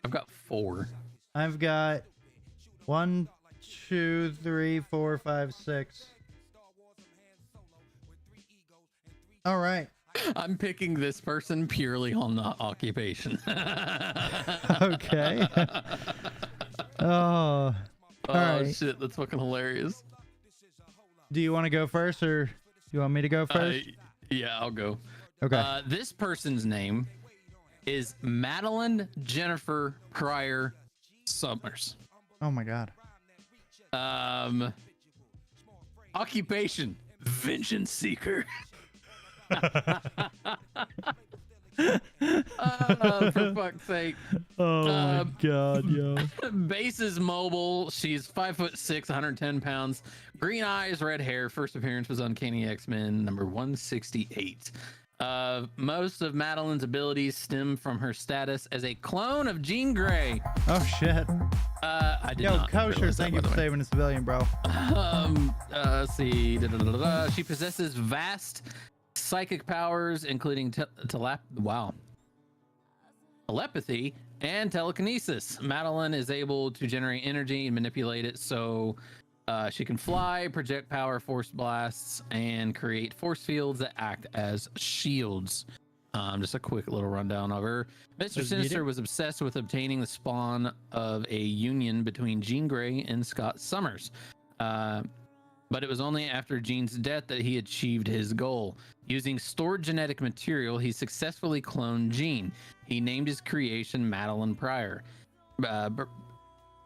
I've got 4. I've got 1, 2, 3, 4, 5, 6. All right. I'm picking this person purely on the occupation. Okay. All right. Shit, that's fucking hilarious. Do you want to go first, or do you want me to go first? Yeah, I'll go. Okay. This person's name is Madeline Jennifer Pryor Summers. Oh my god. Occupation: vengeance seeker. For fuck's sake. Oh my god, yo. Base is mobile. She's 5'6", 110 pounds. Green eyes, red hair. First appearance was Uncanny X-Men number 168. Most of Madeline's abilities stem from her status as a clone of Jean Grey. Oh shit. I did Yo, not Kosher, realize that, thank you by for the way. saving a civilian, bro. Let's see. She possesses vast psychic powers, including telepathy and telekinesis. Madeline is able to generate energy and manipulate it, so she can fly, project power, force blasts, and create force fields that act as shields. Just a quick little rundown of her. Mr. Sinister was obsessed with obtaining the spawn of a union between Jean Grey and Scott Summers. But it was only after Jean's death that he achieved his goal. Using stored genetic material, he successfully cloned Jean. He named his creation Madeline Pryor,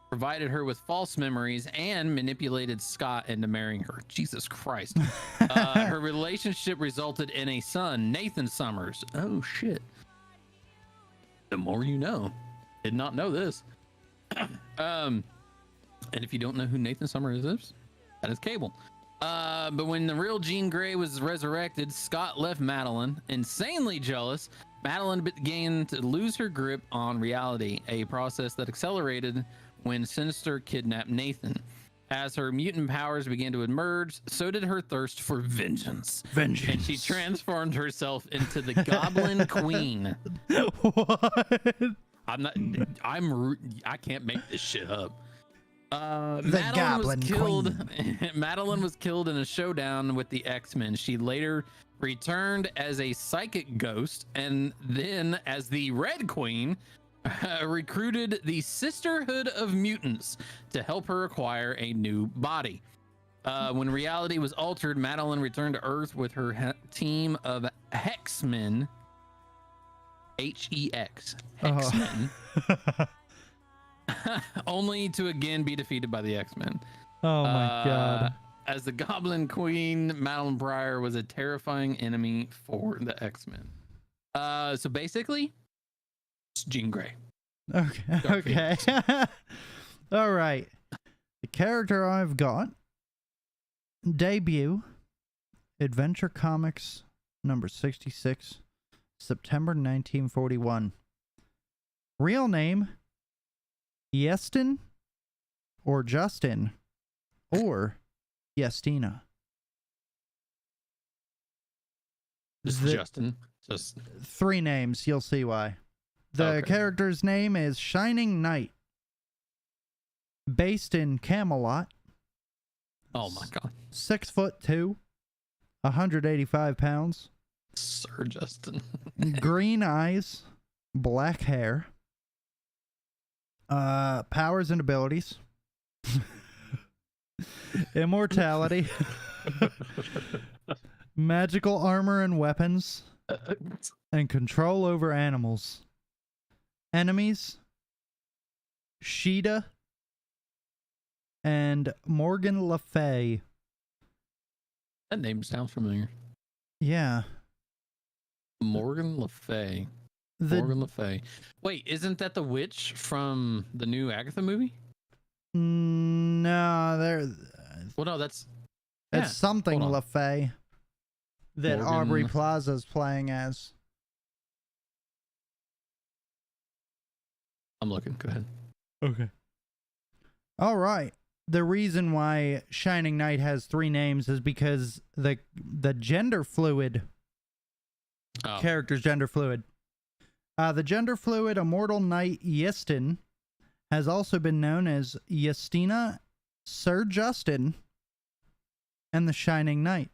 provided her with false memories, and manipulated Scott into marrying her. Jesus Christ. Her relationship resulted in a son, Nathan Summers. Oh, shit. The more you know. Did not know this. And if you don't know who Nathan Summers is, that is Cable. But when the real Jean Grey was resurrected, Scott left Madeline. Insanely jealous, Madeline began to lose her grip on reality, a process that accelerated when Sinister kidnapped Nathan. As her mutant powers began to emerge, so did her thirst for vengeance. And she transformed herself into the Goblin Queen. What? I can't make this shit up. Madeline was killed in a showdown with the X-Men. She later returned as a psychic ghost, and then as the Red Queen, recruited the Sisterhood of Mutants to help her acquire a new body. When reality was altered, Madeline returned to Earth with her team of Hexmen. H-E-X. Hexmen. Only to again be defeated by the X-Men. Oh my god. as the Goblin Queen, Madeline Pryor was a terrifying enemy for the X-Men. So basically, it's Jean Grey. Okay. Dark Okay. All right. The character I've got, debut, Adventure Comics number 66, September 1941. Real name, Yestin or Justin or Yestina. Just Justin. Just 3 names, you'll see why. The character's name is Shining Knight. Based in Camelot. Oh my god. 6'2", 185 pounds. Sir Justin. Green eyes, black hair. Powers and abilities. Immortality. Magical armor and weapons. And control over animals. Enemies. Sheeta. And Morgan Le Fay. That name sounds familiar. Yeah. Morgan Le Fay. Morgan Le Fay. Wait, isn't that the witch from the new Agatha movie? No, there. Well, no, that's something Le Fay that Morgan. Aubrey Plaza's playing as. I'm looking. Go ahead. Okay. All right. The reason why Shining Knight has 3 names is because the gender fluid character's gender fluid. The gender fluid immortal knight Yestin has also been known as Yestina, Sir Justin, and the Shining Knight,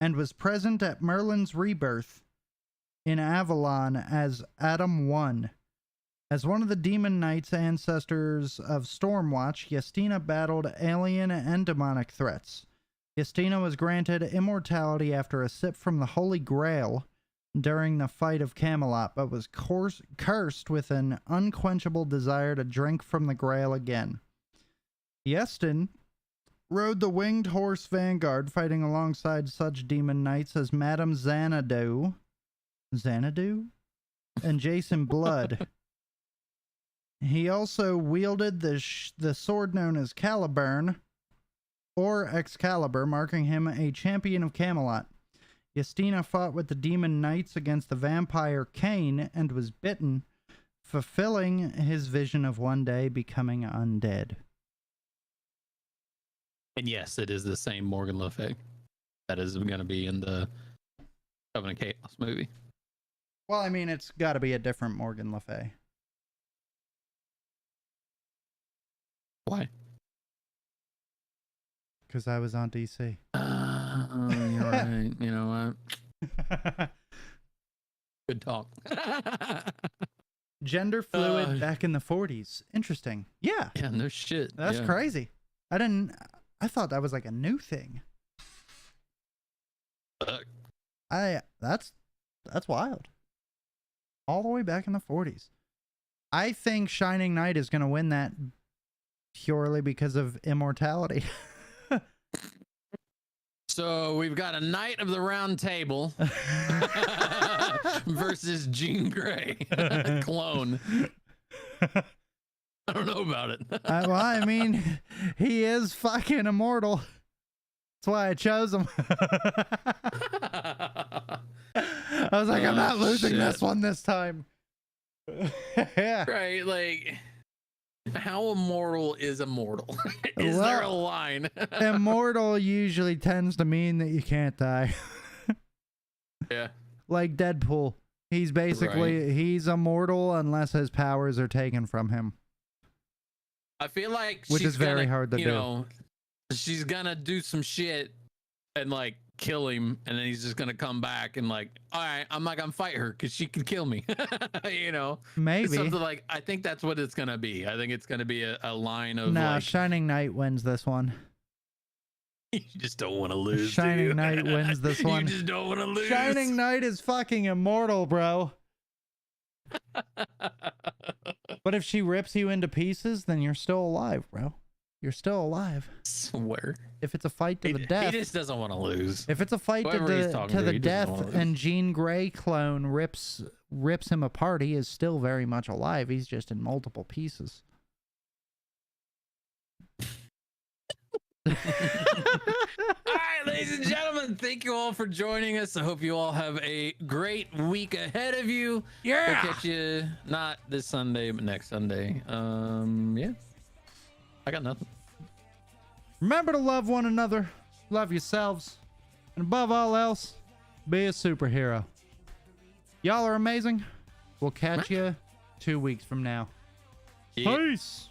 and was present at Merlin's rebirth in Avalon as Adam 1. As one of the Demon Knight's ancestors of Stormwatch, Yestina battled alien and demonic threats. Yestina was granted immortality after a sip from the Holy Grail during the fight of Camelot, but was cursed with an unquenchable desire to drink from the Grail again. Yestin rode the winged horse Vanguard, fighting alongside such demon knights as Madame Xanadu, and Jason Blood. He also wielded the sword known as Caliburn, or Excalibur, marking him a champion of Camelot. Yestina fought with the demon knights against the vampire Cain and was bitten, fulfilling his vision of one day becoming undead. And yes, it is the same Morgan Le Fay that is going to be in the Covenant Chaos movie. Well, I mean, it's got to be a different Morgan Le Fay. Why? Because I was on DC. You're right. You know what? Good talk. Gender fluid back in the 40s. Interesting. Yeah. Yeah, no shit. That's crazy. I thought that was like a new thing. That's wild. All the way back in the 40s. I think Shining Knight is going to win that purely because of immortality. So we've got a Knight of the Round Table versus Jean Grey clone. I don't know about it. Well, I mean, he is fucking immortal. That's why I chose him. I was like, I'm not losing this one this time. Yeah. Right, like, how immortal is immortal? Is there a line? Immortal usually tends to mean that you can't die. Yeah. Like Deadpool. He's basically, he's immortal unless his powers are taken from him. I feel like Which is very hard to do. Know, she's gonna do some shit and like kill him, and then he's just gonna come back and like, all right, I'm not gonna fight her because she can kill me. You know, maybe something like, I think that's what it's gonna be. I think it's gonna be a line of no. like, Shining Knight wins this one. You just don't want to lose. Shining Knight wins this one. You just don't want to lose. Shining Knight is fucking immortal, bro. But if she rips you into pieces, then you're still alive, bro. You're still alive. Swear. If it's a fight to the death, He just doesn't want to lose. if it's a fight Whoever he's to talking the to, he doesn't death wanna lose. and Jean Grey clone rips him apart, he is still very much alive. He's just in multiple pieces. All right, ladies and gentlemen, thank you all for joining us. I hope you all have a great week ahead of you. Yeah. We'll catch you not this Sunday, but next Sunday. Yeah. I got nothing. Remember to love one another, love yourselves, and above all else, be a superhero. Y'all are amazing. We'll catch you 2 weeks from now. Yeah. Peace.